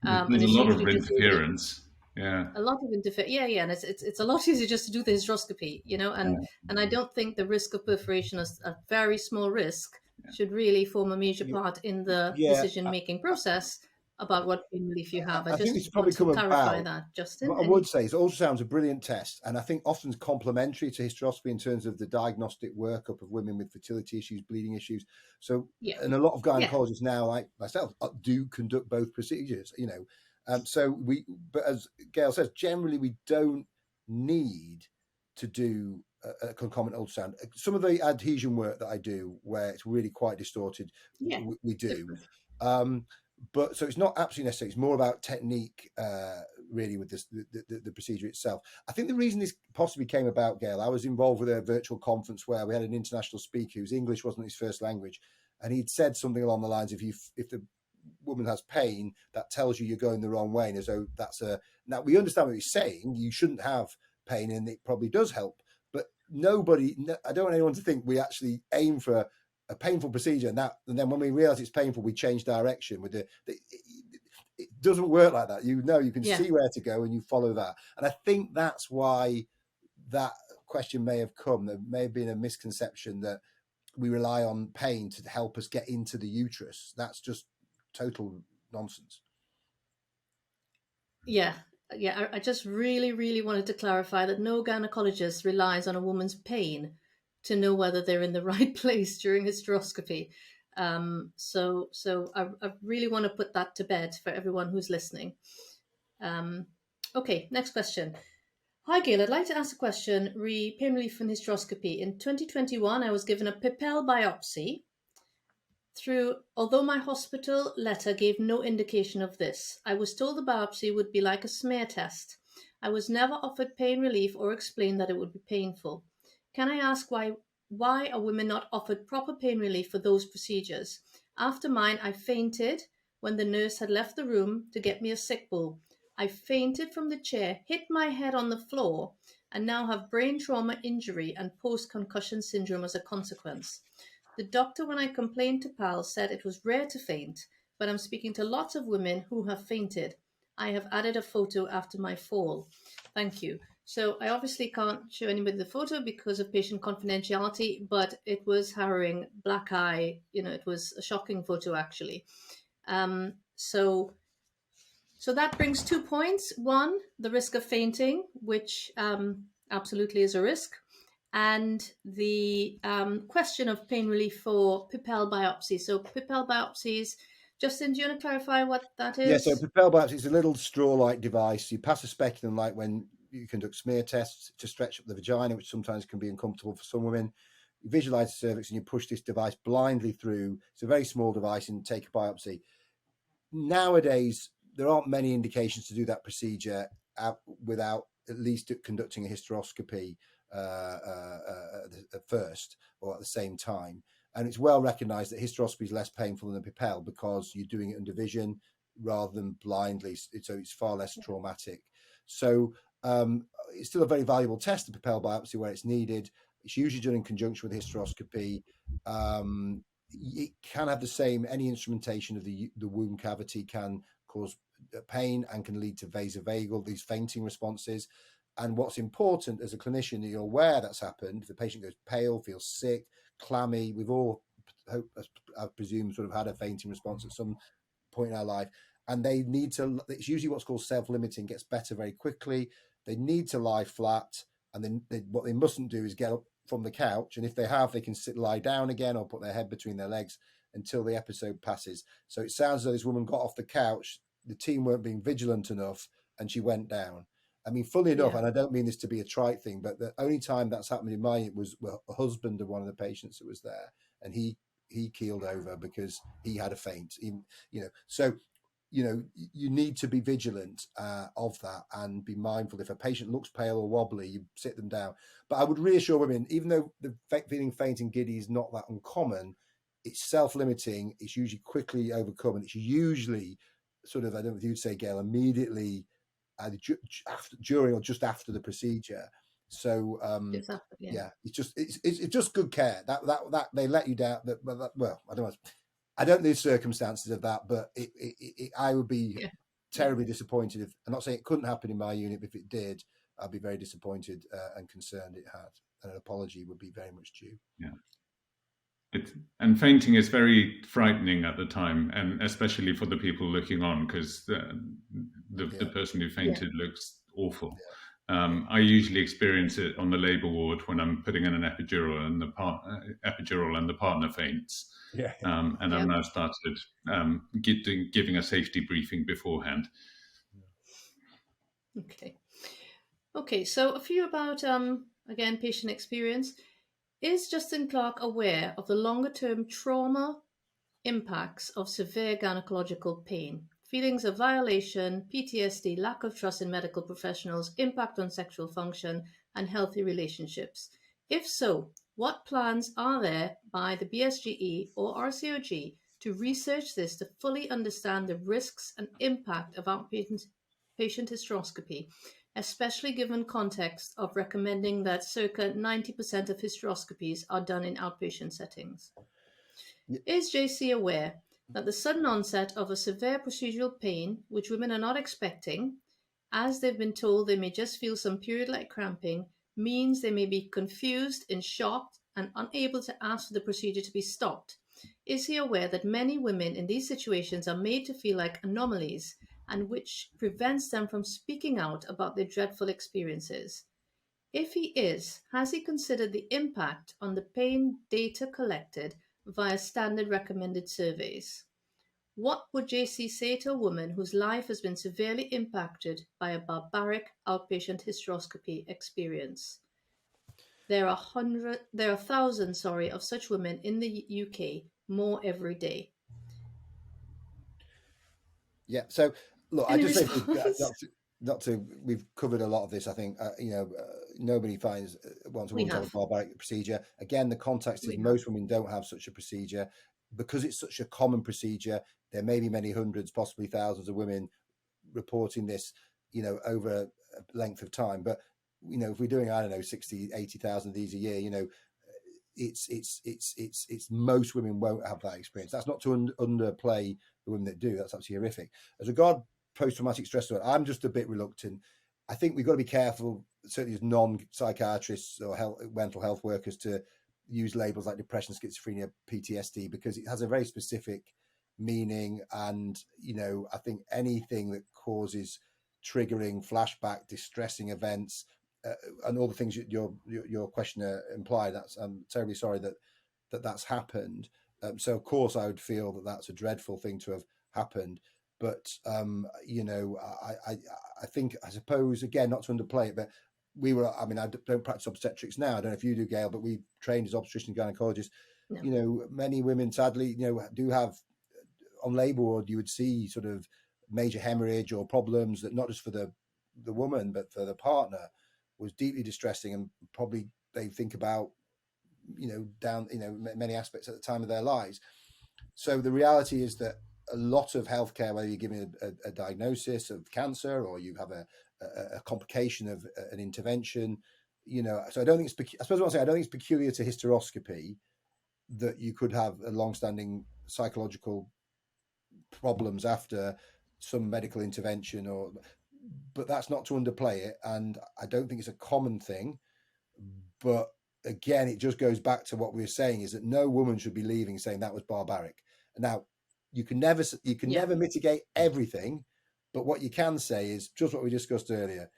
There's a lot of interference. A lot of interference. Yeah, and it's a lot easier just to do the hysteroscopy, and I don't think the risk of perforation is a very small risk should really form a major part in the decision-making process about what pain relief you have. I just think it's probably want to clarify that, Justin. What I would say is ultrasound's a brilliant test, and I think often complementary to hysteroscopy in terms of the diagnostic workup of women with fertility issues, bleeding issues. So, and a lot of gynecologists now, like myself, do conduct both procedures, but as Gail says, generally we don't need to do a concomitant ultrasound. Some of the adhesion work that I do, where it's really quite distorted, we do. But so it's not absolutely necessary. It's more about technique, really, with this the procedure itself. I think the reason this possibly came about, Gail, I was involved with a virtual conference where we had an international speaker whose English wasn't his first language, and he'd said something along the lines of, if the woman has pain, that tells you're going the wrong way. And as though now we understand what he's saying. You shouldn't have pain, and it probably does help. But I don't want anyone to think we actually aim for a painful procedure, and then when we realize it's painful, we change direction. It doesn't work like that. You can see where to go and you follow that. And I think that's why that question may have come. There may have been a misconception that we rely on pain to help us get into the uterus. That's just total nonsense. Yeah. I just really wanted to clarify that no gynecologist relies on a woman's pain to know whether they're in the right place during hysteroscopy. So I really want to put that to bed for everyone who's listening. Okay, next question. Hi Gail, I'd like to ask a question pain relief and hysteroscopy. In 2021, I was given a Pipelle biopsy although my hospital letter gave no indication of this. I was told the biopsy would be like a smear test. I was never offered pain relief or explained that it would be painful. Can I ask why are women not offered proper pain relief for those procedures? After mine, I fainted when the nurse had left the room to get me a sick bull. I fainted from the chair, hit my head on the floor, and now have brain trauma injury and post-concussion syndrome as a consequence. The doctor, when I complained to PAL, said it was rare to faint, but I'm speaking to lots of women who have fainted. I have added a photo after my fall. Thank you. So I obviously can't show anybody the photo because of patient confidentiality, but it was harrowing, black eye, it was a shocking photo actually. So that brings 2 points. One, the risk of fainting, which absolutely is a risk. And the question of pain relief for Pipelle biopsy. So Pipelle biopsies, Justin, do you want to clarify what that is? Yeah, so Pipelle biopsy is a little straw-like device. You pass a speculum like when you conduct smear tests to stretch up the vagina, which sometimes can be uncomfortable for some women. You visualize the cervix and you push this device blindly through. It's a very small device and take a biopsy. Nowadays, there aren't many indications to do that procedure without at least conducting a hysteroscopy at first or at the same time. And it's well recognized that hysteroscopy is less painful than a Pipelle because you're doing it under vision rather than blindly. So it's far less traumatic. So it's still a very valuable test, the Pipelle biopsy, where it's needed. It's usually done in conjunction with hysteroscopy. It can have the same, any instrumentation of the womb cavity can cause pain and can lead to vasovagal, these fainting responses. And what's important as a clinician, you're aware that's happened. If the patient goes pale, feels sick, clammy, we've all, I presume, sort of had a fainting response at some point in our life. And they need to, it's usually what's called self-limiting, gets better very quickly. They need to lie flat. And then what they mustn't do is get up from the couch. And if they have, they can lie down again or put their head between their legs until the episode passes. So it sounds as though this woman got off the couch, the team weren't being vigilant enough, and she went down. I mean, funnily enough, and I don't mean this to be a trite thing, but the only time that's happened in my unit was a husband of one of the patients that was there, and he keeled over because he had a faint. So you need to be vigilant of that and be mindful. If a patient looks pale or wobbly, you sit them down. But I would reassure women, even though the feeling faint and giddy is not that uncommon, it's self-limiting. It's usually quickly overcome, and it's usually sort of, I don't know if you'd say, Gail, immediately either during or just after the procedure. So it's just good care. That they let you down. I don't know the circumstances of that, but I would be terribly disappointed if, I'm not saying it couldn't happen in my unit, but if it did, I'd be very disappointed and concerned it had. And an apology would be very much due. Yeah. And fainting is very frightening at the time, and especially for the people looking on, because the person who fainted looks awful. I usually experience it on the labour ward when I'm putting in an epidural and the partner faints. And I've now started giving a safety briefing beforehand. Okay. So a few about again patient experience. Is Justin Clark aware of the longer-term trauma impacts of severe gynecological pain? Feelings of violation, PTSD, lack of trust in medical professionals, impact on sexual function and healthy relationships? If so, what plans are there by the BSGE or RCOG to research this to fully understand the risks and impact of outpatient hysteroscopy, especially given context of recommending that circa 90% of hysteroscopies are done in outpatient settings? Is JC aware that the sudden onset of a severe procedural pain, which women are not expecting, as they've been told they may just feel some period-like cramping, means they may be confused, in shock, and unable to ask for the procedure to be stopped? Is he aware that many women in these situations are made to feel like anomalies, and which prevents them from speaking out about their dreadful experiences? If he is, has he considered the impact on the pain data collected via standard recommended surveys? What would JC say to a woman whose life has been severely impacted by a barbaric outpatient hysteroscopy experience? There are thousands, of such women in the UK, more every day. Yeah. So look, I Any just say response? we've covered a lot of this. I think nobody wants a We woman to have a have. barbaric procedure. Again, the context is We have. most women don't have such a procedure because it's such a common procedure. There may be many hundreds, possibly thousands of women reporting this, over a length of time. But if we're doing, I don't know, 60, 80,000 of these a year, it's most women won't have that experience. That's not to underplay the women that do. That's absolutely horrific. As regard post-traumatic stress disorder, I'm just a bit reluctant. I think we've got to be careful, certainly as non-psychiatrists or mental health workers, to use labels like depression, schizophrenia, PTSD, because it has a very specific meaning. And I think anything that causes triggering, flashback, distressing events, and all the things your questioner implied, I'm terribly sorry that's happened. So of course I would feel that that's a dreadful thing to have happened. But I think, I suppose, again, not to underplay it, but I don't practice obstetrics now. I don't know if you do, Gail, but we trained as obstetrician and gynecologists. No. Many women sadly, do have, on labour ward, you would see sort of major hemorrhage or problems that not just for the woman but for the partner was deeply distressing, and probably they think about many aspects at the time of their lives. So the reality is that a lot of healthcare, whether you're giving a diagnosis of cancer or you have a complication of an intervention, so I don't think I don't think it's peculiar to hysteroscopy that you could have a long-standing psychological problems after some medical intervention, but that's not to underplay it, and I don't think it's a common thing. But again, it just goes back to what we were saying, is that no woman should be leaving saying that was barbaric. Now, you can never mitigate everything, but what you can say is just what we discussed earlier: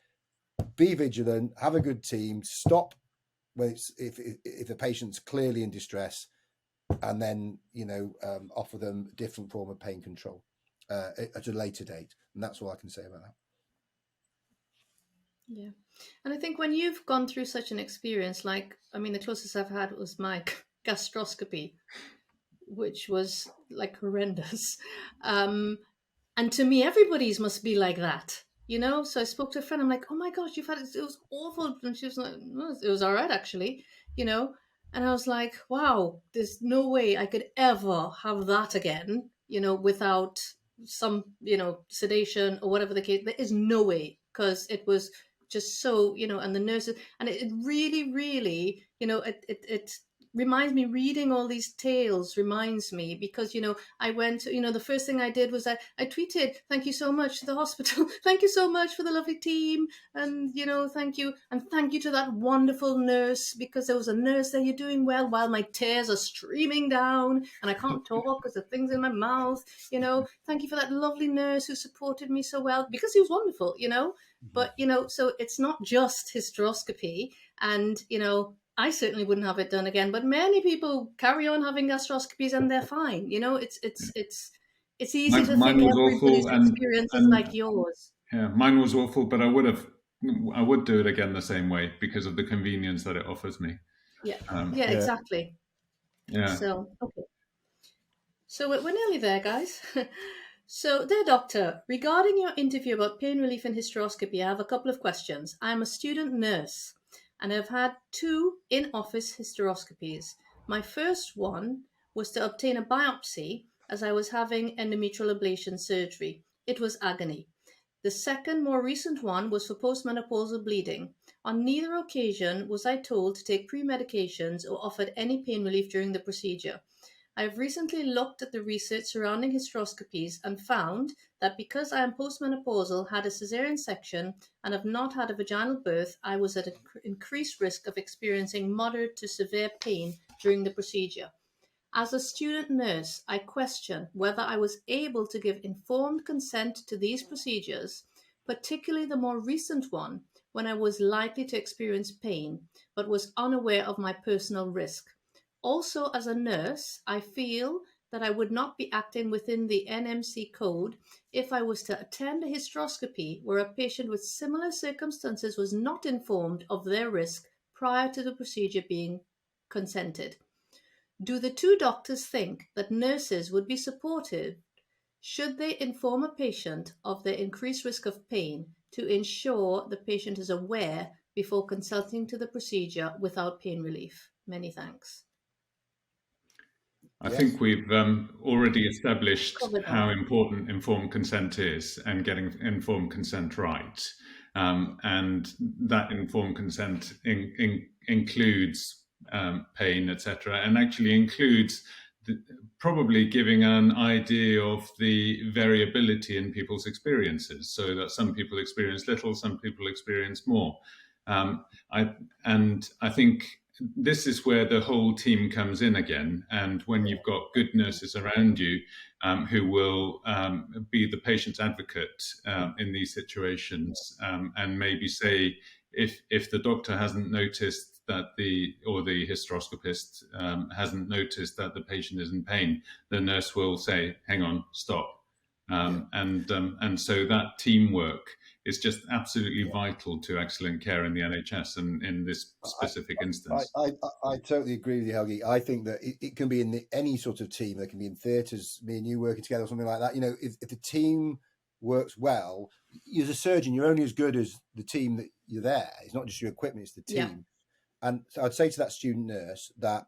be vigilant, have a good team, stop when if the patient's clearly in distress, and then offer them a different form of pain control at a later date. And that's all I can say about that. Yeah. And I think when you've gone through such an experience, the closest I've had was my gastroscopy, which was like horrendous. And to me, everybody's must be like that, So I spoke to a friend. I'm like, oh my gosh, you've had it. It was awful. And she was like, no, it was all right, actually, And I was like, wow, there's no way I could ever have that again, without some, sedation or whatever the case. There is no way, because it was just so, and the nurses, and it really, really, it reminds me, reading all these tales reminds me, because I went, the first thing I did was I tweeted, thank you so much to the hospital, thank you so much for the lovely team, and thank you, and thank you to that wonderful nurse, because there was a nurse there, you're doing well, while my tears are streaming down and I can't talk because the thing's in my mouth, thank you for that lovely nurse who supported me so well, because he was wonderful, but so it's not just hysteroscopy, and I certainly wouldn't have it done again, but many people carry on having gastroscopies and they're fine. It's easy to think everybody's experience is like yours. Yeah, mine was awful, but I would do it again the same way because of the convenience that it offers me. Yeah, exactly. Yeah. So, okay. So we're nearly there, guys. So, dear doctor, regarding your interview about pain relief and hysteroscopy, I have a couple of questions. I'm a student nurse, and I've had 2 in-office hysteroscopies. My first one was to obtain a biopsy as I was having endometrial ablation surgery. It was agony. The second, more recent one was for postmenopausal bleeding. On neither occasion was I told to take pre-medications or offered any pain relief during the procedure. I've recently looked at the research surrounding hysteroscopies and found that because I am postmenopausal, had a caesarean section, and have not had a vaginal birth, I was at increased risk of experiencing moderate to severe pain during the procedure. As a student nurse, I question whether I was able to give informed consent to these procedures, particularly the more recent one, when I was likely to experience pain, but was unaware of my personal risk. Also, as a nurse, I feel that I would not be acting within the NMC code if I was to attend a hysteroscopy where a patient with similar circumstances was not informed of their risk prior to the procedure being consented. Do the two doctors think that nurses would be supportive should they inform a patient of their increased risk of pain to ensure the patient is aware before consenting to the procedure without pain relief? Many thanks. I Yes. think we've already established Covered how that. important informed consent is and getting informed consent right. And that informed consent includes pain, etc., and actually includes probably giving an idea of the variability in people's experiences, so that some people experience little, some people experience more. I think this is where the whole team comes in again. And when you've got good nurses around you who will be the patient's advocate in these situations, and maybe say, if the doctor hasn't noticed that the hysteroscopist hasn't noticed that the patient is in pain, the nurse will say, hang on, stop. And so that teamwork is just absolutely vital to excellent care in the NHS and in this specific instance. I totally agree with you, Helgi. I think that it can be in any sort of team. There can be in theatres, me and you working together or something like that. You know, if the team works well, as a surgeon, you're only as good as the team that you're there. It's not just your equipment, it's the team. Yeah. And so I'd say to that student nurse that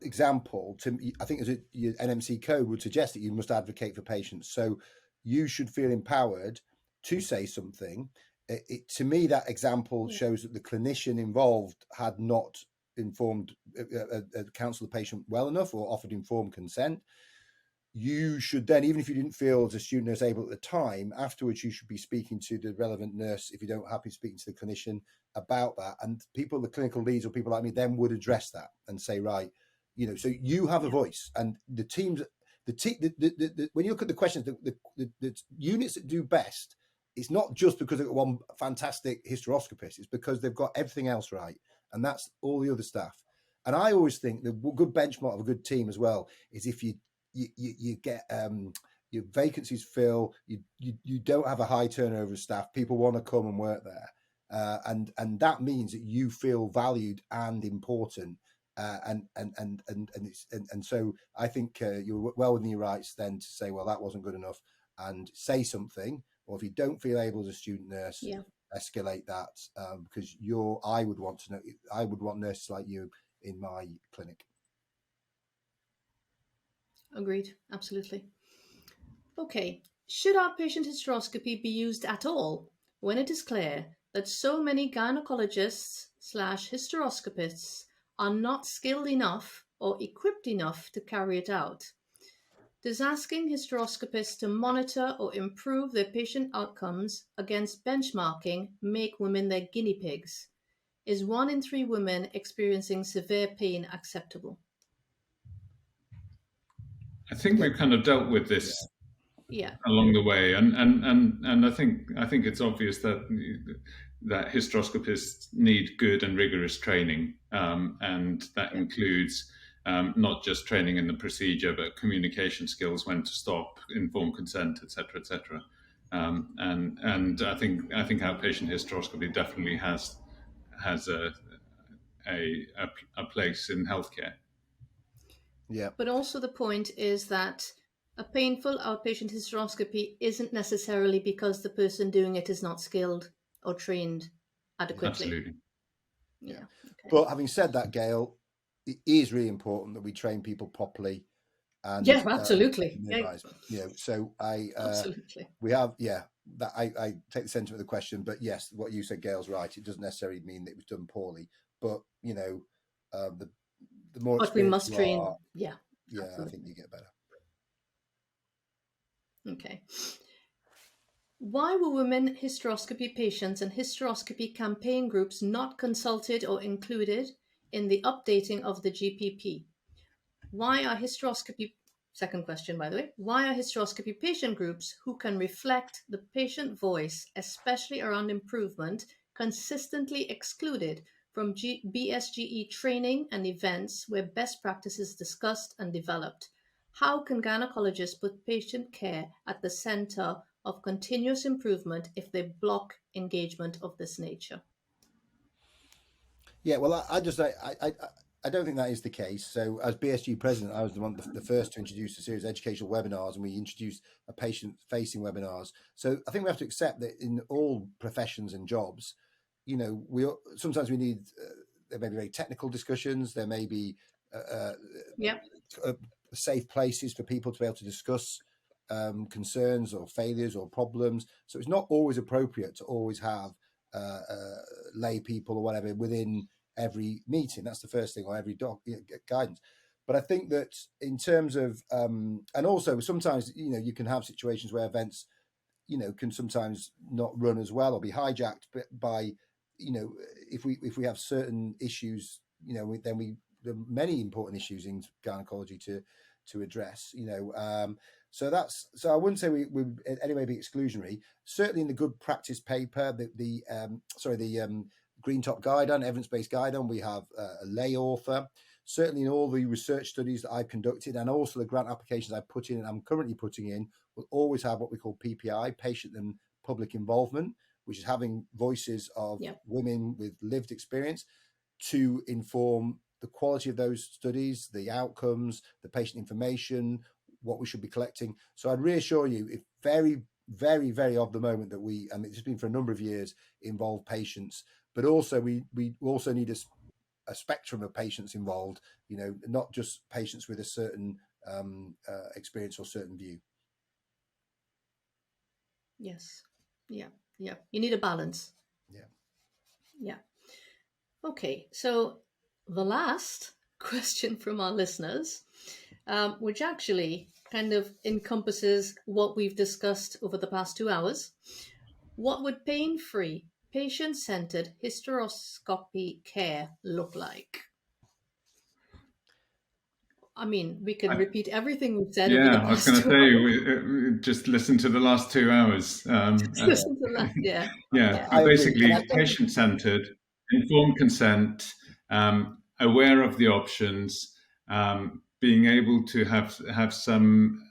example, I think as your NMC code would suggest that you must advocate for patients. So you should feel empowered to say something. To me, that example shows that the clinician involved had not informed, counseled the patient well enough or offered informed consent. You should then, even if you didn't feel as a student nurse able at the time, afterwards you should be speaking to the relevant nurse, if you don't happy speaking to the clinician about that. And people, the clinical leads or people like me, then would address that and say, right, you know, so you have a voice. And the teams, when you look at the questions, the units that do best, it's not just because they've got one fantastic hysteroscopist, it's because they've got everything else right. And that's all the other staff. And I always think the good benchmark of a good team as well is if you get your vacancies fill, you don't have a high turnover of staff, people want to come and work there. And that means that you feel valued and important. And so I think you're well within your rights then to say, well, that wasn't good enough, and say something. Or if you don't feel able as a student nurse, escalate that, because I would want nurses like you in my clinic. Agreed, absolutely. Okay, should outpatient hysteroscopy be used at all when it is clear that so many gynecologists/hysteroscopists are not skilled enough or equipped enough to carry it out? Does asking hysteroscopists to monitor or improve their patient outcomes against benchmarking make women their guinea pigs? Is 1 in 3 women experiencing severe pain acceptable? I think we've kind of dealt with this along the way, and I think it's obvious that hysteroscopists need good and rigorous training, and that includes not just training in the procedure, but communication skills, when to stop, informed consent, etc., etc. And I think outpatient hysteroscopy definitely has a place in healthcare. Yeah. But also the point is that a painful outpatient hysteroscopy isn't necessarily because the person doing it is not skilled or trained adequately. Absolutely. Yeah. Okay. But having said that, Gail, it is really important that we train people properly. And absolutely. So absolutely. We have, that I take the sentiment of the question, but yes, what you said, Gail's right. It doesn't necessarily mean that it was done poorly, but the more But we must experienced you train. are, Yeah. yeah, Absolutely. I think you get better. Okay. Why were women hysteroscopy patients and hysteroscopy campaign groups not consulted or included in the updating of the GPP? Why are hysteroscopy, second question by the way, why are hysteroscopy patient groups who can reflect the patient voice, especially around improvement, consistently excluded from BSGE training and events where best practices discussed and developed? How can gynecologists put patient care at the center of continuous improvement if they block engagement of this nature? Yeah, well, I don't think that is the case. So, as BSG president, I was the first to introduce a series of educational webinars, and we introduced a patient-facing webinars. So, I think we have to accept that in all professions and jobs, we sometimes we need there may be very technical discussions. There may be Yeah. safe places for people to be able to discuss concerns or failures or problems. So, it's not always appropriate to always have lay people or whatever within every meeting. That's the first thing, or every guidance. But I think that in terms of and also sometimes you can have situations where events can sometimes not run as well or be hijacked by if we have certain issues, then there are many important issues in gynecology to address. So I wouldn't say we would in any way be exclusionary. Certainly in the good practice paper, the Green Top Guidance, evidence-based guidance, we have a lay author. Certainly in all the research studies that I've conducted and also the grant applications I put in and I'm currently putting in, will always have what we call PPI, patient and public involvement, which is having voices of women with lived experience to inform the quality of those studies, the outcomes, the patient information, what we should be collecting. So I'd reassure you, if very, very, very of the moment that and it's been for a number of years, involve patients, but also we also need a spectrum of patients involved, not just patients with a certain experience or certain view. Yes. Yeah. Yeah. You need a balance. Yeah. Yeah. Okay. So the last question from our listeners, which actually kind of encompasses what we've discussed over the past 2 hours. What would pain-free, patient-centered hysteroscopy care look like? I mean, we can repeat everything we've said over the past 2 hours. I was going to say, just listen to the last 2 hours. Listen to that, yeah. Basically patient-centered, informed consent, aware of the options, being able to have some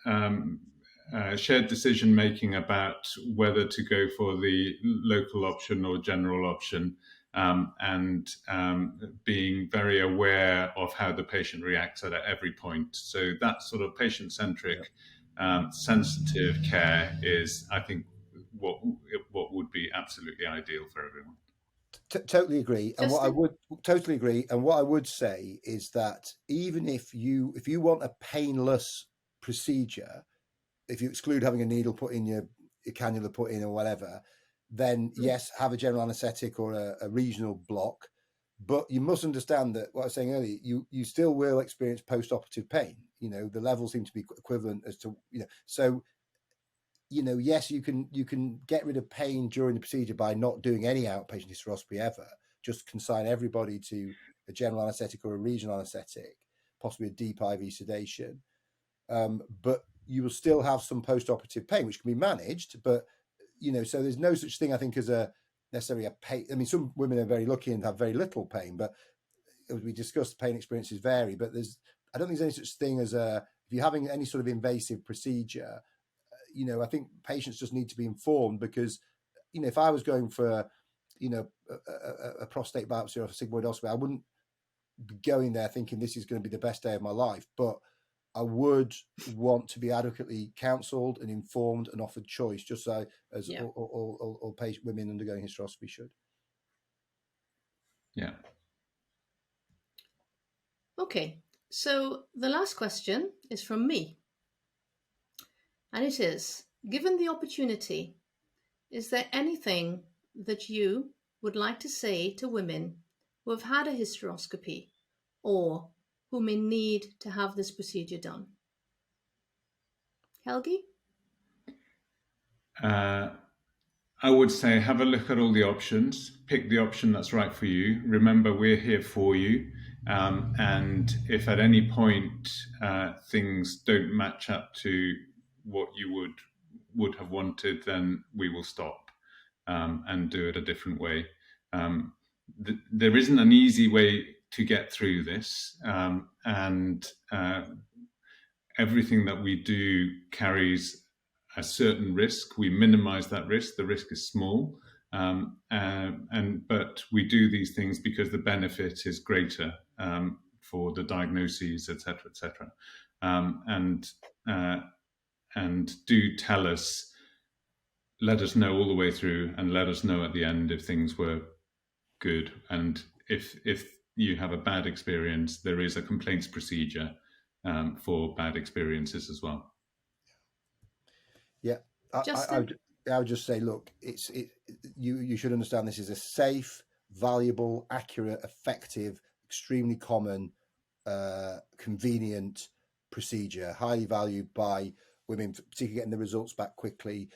shared decision making about whether to go for the local option or general option, and being very aware of how the patient reacts at every point. So that sort of patient-centric, sensitive care is, I think, what would be absolutely ideal for everyone. Totally agree. And what I would say is that even if you want a painless procedure, if you exclude having a needle put in your cannula put in or whatever, then yes, have a general anaesthetic or a regional block. But you must understand that what I was saying earlier, you still will experience post-operative pain. The levels seem to be equivalent as to, so, yes, you can get rid of pain during the procedure by not doing any outpatient hysteroscopy ever. Just consign everybody to a general anaesthetic or a regional anaesthetic, possibly a deep IV sedation. But you will still have some post-operative pain, which can be managed. But, so there's no such thing, I think, as necessarily a pain. I mean, some women are very lucky and have very little pain, but as we discussed, pain experiences vary. But I don't think there's any such thing as if you're having any sort of invasive procedure, I think patients just need to be informed, because, if I was going for, a prostate biopsy or a sigmoidoscopy, I wouldn't be going there thinking this is going to be the best day of my life. But I would want to be adequately counselled and informed and offered choice, just so as all patient women undergoing hysteroscopy should. Yeah. Okay, so the last question is from me. And it is, given the opportunity, is there anything that you would like to say to women who have had a hysteroscopy or who may need to have this procedure done? Helgi? I would say have a look at all the options, pick the option that's right for you. Remember, we're here for you. And if at any point things don't match up to what you would have wanted, then we will stop and do it a different way. There isn't an easy way to get through this, and everything that we do carries a certain risk. We minimize that risk. The risk is small, but we do these things because the benefit is greater for the diagnoses, etc., etc. And do tell us, let us know all the way through, and let us know at the end if things were good. And if you have a bad experience, there is a complaints procedure for bad experiences as well. Yeah, I would just say, look, you should understand this is a safe, valuable, accurate, effective, extremely common, convenient procedure, highly valued by women, particularly getting the results back quickly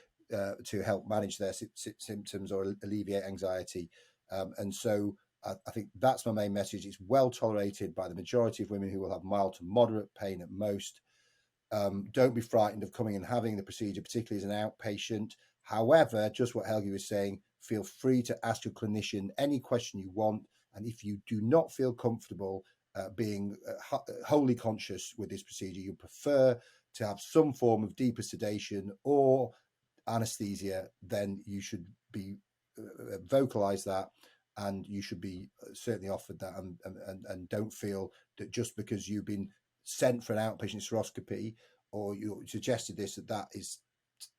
to help manage their symptoms or alleviate anxiety. And so I think that's my main message. It's well tolerated by the majority of women who will have mild to moderate pain at most. Don't be frightened of coming and having the procedure, particularly as an outpatient. However, just what Helgi was saying, feel free to ask your clinician any question you want. And if you do not feel comfortable being wholly conscious with this procedure, you prefer to have some form of deeper sedation or anesthesia, then you should be vocalize that, and you should be certainly offered that. And don't feel that just because you've been sent for an outpatient hysteroscopy or you suggested this, that is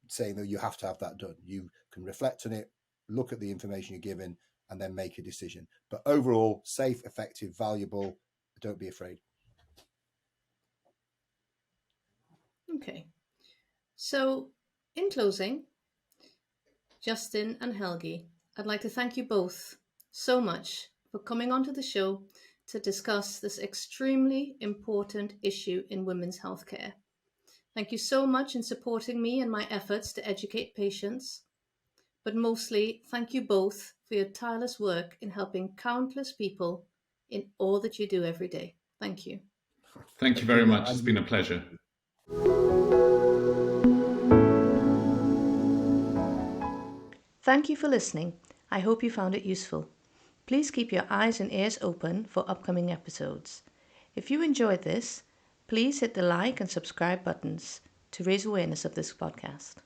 saying that you have to have that done. You can reflect on it, look at the information you're given, and then make a decision. But overall, safe, effective, valuable. Don't be afraid. Okay. So, in closing, Justin and Helgi, I'd like to thank you both so much for coming onto the show to discuss this extremely important issue in women's healthcare. Thank you so much in supporting me in my efforts to educate patients. But mostly, thank you both for your tireless work in helping countless people in all that you do every day. Thank you. Thank you very much. It's been a pleasure. Thank you for listening. I hope you found it useful. Please keep your eyes and ears open for upcoming episodes. If you enjoyed this, please hit the like and subscribe buttons to raise awareness of this podcast.